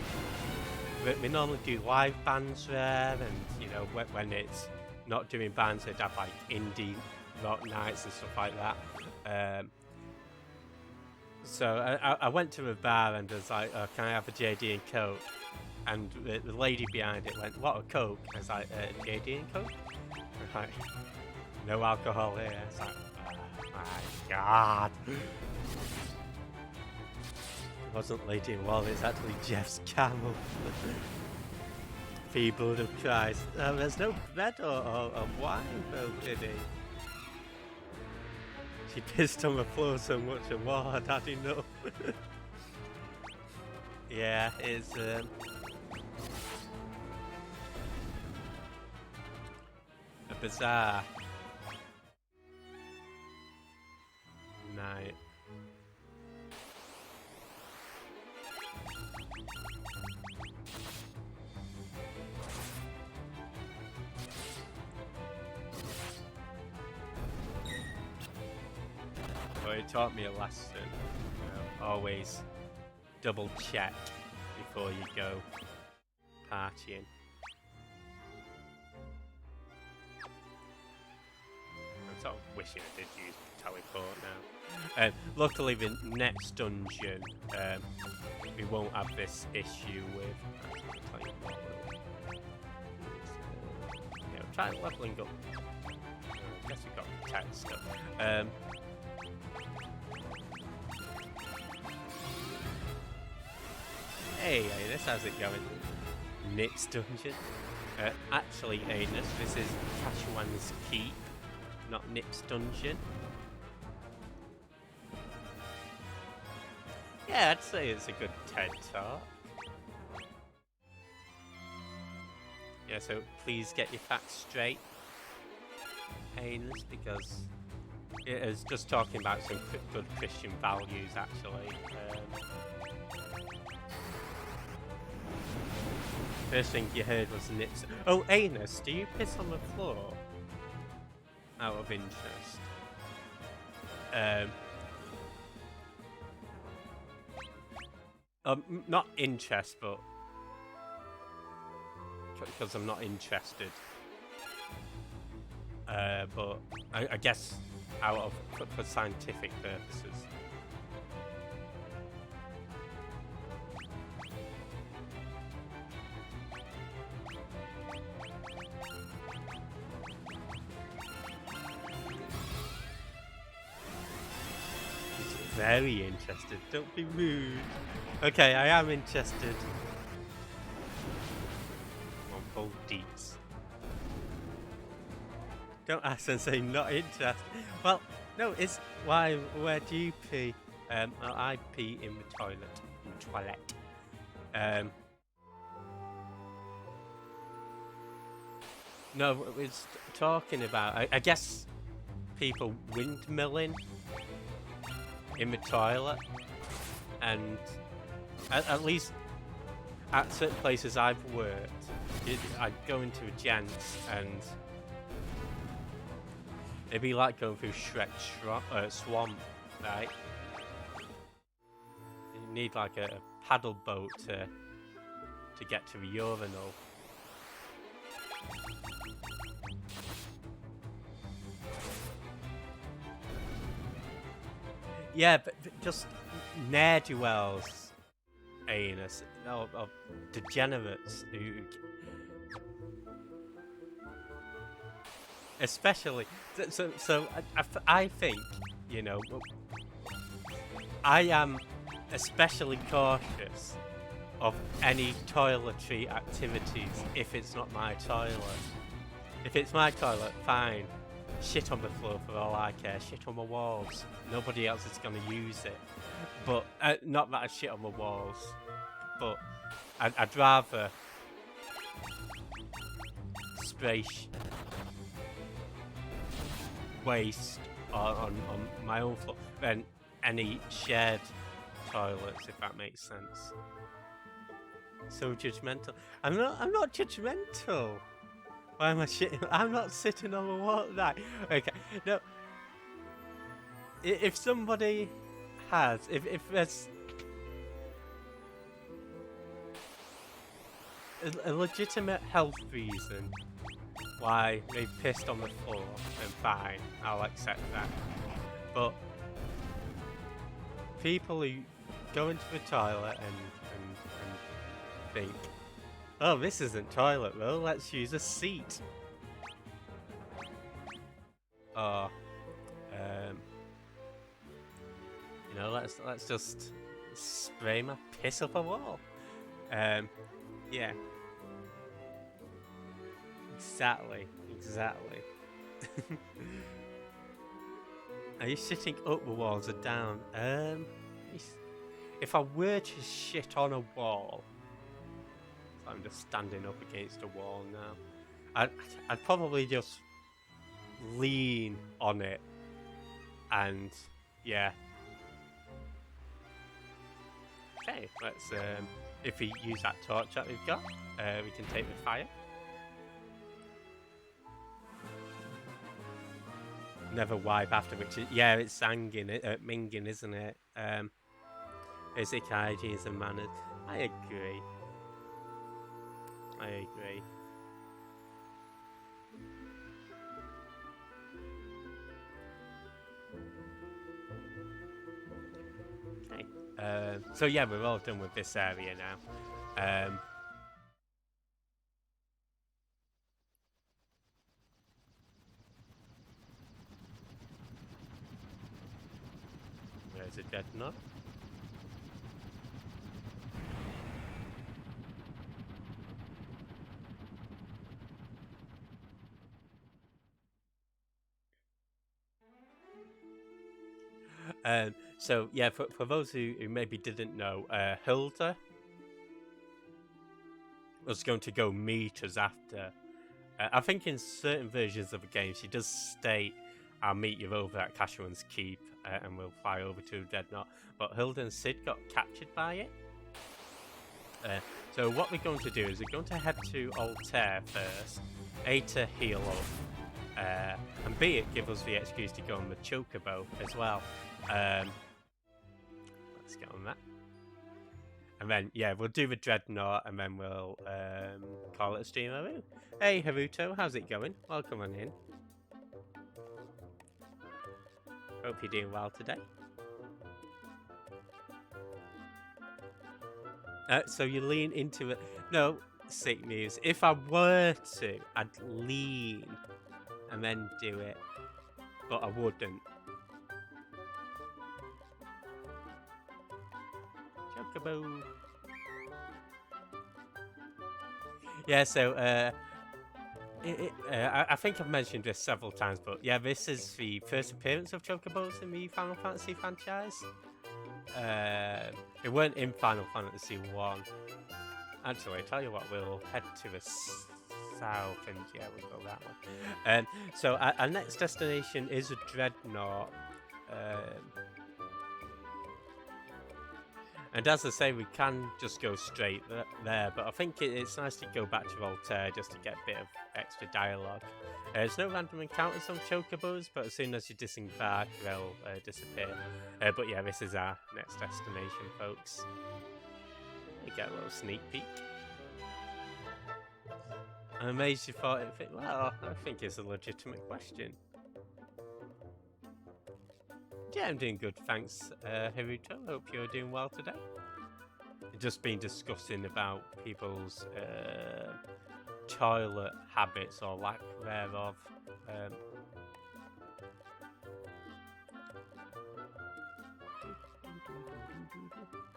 they normally do live bands there, and you know, when it's not doing bands, they'd have like indie rock nights and stuff like that. So I went to the bar and was like, oh, can I have a JD and Coke? And the lady behind it went, what, a Coke? I was like, JD and Coke? Like, no alcohol here. It's like, oh my god. It wasn't Lady Wall, it's actually Jeff's camel. People of Christ. There's no bread or wine though in it. She pissed on the floor so much and what? How do you know? Yeah, it's a bizarre night. Well, it taught me a lesson. You know, always double check before you go partying. I'm sort of wishing I did use teleport now. Luckily, the next dungeon we won't have this issue with. I'll tell you what, yeah, we'll try leveling up. I guess we've got protect stuff. Hey, Anus, how's it going? Nick's dungeon. Actually, Anus, this is Tashuan's Keep, not Nip's dungeon. Yeah, I'd say it's a good TED talk. Yeah, so please get your facts straight, Anus, because it is just talking about some good Christian values, actually. First thing you heard was Nips. Oh, Anus, do you piss on the floor? Out of interest. Not interest, but because I'm not interested. But I guess out of for scientific purposes. Very interested. Don't be rude. Okay, I am interested. On full deets. Don't ask and say not interested. Well, no, it's why. Where do you pee? I pee in the toilet. No, it's talking about. I guess people windmilling in the toilet, and at least at certain places I've worked, I'd go into a gents and it'd be like going through Shrek swamp, right? You need like a paddle boat to get to the urinal. Yeah, but just ne'er-do-wells, Anus, of degenerates who, especially. So I think, you know, I am especially cautious of any toiletry activities if it's not my toilet. If it's my toilet, fine. Shit on the floor for all I care. Shit on the walls. Nobody else is going to use it. But, not that I shit on the walls. But, I'd rather spray waste on my own floor than any shared toilets, if that makes sense. So judgmental. I'm not judgmental. Why am I shitting? I'm not sitting on the wall. Right. Okay. No. If somebody has, if there's a legitimate health reason why they pissed on the floor, then fine, I'll accept that. But people who go into the toilet and think, oh, this isn't toilet though, let's use a seat. Or, you know, let's just spray my piss up a wall. Yeah. Exactly. Are you sitting up the walls or down? If I were to shit on a wall, so I'm just standing up against a wall now, I'd probably just lean on it, and yeah. Okay, let's if we use that torch that we've got, we can take the fire. Never wipe after, which is, yeah, it's minging, isn't it? Basic hygiene and manners. I agree. Okay. So yeah, we're all done with this area now. Where's a dead nut? So yeah, for those who maybe didn't know, Hilda was going to go meet us after. I think in certain versions of the game, she does state, "I'll meet you over at Cashewan's Keep, and we'll fly over to Dreadnought." But Hilda and Sid got captured by it. So what we're going to do is we're going to head to Altair first, A, to heal up, and B, it gives us the excuse to go on the Chocobo as well. Let's get on that. And then, yeah, we'll do the Dreadnought, and then we'll call it a stream. Hey, Haruto, how's it going? Welcome on in. Hope you're doing well today. So you lean into it. No, sick news. If I were to, I'd lean and then do it, but I wouldn't. Chocobo. Yeah, so I think I've mentioned this several times, but yeah, this is the first appearance of Chocobos in the Final Fantasy franchise. It weren't in Final Fantasy 1. Actually, I tell you what, we'll head to the south, and yeah, we'll go that way. So our next destination is a Dreadnought. And as I say, we can just go straight there, but I think it's nice to go back to Altair just to get a bit of extra dialogue. There's no random encounters on Chocobos, but as soon as you disembark, they'll disappear. But yeah, this is our next destination, folks. You get a little sneak peek. I'm amazed you thought it fit. Well, I think it's a legitimate question. Yeah, I'm doing good, thanks, Haruto. Hope you're doing well today. Just been discussing about people's toilet habits or lack thereof.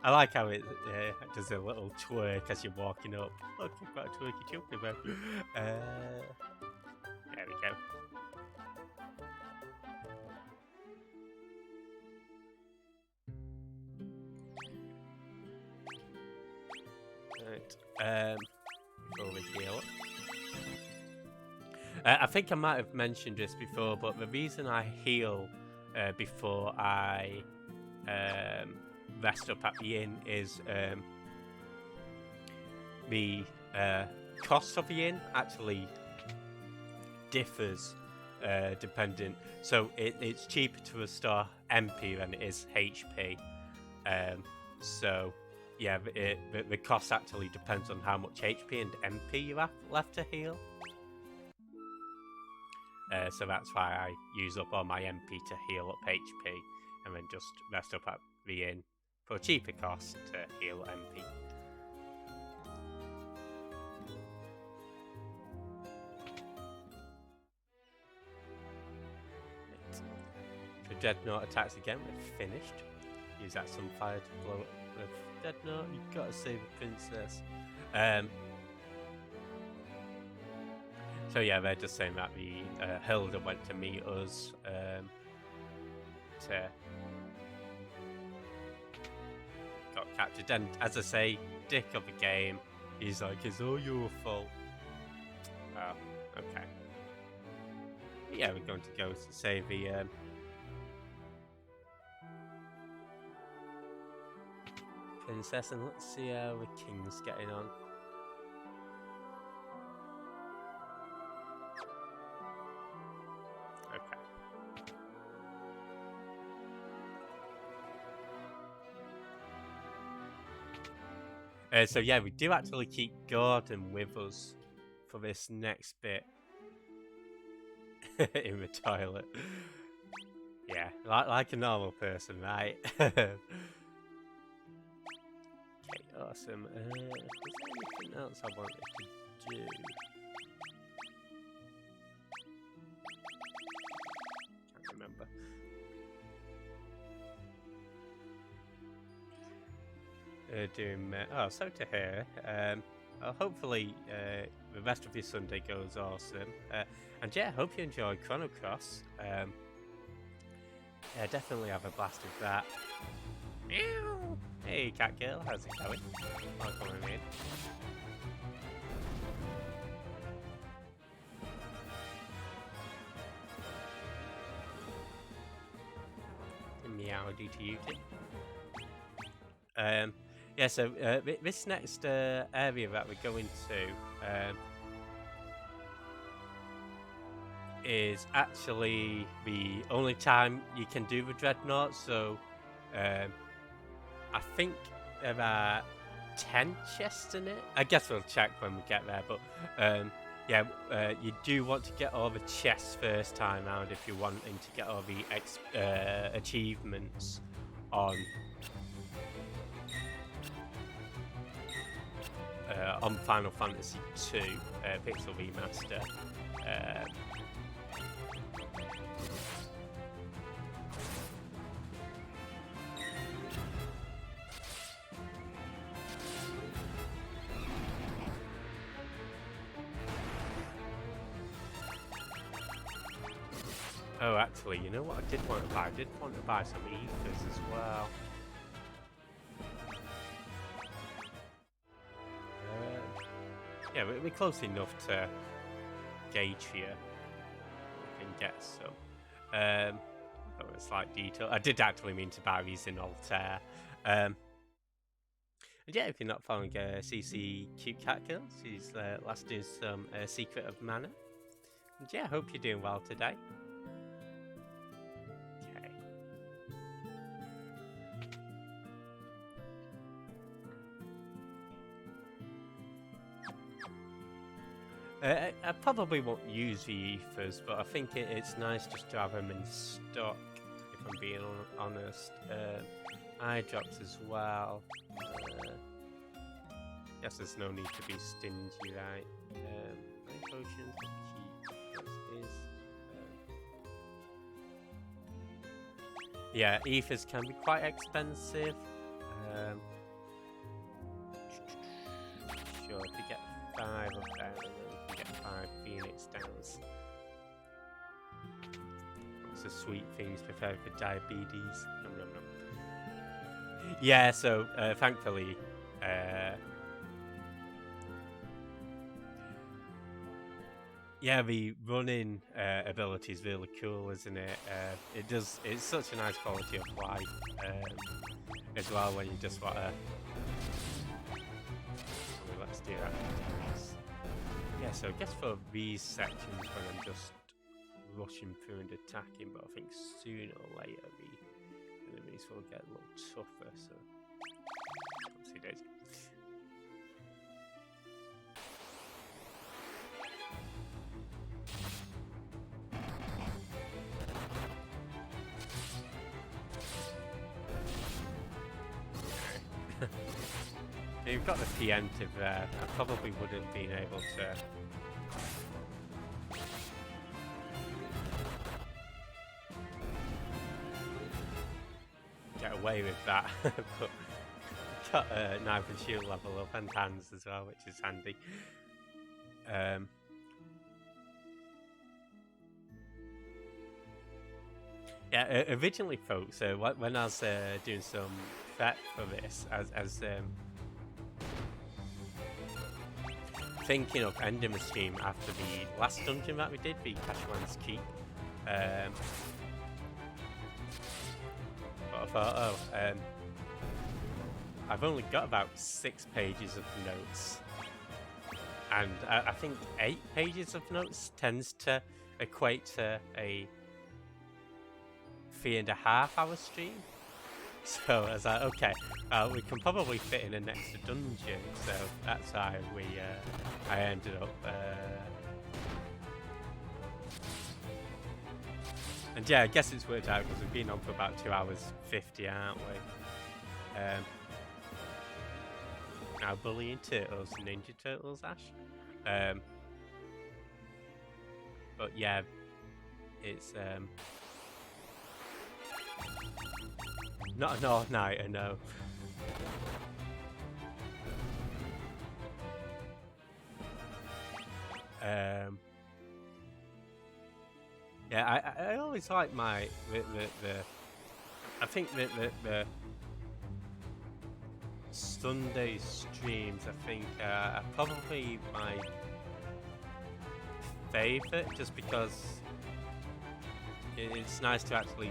I like how it does a little twerk as you're walking up. Look, you've got a twerky chocobo. There we go. Right. Before we heal. I think I might have mentioned this before, but the reason I heal before I rest up at the inn is the cost of the inn actually differs dependent. So it's cheaper to restore MP than it is HP. So yeah, the cost actually depends on how much HP and MP you have left to heal. So that's why I use up all my MP to heal up HP, and then just rest up at the inn for a cheaper cost to heal MP. The Dreadnought attacks again, we're finished. Use that Sunfire to blow up the Dreadnought. You've got to save the princess. So yeah, they're just saying that the Hilda went to meet us got captured, and as I say, dick of the game. He's like, it's all your fault. Oh, okay. But yeah, we're going to go to save the princess, and let's see how the king's getting on. So yeah, we do actually keep Gordon with us for this next bit. In the toilet. Yeah, like a normal person, right? Okay, awesome. Was there anything else I wanted to do? Can't remember. So to hear. Hopefully the rest of your Sunday goes awesome. And yeah, hope you enjoy Chrono Cross. Yeah, definitely have a blast with that. Meow! Hey, cat girl, how's it going? Welcome in. Meowdy to you too. Yeah, so this next area that we're going to is actually the only time you can do the Dreadnought. So I think there are 10 chests in it. I guess we'll check when we get there, but yeah, you do want to get all the chests first time round if you're wanting to get all the achievements on Final Fantasy II Pixel Remaster. Oh, actually, you know what I did want to buy? I did want to buy some ethers as well. Yeah, we're close enough to gauge here. We can get some. Oh, a slight detail. I did actually mean to buy these in Altair. And yeah, if you're not following CC Cute Cat Girls, she's last is some Secret of Mana. And yeah, hope you're doing well today. I probably won't use the ethers, but I think it's nice just to have them in stock, if I'm being honest. Eye drops as well. Guess there's no need to be stingy, right? Potions keep as is. Yeah, ethers can be quite expensive. Sure, if you get 5 of them, you get 5 Phoenix Downs. Lots of sweet things prepared for diabetes. Nom, nom, nom. Yeah, so thankfully, yeah, the running ability is really cool, isn't it? It's such a nice quality of life as well when you just want to. Let's do that. Yeah, so I guess for these sections when I'm just rushing through and attacking, but I think sooner or later the enemies will get a little tougher, so let's see days. You've got the preemptive there. I probably wouldn't have been able to get away with that, but got a knife and shield level up and hands as well, which is handy. Yeah, originally, folks, when I was doing some prep for this, as thinking of ending the stream after the last dungeon that we did, the Kashuan's Keep. But I thought, I've only got about 6 pages of notes, and I think 8 pages of notes tends to equate to a 3.5 hour stream. So I was like, okay, we can probably fit in an extra dungeon, so that's how I ended up. And yeah, I guess it's worked out because we've been on for about 2 hours 50, aren't we? Now bullying turtles, Ninja Turtles, Ash. But yeah, it's not an all-nighter, no. Yeah, I always like the I think the Sunday streams, I think, are probably my favourite, just because it's nice to actually,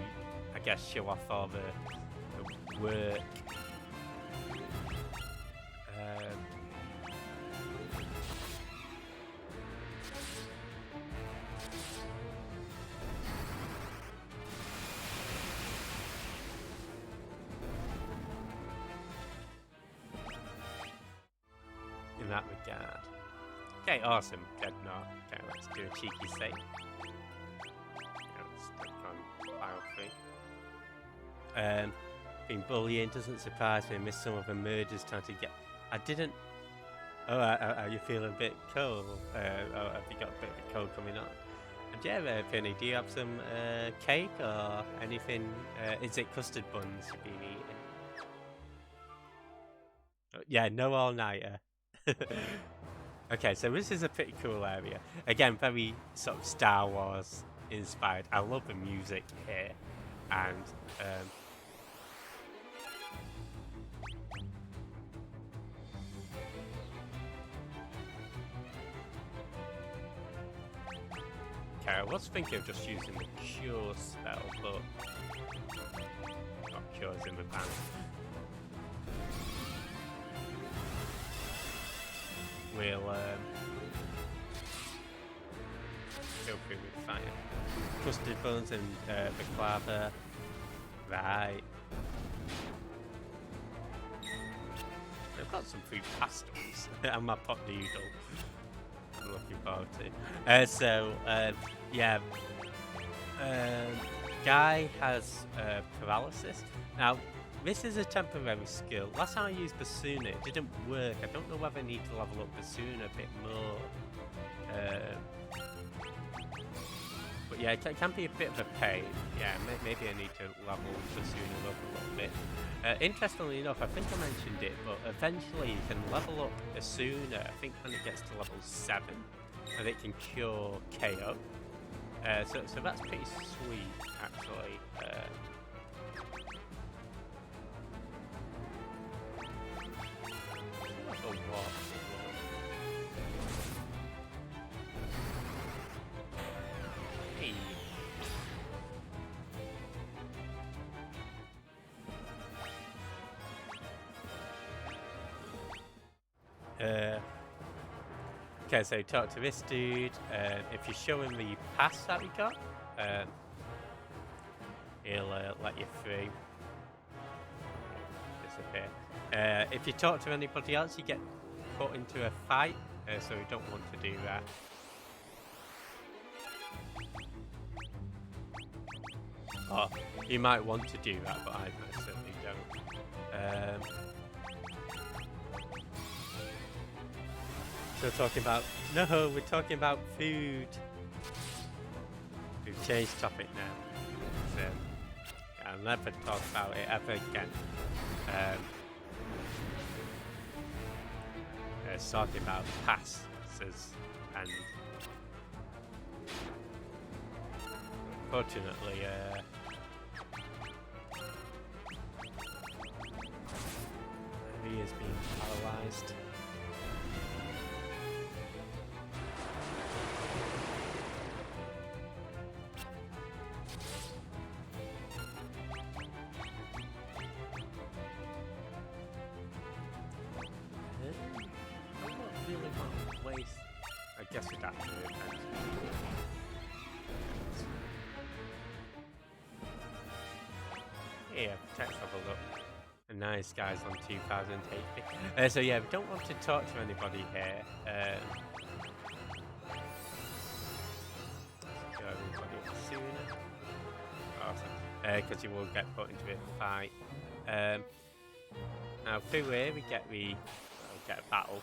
I guess, show off all the work. In that regard. Okay, awesome. Dreadnought. Okay, let's do a cheeky save. Stuck on file 3. Being bullying doesn't surprise me. I missed some of the murders trying to get. I didn't. Oh, are you feeling a bit cold? Have you got a bit of a cold coming on? And yeah, Penny, do you have some cake or anything? Is it custard buns you've been eating? Oh, yeah, no all-nighter. Okay, so this is a pretty cool area. Again, very sort of Star Wars inspired. I love the music here, and okay, I was thinking of just using the cure spell, but not cures in the ban. We'll go through with fire. Custard buns and the claver. Right. I've got some food pastilles and my pot noodle. I'm looking forward to. Yeah. Guy has paralysis. Now, this is a temporary skill. Last time I used Basuna, it didn't work. I don't know whether I need to level up Basuna a bit more. But yeah, it can be a bit of a pain. Yeah, maybe I need to level Basuna up a little bit. Interestingly enough, I think I mentioned it, but eventually you can level up Asuna, I think when it gets to level 7, and it can cure KO. So that's pretty sweet, actually. Okay, so talk to this dude. If you show him the pass that we got, he'll let you through. Disappear. If you talk to anybody else, you get put into a fight, so we don't want to do that. Oh, you might want to do that, but I certainly don't. So we're talking about... No, we're talking about food. We've changed topic now. So, I'll never talk about it ever again. It's talking about passes and... Unfortunately, he is being paralyzed. I guess we'd have to do it. Yeah, let's have a look. Nice guys on 2080. So yeah, we don't want to talk to anybody here. Go everybody sooner. Awesome. Because you will get put into a fight. Now through here we get a battle.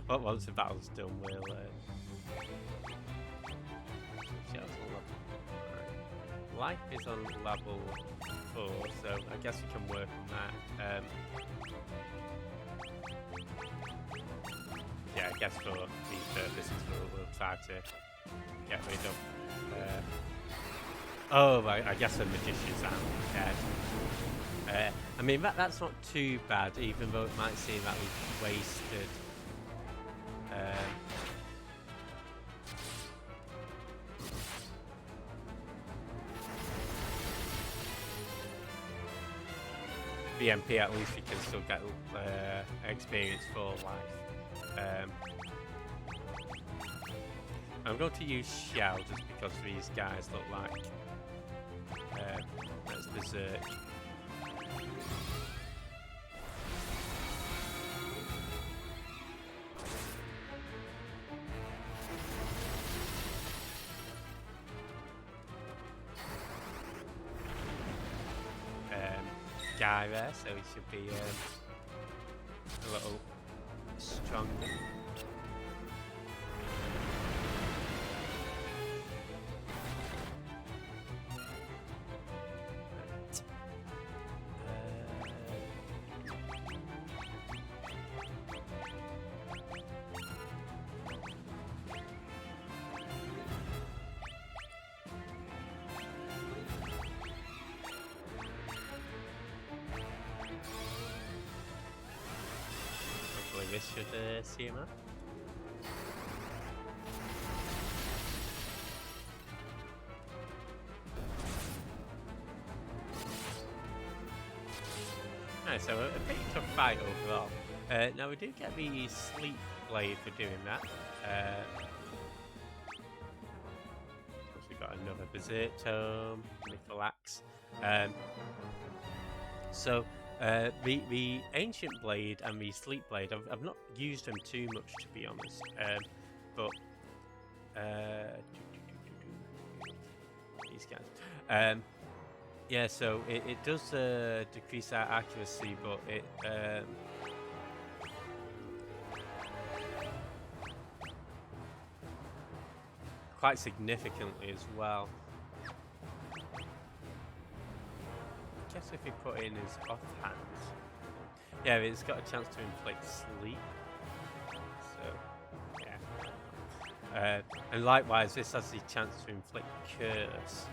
But once the battle's done, we'll life is on level 4, so I guess we can work on that. Yeah, I guess for these purposes we'll try to get rid of. Oh, I guess the magician's out dead. I mean, that's not too bad, even though it might seem that we've wasted. BMP, at least we can still get experience for life. I'm going to use Shell just because these guys look like that's berserk. Guy there, so he should be a little stronger. This should see him up. Alright, so a pretty tough fight overall. Now we do get the Sleep Blade for doing that. We've got another Berserk Tome, Mythal Axe. The Ancient Blade and the Sleep Blade, I've not used them too much, to be honest. But these guys, yeah. So it does decrease our accuracy, but it quite significantly as well. I guess if we put in his offhand, yeah, it's got a chance to inflict sleep. So, yeah. And likewise, this has the chance to inflict curse.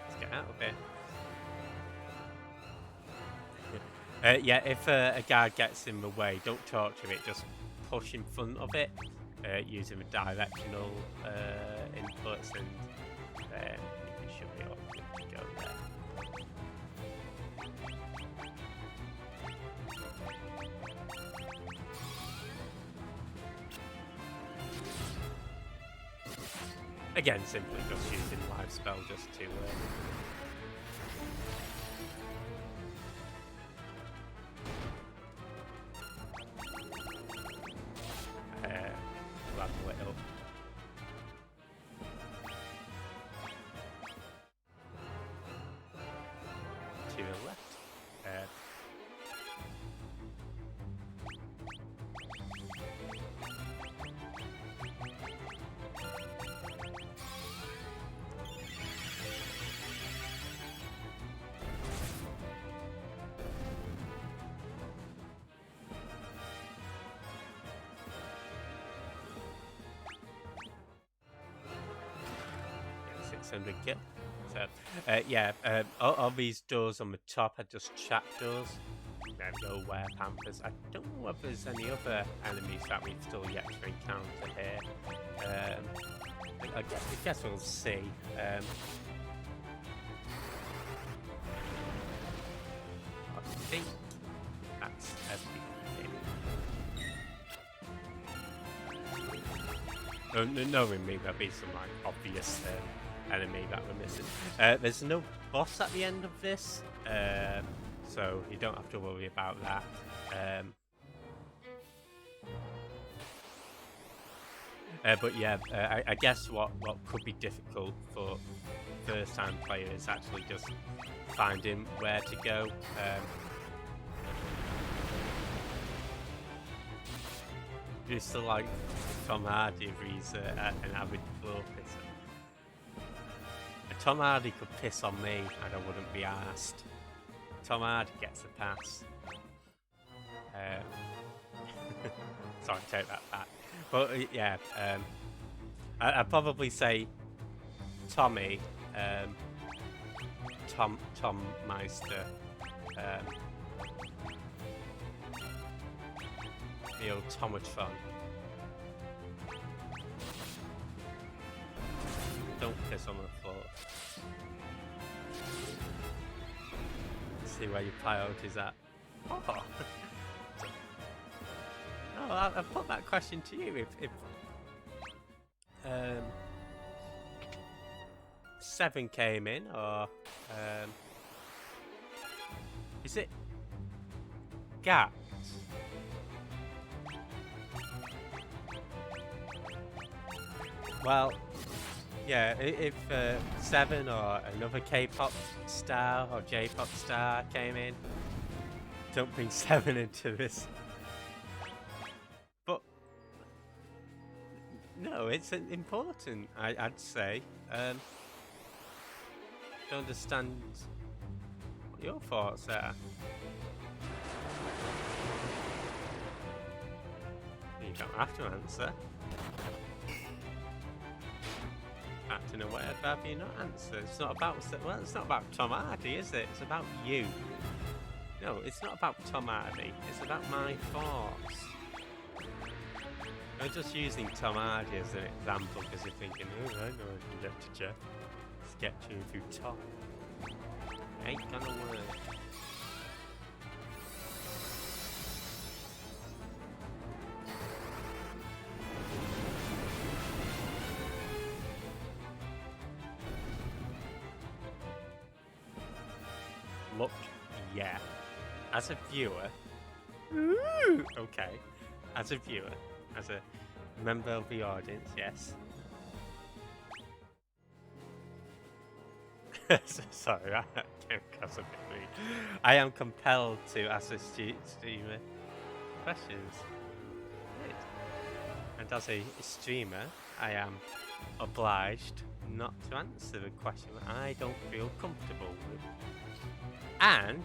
Let's get out of here. Yeah, if a guard gets in the way, don't torture it, just push in front of it. Using the directional inputs, and then you should be able to go there. Again, simply just using live spell just to rattle it up. To the left. Yeah, 600 kill. So, yeah, all these doors on the top are just trap doors. There we go, Werepanthers. I don't know if there's any other enemies that we've still yet to encounter here. I guess we'll see. I think that's everything. Knowing me, there'll be some like obvious enemy that we're missing. There's no boss at the end of this, so you don't have to worry about that. But yeah, I guess what could be difficult for first-time players is actually just finding where to go. Just like Tom Hardy, if he's an avid floor pisser. Tom Hardy could piss on me and I wouldn't be arsed. Tom Hardy gets a pass. Sorry, take that back. But yeah, I'd probably say Tommy, Tom Meister, the old Tomatron. Don't piss on the floor. See where your priorities at. Oh. No, I put that question to you. If 7 came in, or is it Gat? Well, yeah, if 7 or another K-pop star or J-pop star came in, don't bring 7 into this. But no, it's important, I'd say. To understand what your thoughts are. You don't have to answer. Acting aware, but you not answer. It's not about it's not about Tom Hardy, is it? It's about you. No, it's not about Tom Hardy. It's about my thoughts. I'm just using Tom Hardy as an example because you're thinking, oh, I know I can get to Jeff. Sketching through Tom. Ain't gonna work. Look, yeah. As a viewer, okay. As a viewer, as a member of the audience, yes. Sorry, I came across a bit rude. I am compelled to ask a streamer questions. Right. And as a streamer, I am obliged not to answer the question that I don't feel comfortable with. And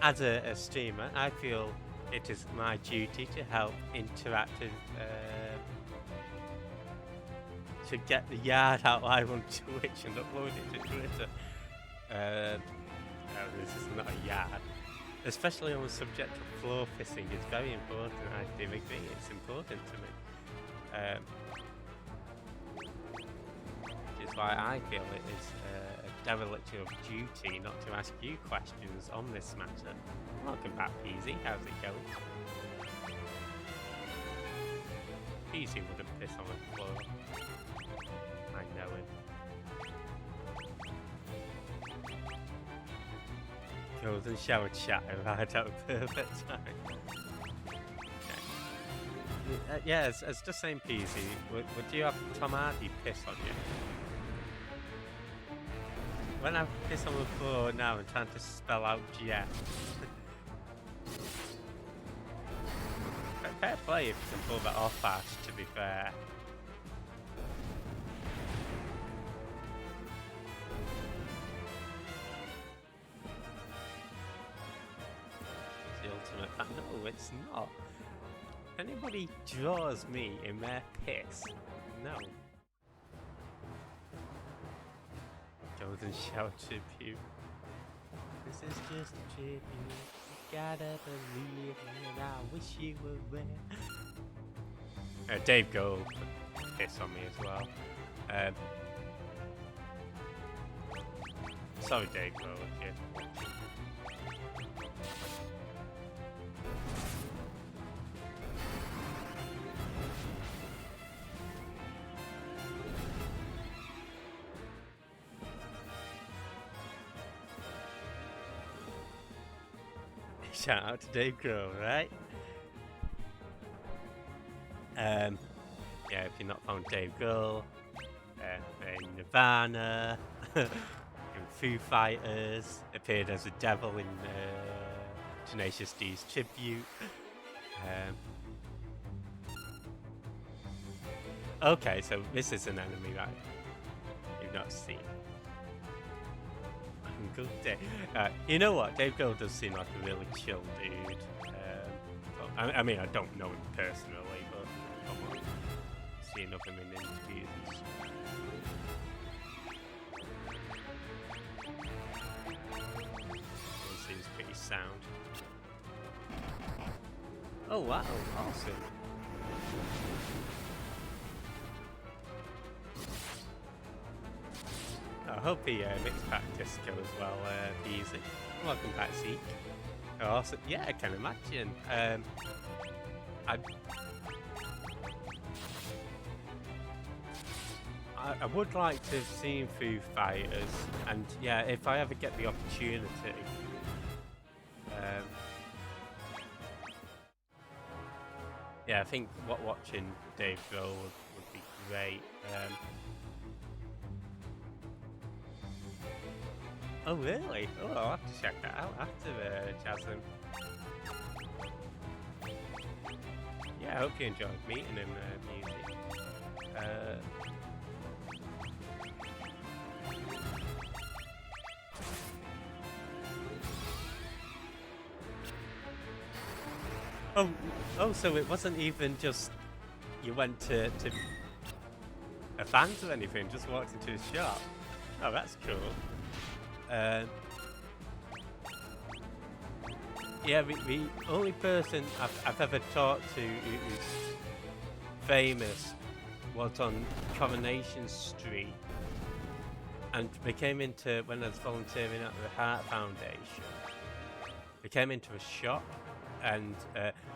as a streamer, I feel it is my duty to help interactive to get the yard out live on Twitch and upload it to Twitter. No, this is not a yard. Especially on the subject of floor pissing, it's very important. I do agree, it's important to me. Which is why I feel it is a dereliction of duty not to ask you questions on this matter. Welcome back, Peasy. How's it going? Peasy wouldn't piss on the floor. I know him. Golden Shower chat right at a perfect time. Okay. Yeah, as just saying, Peasy, would you have Tom Hardy piss on you? When I piss on the floor now, I'm trying to spell out Jeff. Fair play if you can pull that off fast, to be fair. It's the ultimate fan. No, it's not. Anybody draws me in their piss? No. Golden Shower tribute. This is just a tribute. You gotta believe me, and I wish you were there. Dave Gold piss on me as well. Sorry, Dave Gold. Yeah. Shout out to Dave Grohl, right? Yeah, if you're not found Dave Grohl, in Nirvana, in Foo Fighters, appeared as a devil in Tenacious D's tribute. Okay, so this is an enemy that you've not seen. Good day. You know what? Dave Grohl does seem like a really chill dude. I mean, I don't know him personally, but I've seen of him in interviews and stuff. He seems pretty sound. Oh wow, awesome. I hope the mixed practice goes well, easy. Welcome back, Zeke. Awesome. Yeah, I can imagine. I would like to have seen Foo Fighters, and yeah, if I ever get the opportunity, yeah, I think watching Dave Grohl would be great. Oh really? Oh, I'll have to check that out after Jasmine. Yeah, I hope you enjoyed meeting him, music. Oh, so it wasn't even just you went to a fans or anything, just walked into a shop. Oh, that's cool. Yeah, the only person I've ever talked to who's famous was on Coronation Street, and they came into, when I was volunteering at the Heart Foundation, they came into a shop, and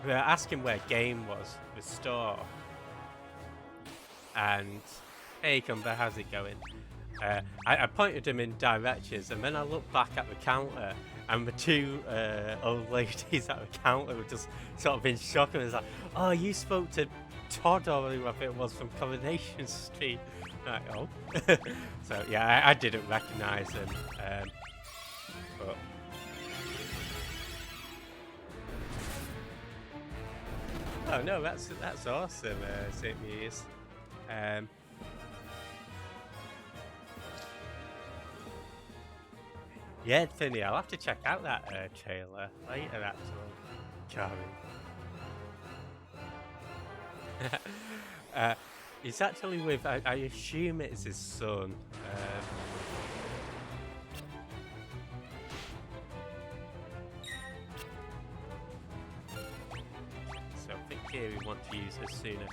we were asking where Game was, the store, and hey Cumber, how's it going? I pointed him in directions, and then I looked back at the counter, and the two old ladies at the counter were just sort of in shock, and was like, "Oh, you spoke to Todd or whoever it was from Coronation Street." Like, oh. So yeah, I didn't recognise him, but oh no, that's awesome, St. Muse. Yeah, Finny, I'll have to check out that trailer later, actually. Charming. He's actually with, I assume it's his son. So I think here we want to use Asuna.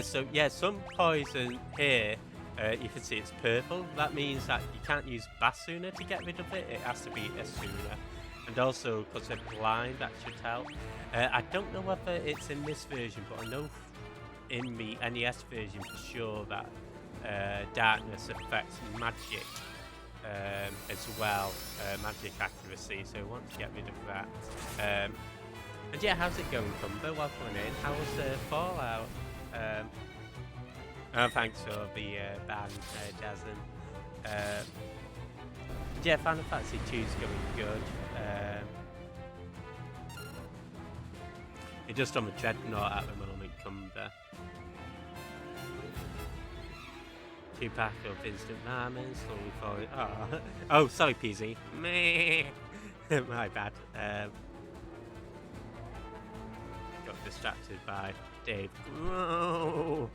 So yeah, some poison here. You can see it's purple. That means that you can't use Basuna to get rid of it. It has to be Asuna. And also, because they're blind, that should help. I don't know whether it's in this version, but I know in the NES version for sure that darkness affects magic as well, magic accuracy, so we want to get rid of that. And yeah, how's it going, Cumber? Welcome in. How's Fallout? Thanks for the ban, Jasmine. Yeah, Final Fantasy 2 is going good. You're just on the Dreadnought at the moment, Cumber. 2-pack of instant ramen, slowly falling. Oh, oh, sorry, PZ. Meh. My bad. Got distracted by Dave. Whoa.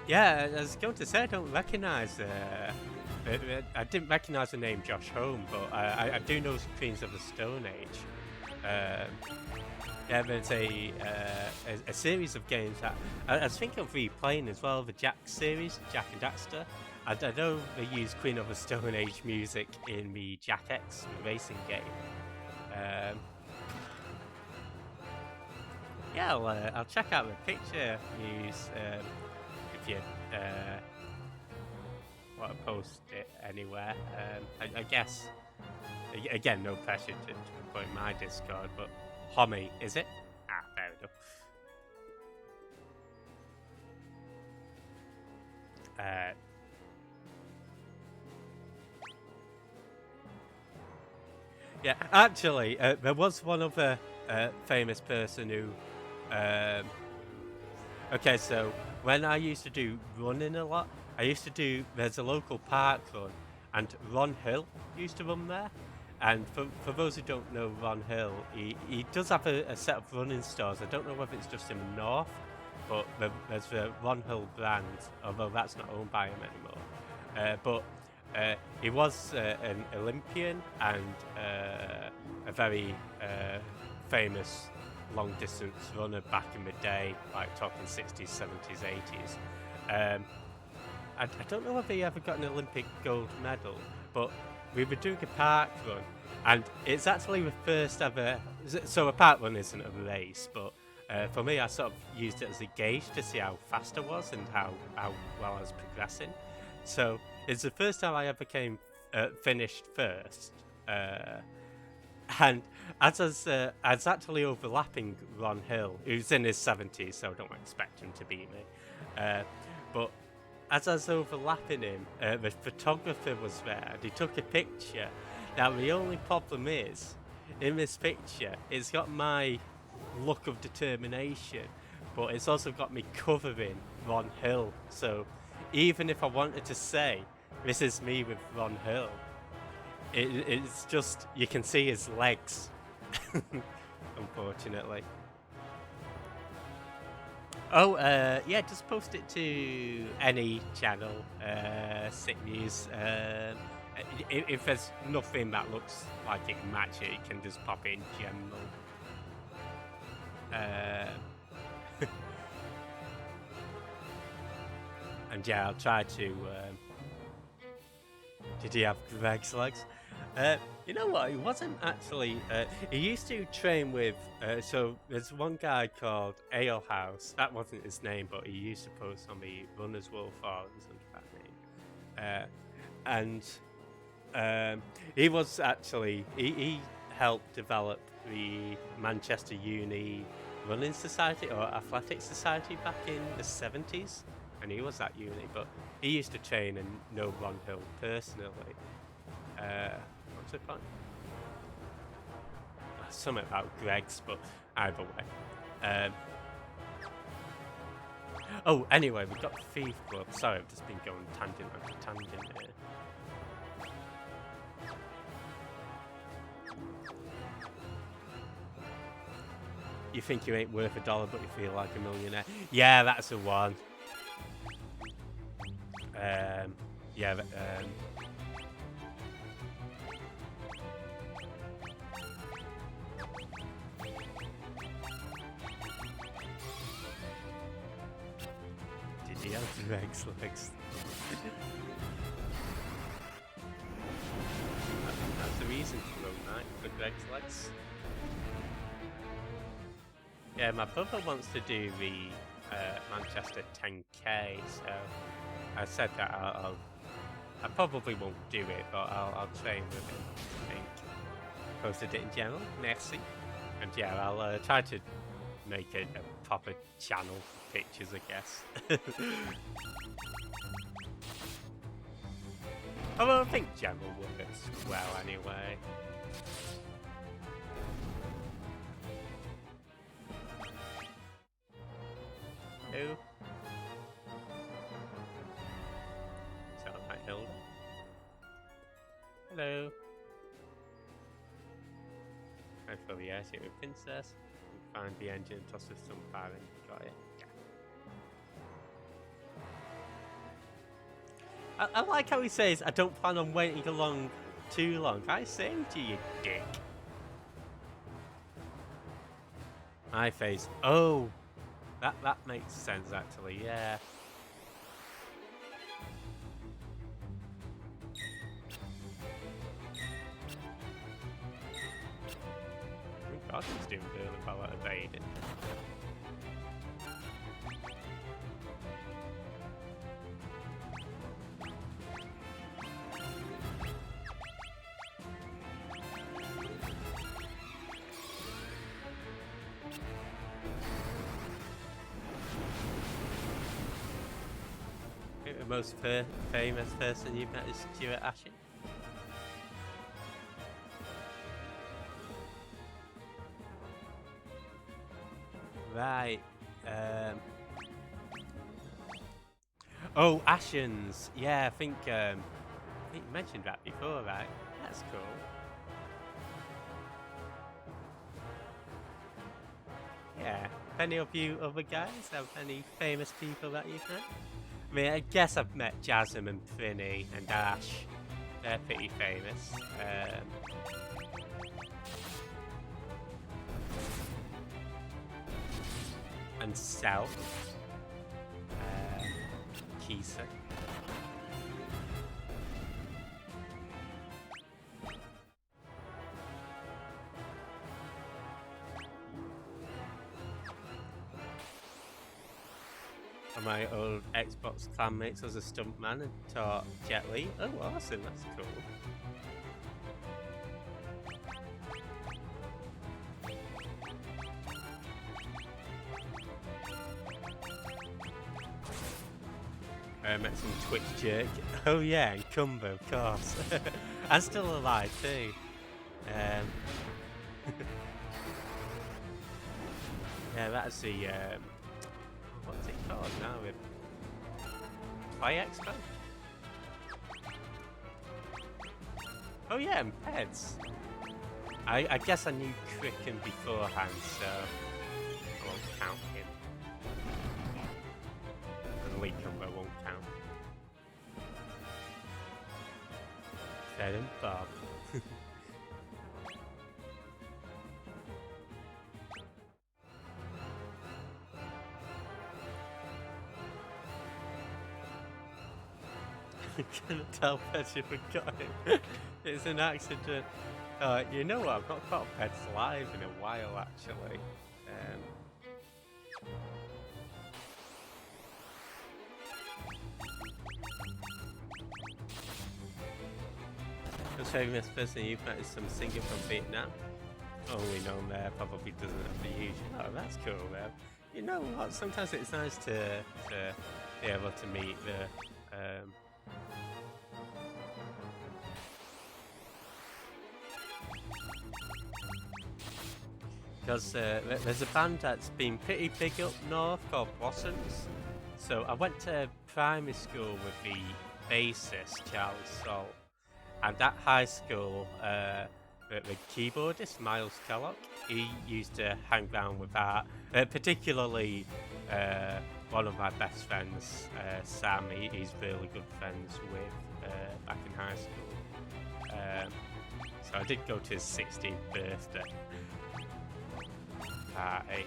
Yeah, I was going to say I don't recognise. I didn't recognise the name Josh Home, but I do know Queens of the Stone Age. Yeah, there's a series of games that I was thinking of replaying as well. The Jak series, Jak and Daxter. I know they use Queen of the Stone Age music in the Jak X racing game. Yeah, I'll check out the picture use if you want to post it anywhere. I guess again, no pressure to put in my Discord, but. Homie, is it? Ah, fair enough. Yeah, actually, there was one other famous person who. Okay, so when I used to do running a lot, there's a local park run, and Ron Hill used to run there. And for those who don't know Ron Hill, he does have a set of running stores. I don't know whether it's just in the north, but there's the Ron Hill brand, although that's not owned by him anymore. But he was an Olympian and a very famous long-distance runner back in the day, like talking 60s, 70s, 80s. I don't know if he ever got an Olympic gold medal, but we were doing a park run, and it's actually the first ever. So a park run isn't a race, but for me, I sort of used it as a gauge to see how fast I was and how well I was progressing. So it's the first time I ever came finished first, and as I was actually overlapping Ron Hill, who's in his 70s, so I don't expect him to beat me, but. As I was overlapping him, the photographer was there and he took a picture. Now the only problem is, in this picture, it's got my look of determination, but it's also got me covering Ron Hill. So even if I wanted to say, this is me with Ron Hill, it's just, you can see his legs, unfortunately. Oh, yeah, just post it to any channel, Sick News. If there's nothing that looks like it can match it, you can just pop it in general. And yeah, I'll try to... Did he have Greg's legs? You know what? He wasn't actually. He used to train with. So there's one guy called Alehouse. That wasn't his name, but he used to post on the Runners World forums under that name. And he was actually. He helped develop the Manchester Uni Running Society or Athletic Society back in the 70s, and he was at uni. But he used to train and know Ron Hill personally. What's it fun? Something about Greg's, but either way. Oh, anyway, we've got Thief Club. Sorry, I've just been going tangent after tangent here. You think you ain't worth $1, but you feel like a millionaire. Yeah, that's the one. Yeah, Did he have Greg's legs? That's the reason to run, right? For Greg's legs. Yeah, my brother wants to do the Manchester 10K, so I said that I probably won't do it, but I'll train with him. I think. Posted it in general. Merci. And yeah, I'll try to make a proper channel for pictures, I guess. Although I think general works well anyway. Who? Sound like Hilda. Hello. I fill the airship with Princess. And find the engine, toss with some fire and got it. Yeah. I like how he says, I don't plan on waiting along too long. I same to you, dick. My face. Oh, that makes sense actually. Yeah. Oh God, he's doing good about evading. The most famous person you've met is Stuart Ashen. Right. Oh, Ashens. Yeah, I think you mentioned that before, right? That's cool. Yeah. Any of you other guys have any famous people that you've met? I mean, I guess I've met Jasmine and Prinny and Ash. They're pretty famous. And Cell. Kisa. My old Xbox clanmates was a stuntman and taught Jet Li. Oh, awesome, that's cool. I met some Twitch jerk. Oh yeah, and Cumber, of course. I'm still alive too. Yeah, that's the what's it called now with Play Expo? Oh yeah, and Peds. I guess I knew Cricken beforehand, so I won't count him. And Lee Cumber won't count. Fred and Bob. I couldn't tell Pets you forgot him. It's an accident. You know what? I've not caught Pets live in a while, actually. The famous person you've met is some singer from Vietnam. Only known there, probably doesn't have the usual. Oh, that's cool, man. You know what? Sometimes it's nice to be able to meet the because there's a band that's been pretty big up north called Blossoms. So I went to primary school with the bassist Charles Salt, and at high school, the keyboardist Miles Kellogg, he used to hang around with that. Particularly, one of my best friends, Sam, he's really good friends with back in high school. So I did go to his 16th birthday party.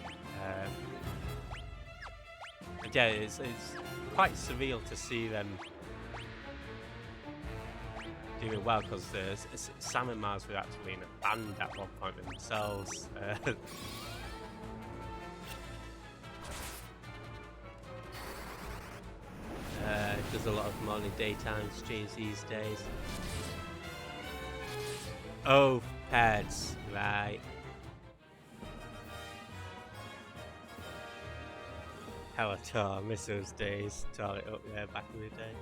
And yeah, it's quite surreal to see them doing well because Sam and Mars were actually in a band at one point themselves. Does a lot of morning daytime streams these days. Oh, pads, right. Hell at all, I miss those days. Tore it up there back in the day.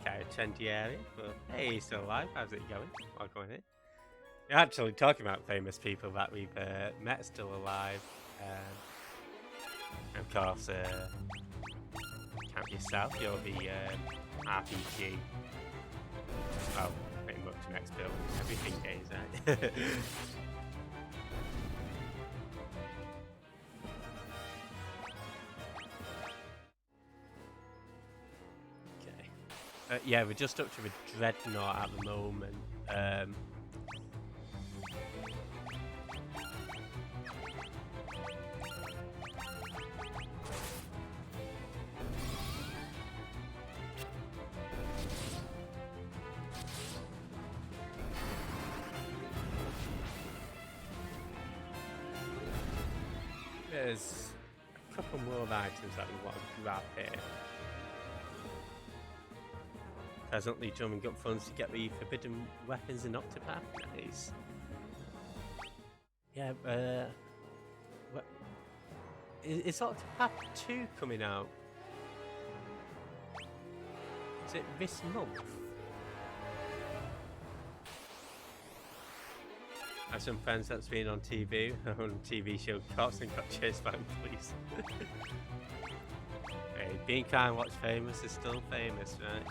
Okay, trendy area, but hey, he's still alive. How's it going? All going in. You're actually talking about famous people that we've met still alive. Of course, count yourself. You're the RPG. Well, pretty much an expert on everything games, right? Yeah, we're just up to the Dreadnought at the moment. There's a couple more items that we want to grab here. Presently drumming up funds to get the forbidden weapons in Octopath. Nice. Yeah, what is Octopath 2 coming out? Is it this month? I have some friends that's been on TV, on TV show Cops and got chased by the police. Hey, being kind, what's famous is still famous, right?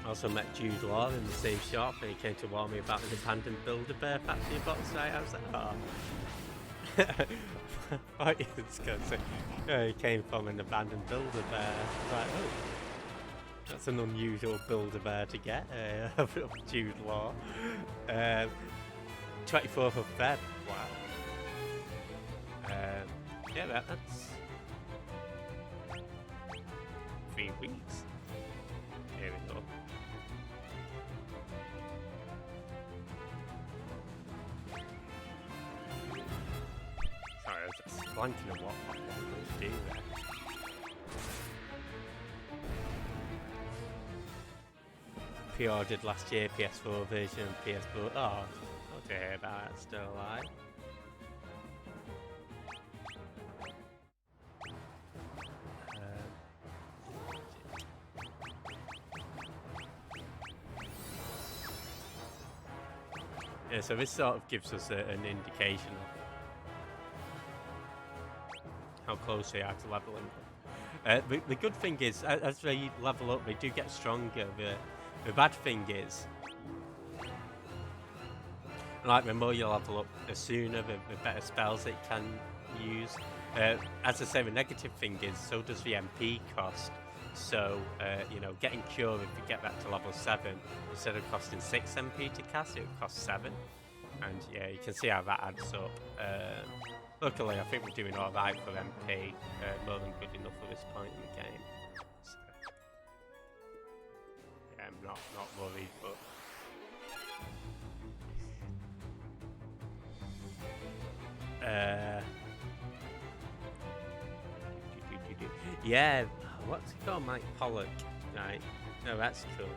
Also met Jude Law in the same shop and he came to warn me about an abandoned Build-A-Bear factory box site. I was like, oh. I was going to say, he came from an abandoned Build-A-Bear. Like, oh, that's an unusual Build-A-Bear to get. Jude Law. 24th of Feb. Wow. Yeah, that's 3 weeks. Here we go. Sorry, I was just blanking on what I'm going to do there. Pre-ordered last year, PS4 version, PS4. Oh, not to hear about it, still alive. Yeah, so this sort of gives us an indication of how close they are to leveling up. The good thing is, as they level up, they do get stronger. The bad thing is, like the more you level up, the sooner, the better spells it can use. As I say, the negative thing is, so does the MP cost. So, you know, getting Cure, if you get that to level 7, instead of costing 6 MP to cast, it would cost 7. And yeah, you can see how that adds up. Luckily, I think we're doing alright for MP, more than good enough at this point in the game. So, yeah, I'm not worried, but... yeah, what's it called? Mike Pollock, right? No, that's cool.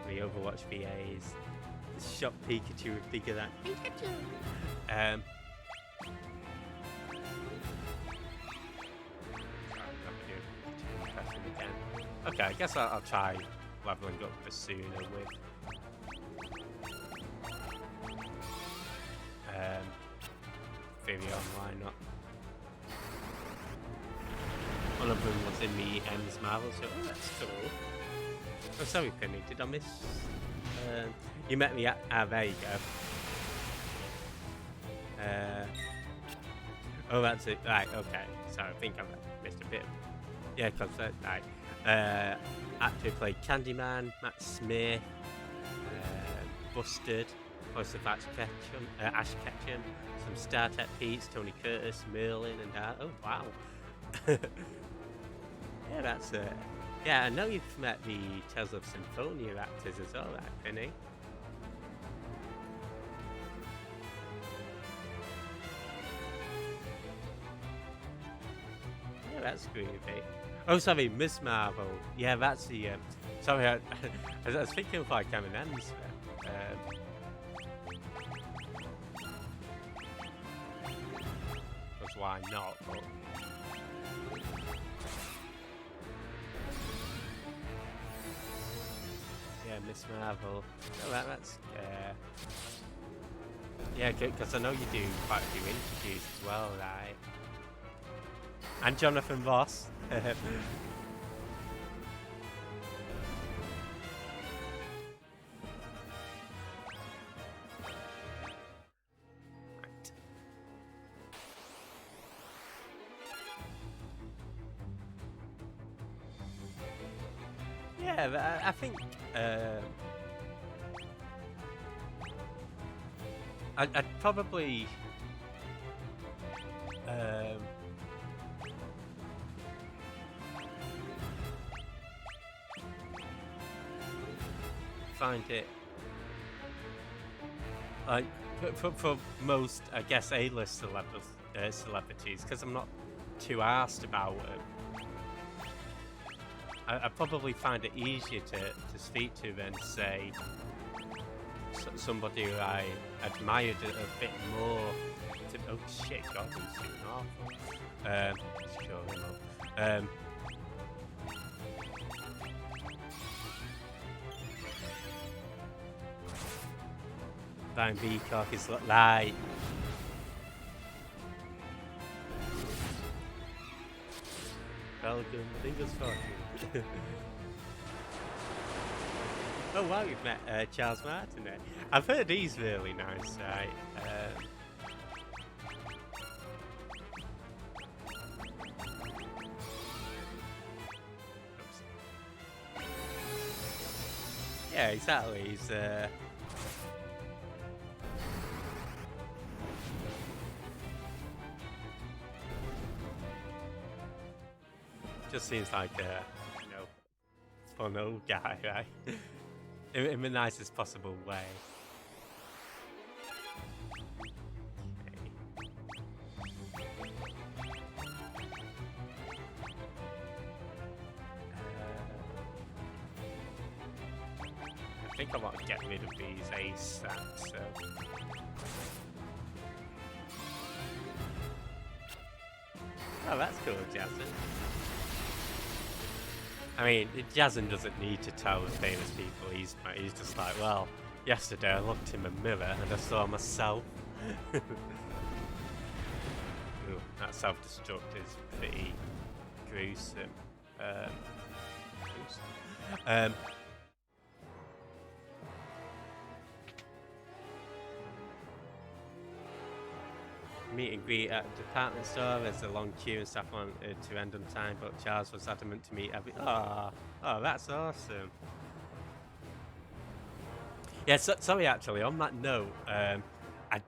The Overwatch VAs. Shot Pikachu with bigger than Pikachu. Okay, I guess I'll try leveling up for sooner with Furion, why not? One of them was in the M's Marvel, so oh, that's cool. Oh, sorry, Penny, did I miss? You met me at. There you go. Oh, that's it. Right, okay. So I think I've missed a bit. Yeah, because right. Actually played Candyman, Matt Smith, Busted, voice of Ash Ketchum, some StarTech Pete's, Tony Curtis, Merlin, and oh wow. Yeah, that's yeah, I know you've met the Tales of Symphonia actors as well, right, Vinny? Yeah, that's groovy. Oh, sorry, Miss Marvel. Yeah, that's the. Sorry, I was thinking of like M&M's. Because why not? But yeah, Miss Marvel. Oh, that's. Yeah, because I know you do quite a few interviews as well, right? And Jonathan Ross. Yeah, but I think I'd probably find it like for most, I guess, A-list celebrities, because I'm not too asked about it. I probably find it easier to speak to than, say, somebody who I admired a bit more. Oh shit, God, he's doing awful. Sure, Brian Beacock is like. Belgium, fingers crossed. Oh wow, you've met Charles Martinet. I've heard he's really nice, right? Yeah, exactly. He's just seems like a, fun old guy, right? In the nicest possible way. I think I want to get rid of these ASAP, so. Oh, that's cool, Jason. I mean, Jason doesn't need to tell the famous people he's just like, well, yesterday I looked in the mirror and I saw myself. Ooh, that self-destruct is pretty gruesome. Meet and greet at the department store. There's a long queue and staff wanted to end on time, but Charles was adamant to meet every. Oh, that's awesome. Yeah, sorry, actually, on that note, I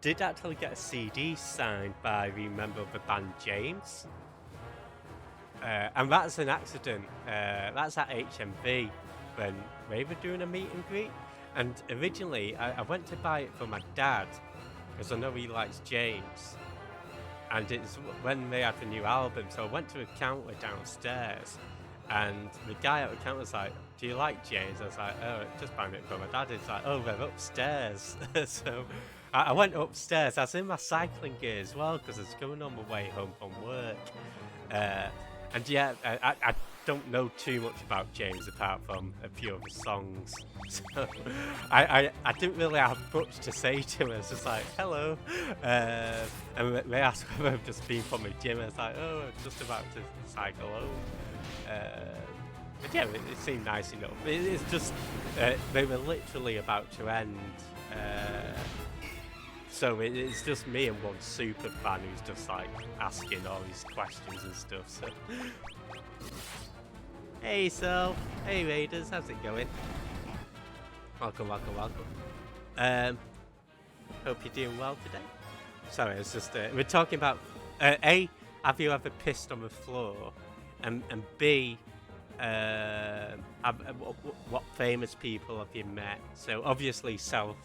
did actually get a CD signed by the member of the band James. And that's an accident. That's at HMV when they were doing a meet and greet. And originally, I went to buy it for my dad, because I know he likes James. And it's when they had the new album, so I went to a counter downstairs, and the guy at the counter was like, "Do you like James?" I was like, "Oh, just buying it for my dad." He's like, "Oh, they're upstairs." So I went upstairs. I was in my cycling gear as well, because I was going on my way home from work. And yeah, I don't know too much about James apart from a few of his songs, so I didn't really have much to say to him. I was just like, hello, and they asked whether I've just been from the gym. I was like, oh, I'm just about to cycle home. But yeah, it seemed nice enough. It's just they were literally about to end, so it's just me and one super fan who's just like asking all these questions and stuff. So. Hey Sol, hey Raiders, how's it going? Welcome. Hope you're doing well today. Sorry, it's just we're talking about A, have you ever pissed on the floor, and B, what famous people have you met? So obviously, Self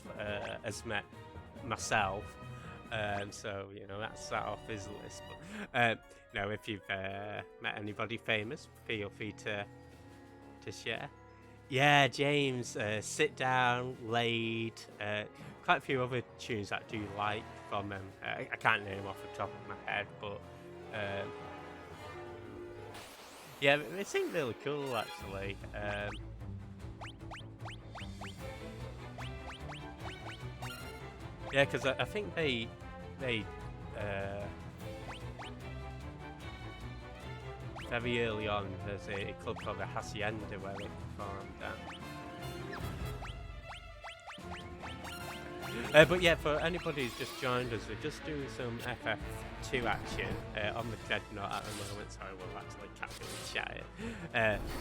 has met myself, so you know that's that off his list. But if you've met anybody famous, feel free to share. Yeah, James, Sit Down, Laid, quite a few other tunes that I do like from them. I can't name off the top of my head, but yeah, it seemed really cool actually. Yeah, because I think they very early on, there's a club called the Hacienda where they performed at. But yeah, for anybody who's just joined us, we're just doing some FF2 action on the Dreadnought at the moment. Sorry, we'll actually catch it and chat it.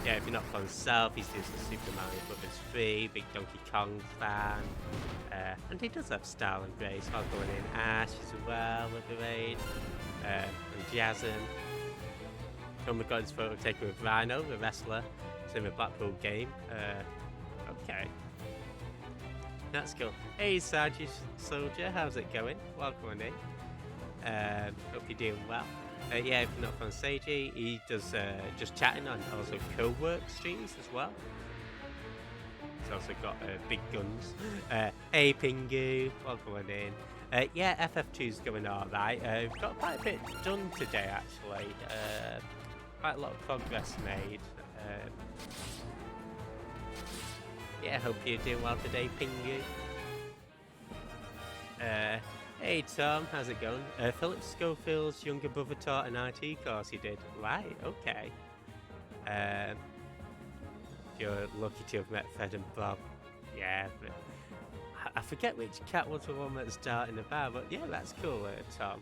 Yeah, if you're not following Self, he's doing some Super Mario Brothers 3, big Donkey Kong fan. And he does have style and grace. While going in Ash as well with the raid. And Jasm. Tom got his photo taken with Rhino, the wrestler. It's in the Blackpool game. Okay. That's cool. Hey, Sarge Soldier, how's it going? Welcome in. Hope you're doing well. Yeah, if you're not from Seiji, he does just chatting and also co-work streams as well. He's also got big guns. Hey, Pingu, welcome in. Yeah, FF2's going alright. We've got quite a bit done today, actually. Quite a lot of progress made. Yeah, hope you're doing well today, Pingu. Hey Tom, how's it going? Philip Schofield's younger brother taught an IT course he did. Right, okay. You're lucky to have met Fred and Bob. Yeah, but I forget which cat was the one that started in the bar, but yeah, that's cool, Tom.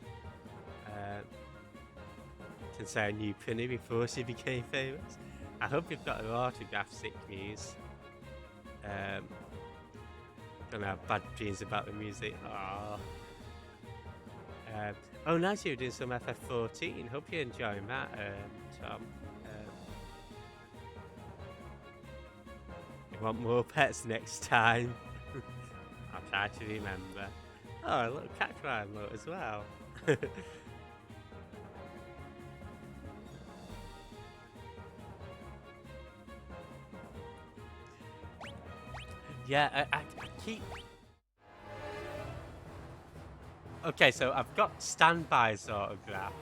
Since I knew Penny before she became famous. I hope you've got her autograph, Sick News. Gonna have bad dreams about the music. Aww. Oh, nice you're doing some FF14. Hope you're enjoying that, Tom. You want more pets next time? I'll try to remember. Oh, a little cat crying note as well. Yeah, I keep... Okay, so I've got Standby's autograph,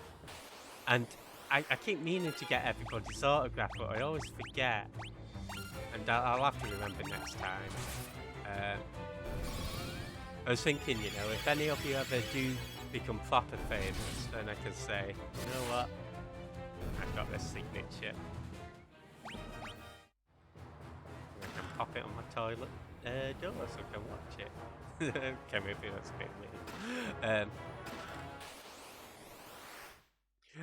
and I keep meaning to get everybody's autograph, but I always forget, and I'll have to remember next time. I was thinking, you know, if any of you ever do become proper famous, then I can say, you know what, I've got this signature. I can pop it on my toilet door so I can watch it. Okay, maybe that's a bit weird.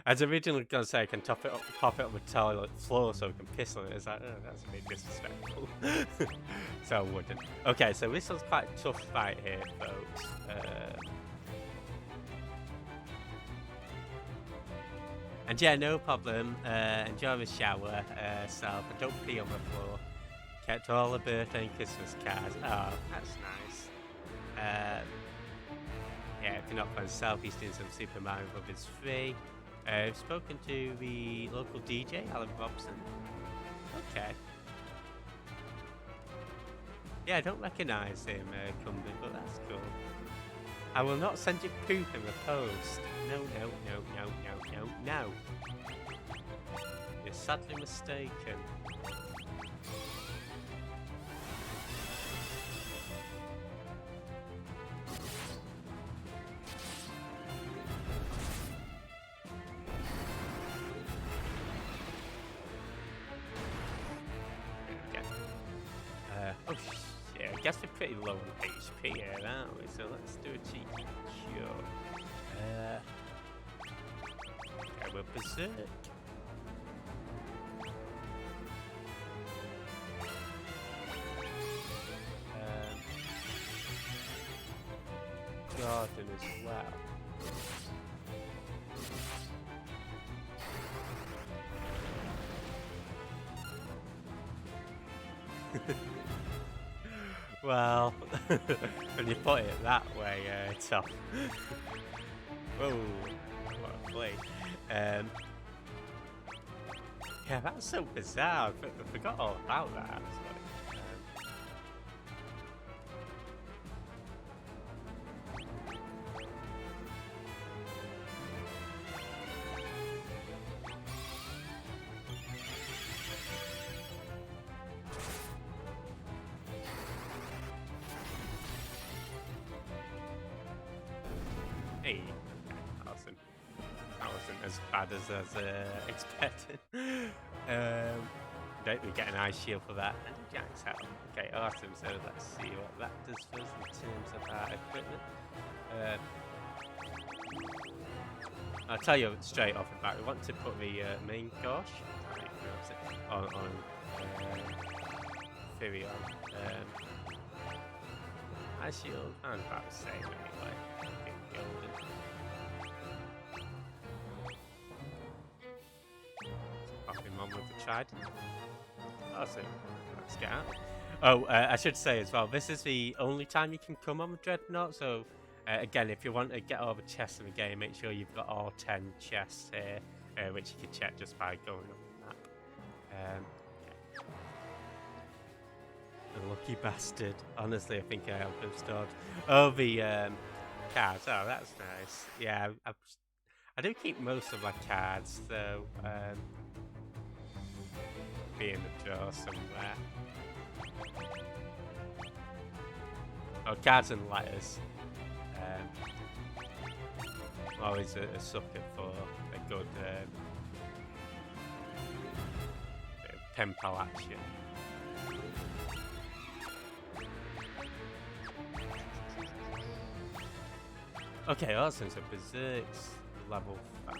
I was originally going to say I can pop it on the toilet floor so I can piss on it. It's like, oh, that's a bit disrespectful. So I wouldn't. Okay, so this was quite a tough fight here, folks. And yeah, no problem. Enjoy the shower, Self, and don't pee on the floor. Kept all the birthday and Christmas cards. Oh, that's nice. Yeah, if you're not from Self, he's doing some Super Mario Brothers 3. I've spoken to the local DJ, Alan Robson. Okay. Yeah, I don't recognise him, Cumby, but that's cool. I will not send you poop in the post. No, no, no, no, no, no, no. You're sadly mistaken. Oh shit, I guess we're pretty low on HP here, aren't we? So let's do a cheeky cure. Okay, we're berserk. garden as well. Well, when you put it that way, Tom. Whoa, what a play. Yeah, that's so bizarre. I forgot all about that, actually. Hey, awesome. That wasn't as bad as expected. Don't we get an ice shield for that? And a Jack's out. Okay, awesome. So let's see what that does for us in terms of our equipment. I'll tell you straight off the bat, we want to put the main gosh on Firion. Ice shield, I'm about the same anyway. Pop him on with the Chad. Awesome. Let's get out. Oh, I should say as well, this is the only time you can come on the Dreadnought, so again, if you want to get all the chests in the game, make sure you've got all 10 chests here, which you can check just by going on the map. Okay. The lucky bastard. Honestly, I think I have stored. Oh, the cards. Oh, that's nice. Yeah, I do keep most of my cards, so be in the drawer somewhere. Oh, cards and letters. I'm always a sucker for a good pen pal action. Okay, awesome. So Berserk's level 5.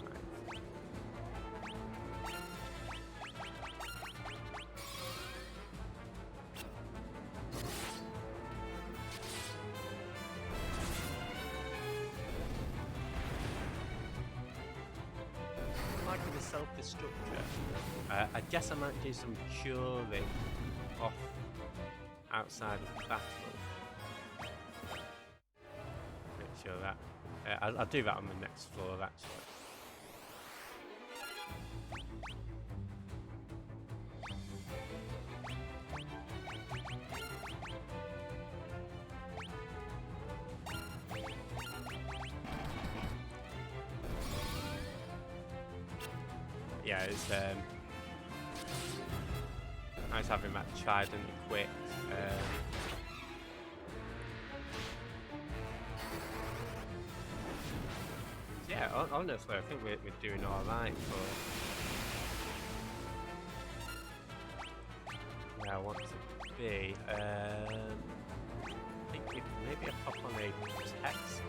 Liking the self-destructor. I guess I might do some curing off outside of the battle. Make sure that. I'll do that on the next floor, actually. Yeah, it's nice having that Trident equipped. Yeah, honestly, I think we're doing all right for where I want to be. I think maybe a pop on a text.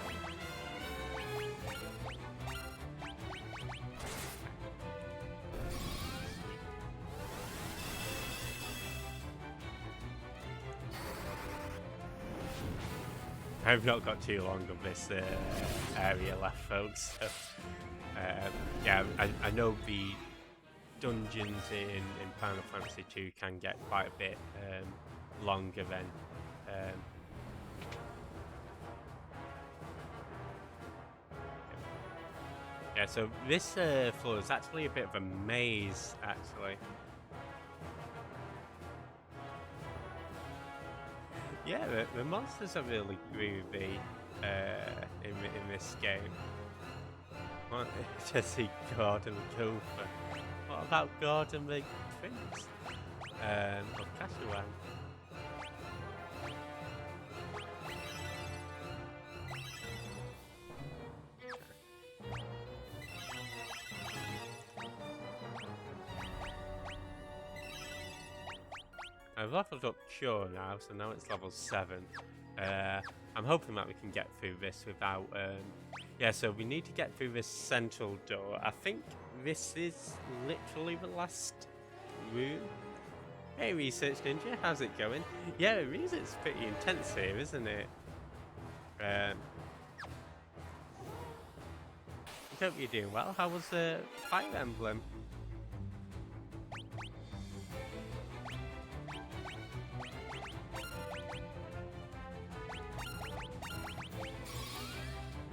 I've not got too long of this area left, folks. So, yeah, I know the dungeons in Final Fantasy 2 can get quite a bit longer than. Yeah, so this floor is actually a bit of a maze, actually. Yeah, the monsters are really groovy in this game. What? Jesse, Gordon, Gopher. What about Gordon the Prince? Or Kashuan? I've leveled up Cure now, so now it's level 7. I'm hoping that we can get through this without... yeah, so we need to get through this central door. I think this is literally the last room. Hey, Research Ninja, how's it going? Yeah, it is. It's pretty intense here, isn't it? hope you're doing well. How was Fire Emblem?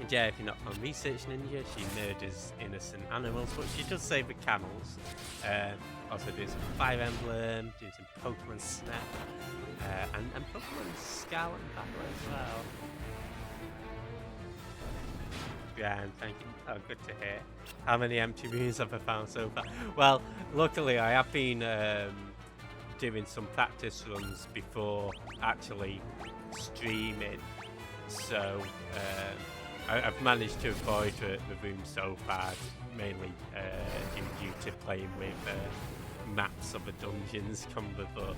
And yeah, if you're not from Research Ninja, she murders innocent animals, but she does save the camels. Also doing some Fire Emblem, doing some Pokemon Snap, and Pokemon Scarlet and Violet as well. Yeah, and thank you. Oh, good to hear. How many empty rooms have I found so far? Well, luckily I have been doing some practice runs before actually streaming, so I've managed to avoid the room so far, mainly due to playing with maps of the dungeons come before.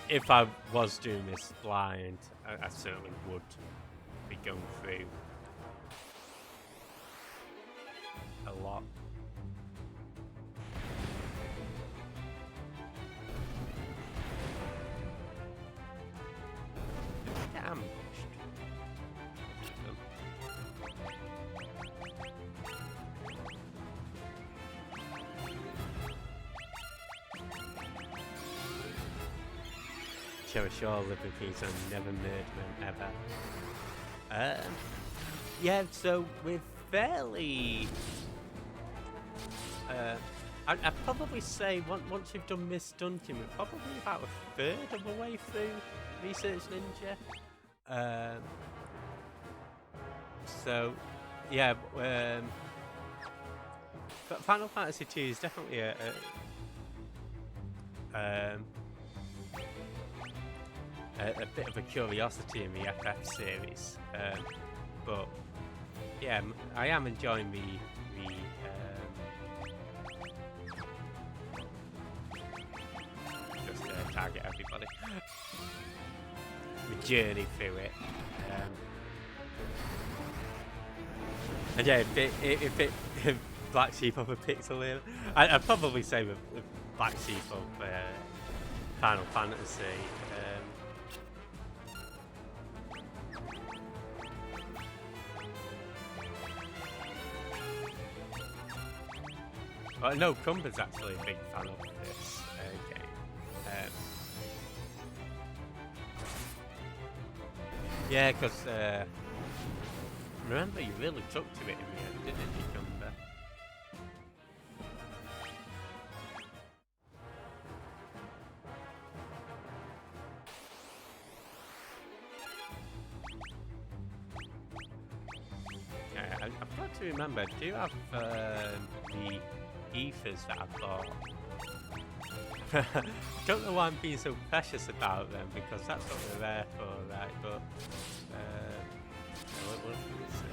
If I was doing this blind, I certainly would be going through a lot. Get ambushed. Sure, living things and never murder them ever. Yeah, so we're fairly. I'd probably say once you've done Miss Dungeon, we're probably about a third of the way through Research Ninja. So, yeah, Final Fantasy II is definitely a bit of a curiosity in the FF series, but yeah, I am enjoying the just target everybody, the journey through it, and yeah, if it Black Sheep of a Pixel here, I'd probably say the Black Sheep of Final Fantasy. Well, no, Cumber's actually a big fan of this game. Yeah, because remember you really took to it in the end, didn't you, Cumber? I've got to remember, do you have the ethers that I've got? Don't know why I'm being so precious about them, because that's what they're there for, right? But we'll see.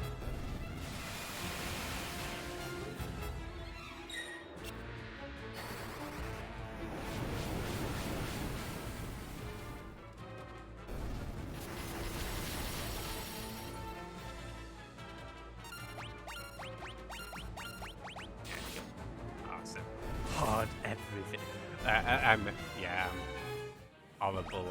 Hard everything. I'm horrible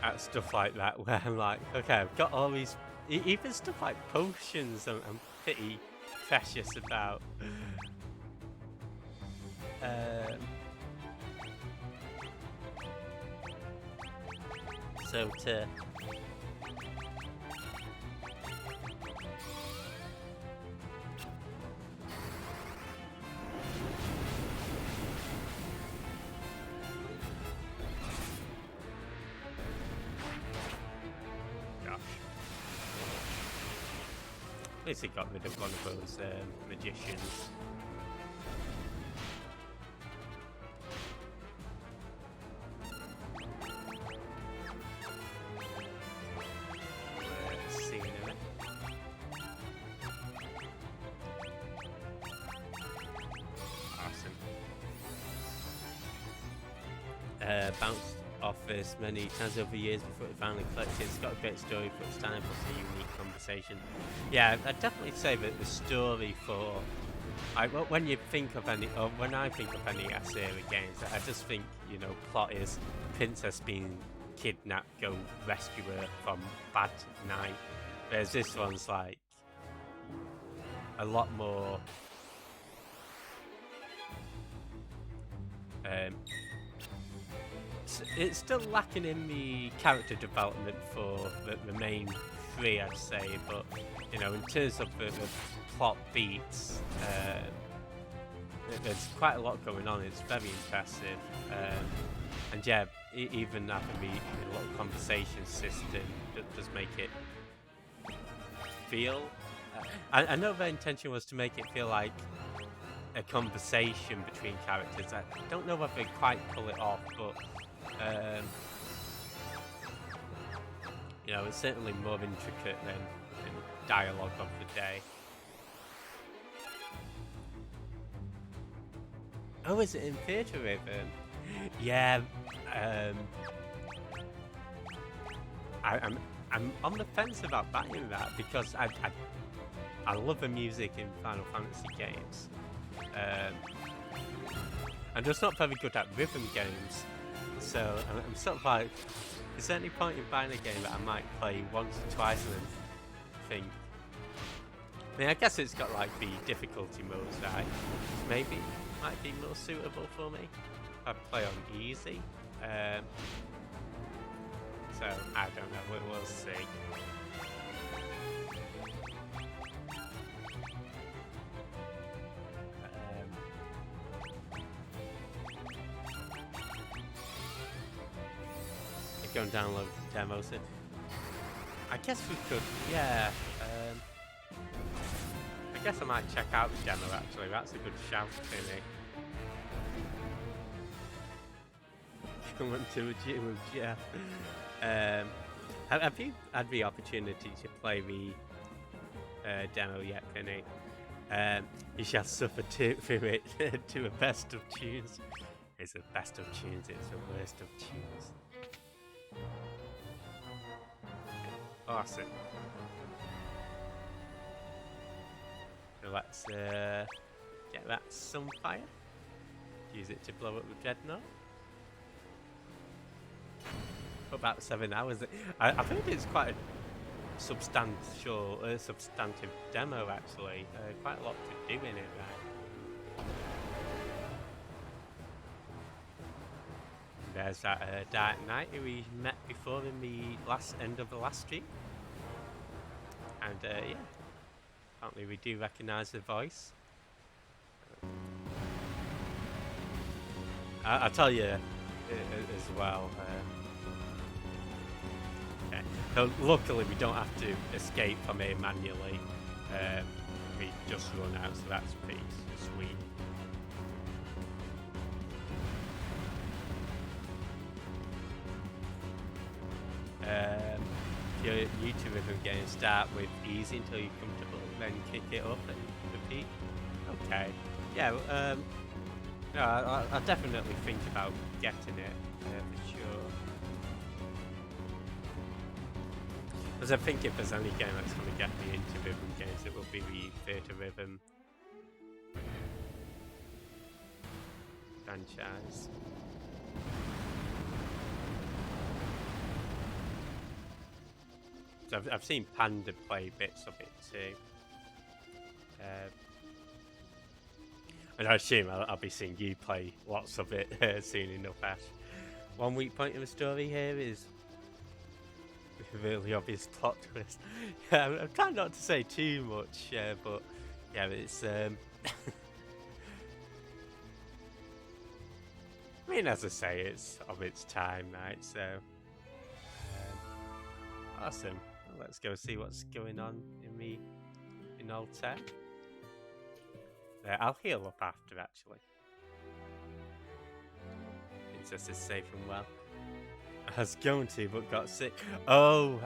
at stuff like that, where I'm like, okay, I've got all these, even stuff like potions, I'm pretty precious about. So to at least he got rid of one of those magicians. Let's see in a minute. Awesome. Bounced off this many times over the years before it finally clicked. It's got a great story for its time, plus a unique conversation. Yeah, I'd definitely say that the story for when you think of any, or when I think of any Asura games, I just think, you know, plot is princess being kidnapped, go rescue her from bad night, Whereas this one's like a lot more it's still lacking in the character development for the main three, I'd say, but you know, in terms of the plot beats, there's quite a lot going on. It's very impressive, and yeah, even having the little conversation system does make it feel. I know their intention was to make it feel like a conversation between characters. I don't know if they quite pull it off, but you know, it's certainly more intricate than dialogue of the day. Oh, is it in Theatre Rhythm? Yeah, I'm on the fence about buying that because I love the music in Final Fantasy games. I'm just not very good at rhythm games, so I'm sort of like, is there any point in buying a game that I might play once or twice and then think? I mean, I guess it's got like the difficulty modes that maybe might be more suitable for me. I play on easy, so I don't know. We'll see. Go and download demos. I guess we could, yeah. I guess I might check out the demo actually. That's a good shout to me. Come to a gym, yeah. Have you had the opportunity to play the demo yet, Penny? You shall suffer through it to a best of tunes. It's a best of tunes, it's a worst of tunes. Awesome. So let's get that Sunfire. Use it to blow up the Dreadnought. For about 7 hours. I think it's quite a substantive demo actually. Quite a lot to do in it, right? There's that Dark Knight who we met before in the end of the last stream. And yeah, apparently we do recognise the voice. I'll tell you as well. Okay. So luckily we don't have to escape from here manually. We just run out, so that's pretty sweet. Your YouTube rhythm game, start with easy until you're comfortable, then kick it up and repeat. Okay, yeah, no, I'll definitely think about getting it for sure. Because I think if there's any game that's going to get me into rhythm games, it will be the Theatre Rhythm franchise. I've seen Panda play bits of it too. And I assume I'll be seeing you play lots of it soon enough, Ash. One weak point in the story here is a really obvious plot twist. Yeah, I'm trying not to say too much, but yeah, it's... I mean, as I say, it's of its time, right? So, awesome. Let's go see what's going on in Old Tech. I'll heal up after, actually. Princess is safe and well. I was going to, but got sick. Oh,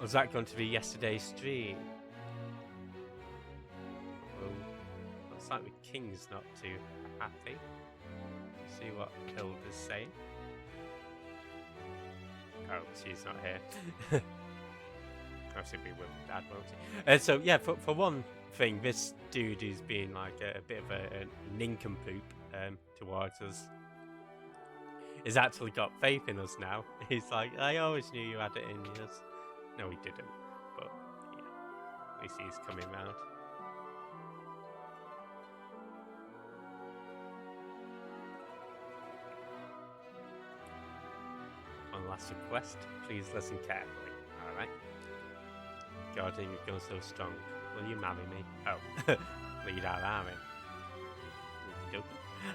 was that going to be yesterday's stream? Oh, looks like the King's not too happy. See what Hilda's saying. Oh, she's not here. Obviously be with Dad, won't she? So yeah, for one thing, this dude is being like a bit of a nincompoop towards us. he's actually got faith in us now. He's like, I always knew you had it in you. No, he didn't. But yeah, at least he's coming round. One last request. Please listen carefully. All right. Gordon, you've gone so strong. Will you marry me? Oh, lead our army.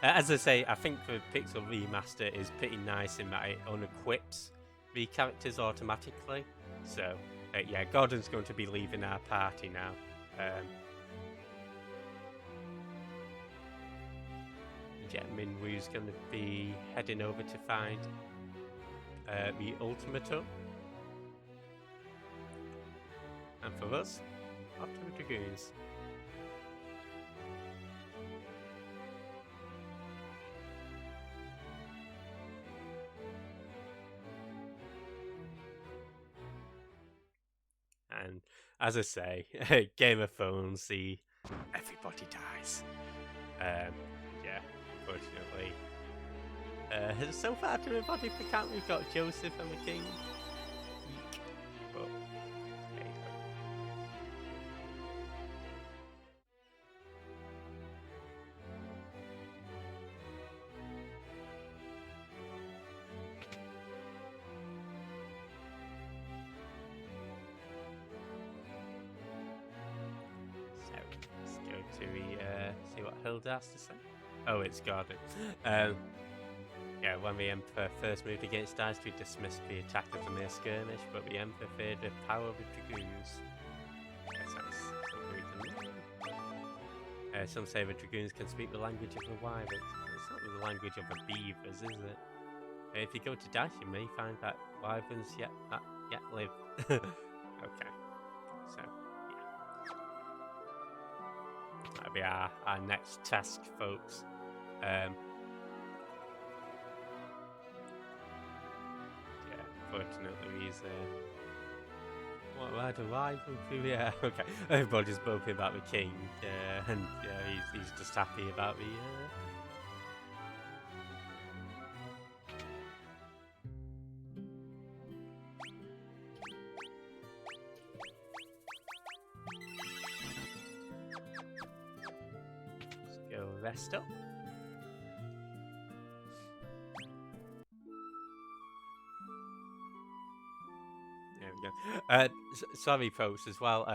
As I say, I think the Pixel Remaster is pretty nice in that it unequips the characters automatically. So, yeah, Gordon's going to be leaving our party now. Minwu's going to be heading over to find the Ultimatum. And for us, off to the Dragoons. And as I say, Game of Thrones, everybody dies. Yeah, unfortunately. So far to the body for count, we've got Joseph and the King. But, there you go. So, let's go to see what Hilda has to say. Oh, it's Gordon. Yeah, when the Emperor first moved against Dice, we dismissed the attack as a mere skirmish, but the Emperor feared the power of the Dragoons. Yes, that's something we can learn. Some say the Dragoons can speak the language of the Wyverns. It's not the language of the Beavers, is it? If you go to Dice, you may find that Wyverns yet live. Okay, so, yeah. That'll be our next task, folks. Fortunately, he's what about the rival? Yeah, okay. Everybody's boking about the King, and yeah, he's just happy about the. Let's go rest up. Sorry, folks, as well.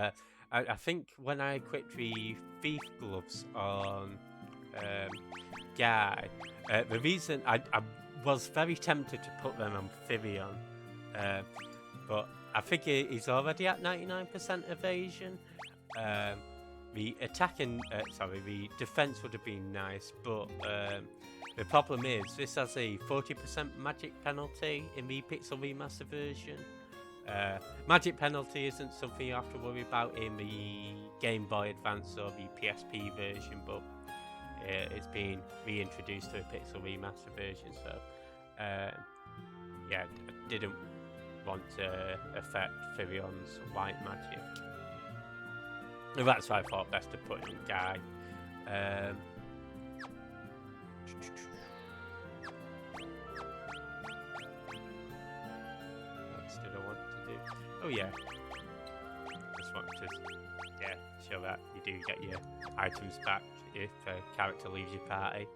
I think when I equipped the thief gloves on Guy, the reason I was very tempted to put them on Firion, but I think he's already at 99% evasion. The defense would have been nice, but the problem is this has a 40% magic penalty in the Pixel Remaster version. Magic penalty isn't something you have to worry about in the Game Boy Advance or the PSP version, but it's been reintroduced to the Pixel Remaster version, so yeah, I didn't want to affect Firion's white magic. And that's why I thought best to put in Guy. Oh yeah, just want to show that you do get your items back if a character leaves your party.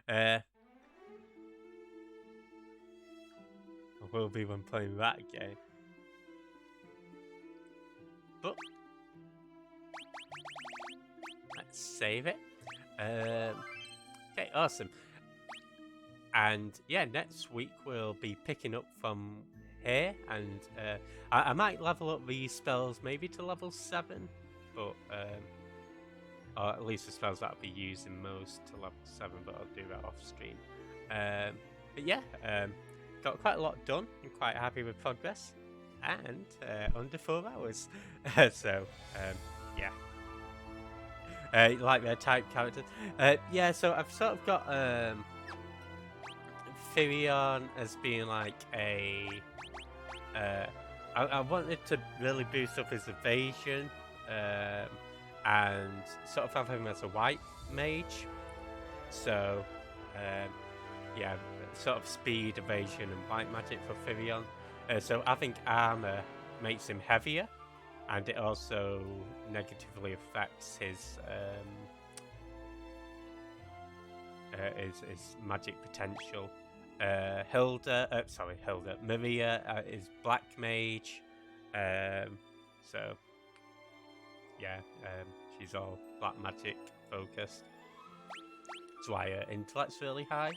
I will be when playing that game. But let's save it. Okay, awesome. And yeah, next week we'll be picking up from here, and I might level up these spells maybe to level 7, but or at least the spells that I'll be using most to level 7, but I'll do that off stream. But yeah, got quite a lot done. I'm quite happy with progress, and under 4 hours. So yeah, like their type characters. Yeah, so I've sort of got Firion as being like a I wanted to really boost up his evasion and sort of have him as a white mage. So yeah, sort of speed, evasion, and bite magic for Firion. So I think armor makes him heavier, and it also negatively affects his magic potential. Maria is black mage. So yeah, she's all black magic focused. That's why her intellect's really high.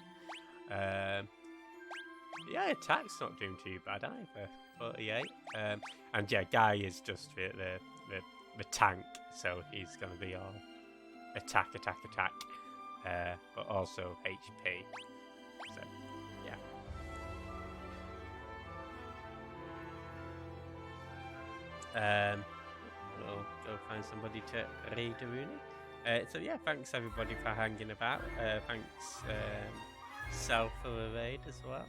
Yeah, attack's not doing too bad either. 48. And yeah, Guy is just the tank, so he's gonna be all attack, but also HP. So yeah. We'll go find somebody to raid a Rooney. So yeah, thanks everybody for hanging about. Thanks Self for the raid as well.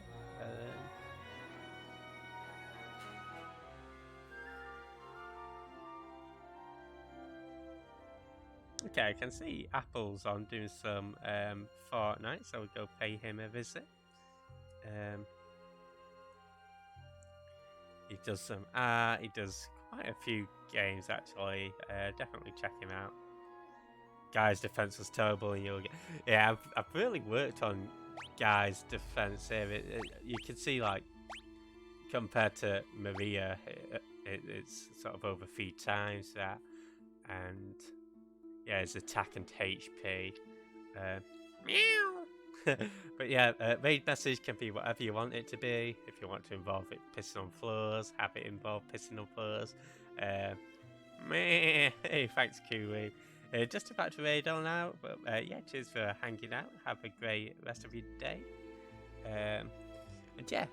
Okay, I can see Apple's on doing some Fortnite, so we'll go pay him a visit. He does some art, he does quite a few games actually. Definitely check him out. Guy's defense was terrible, and you'll get. Yeah, I've really worked on Guy's defense here. You can see, like, compared to Maria, it's sort of over 3 times that, and yeah, his attack and HP. But yeah, raid message can be whatever you want it to be. If you want to involve it pissing on floors, have it involve pissing on floors. Hey, thanks, Kiwi. Just about to raid on out, but yeah, cheers for hanging out. Have a great rest of your day. And yeah,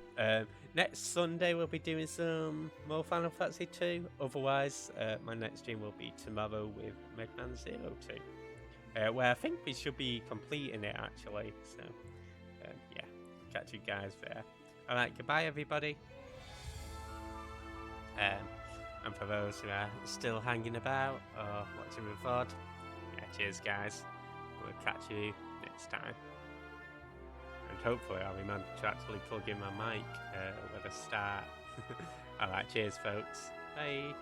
next Sunday we'll be doing some more Final Fantasy 2. Otherwise, my next stream will be tomorrow with Megman 02, where I think we should be completing it actually. So yeah, catch you guys there. Alright, goodbye everybody. And for those who are still hanging about or watching the VOD, yeah, cheers guys. We'll catch you next time. And hopefully I'll remember to actually plug in my mic with a start. Alright, cheers folks. Bye.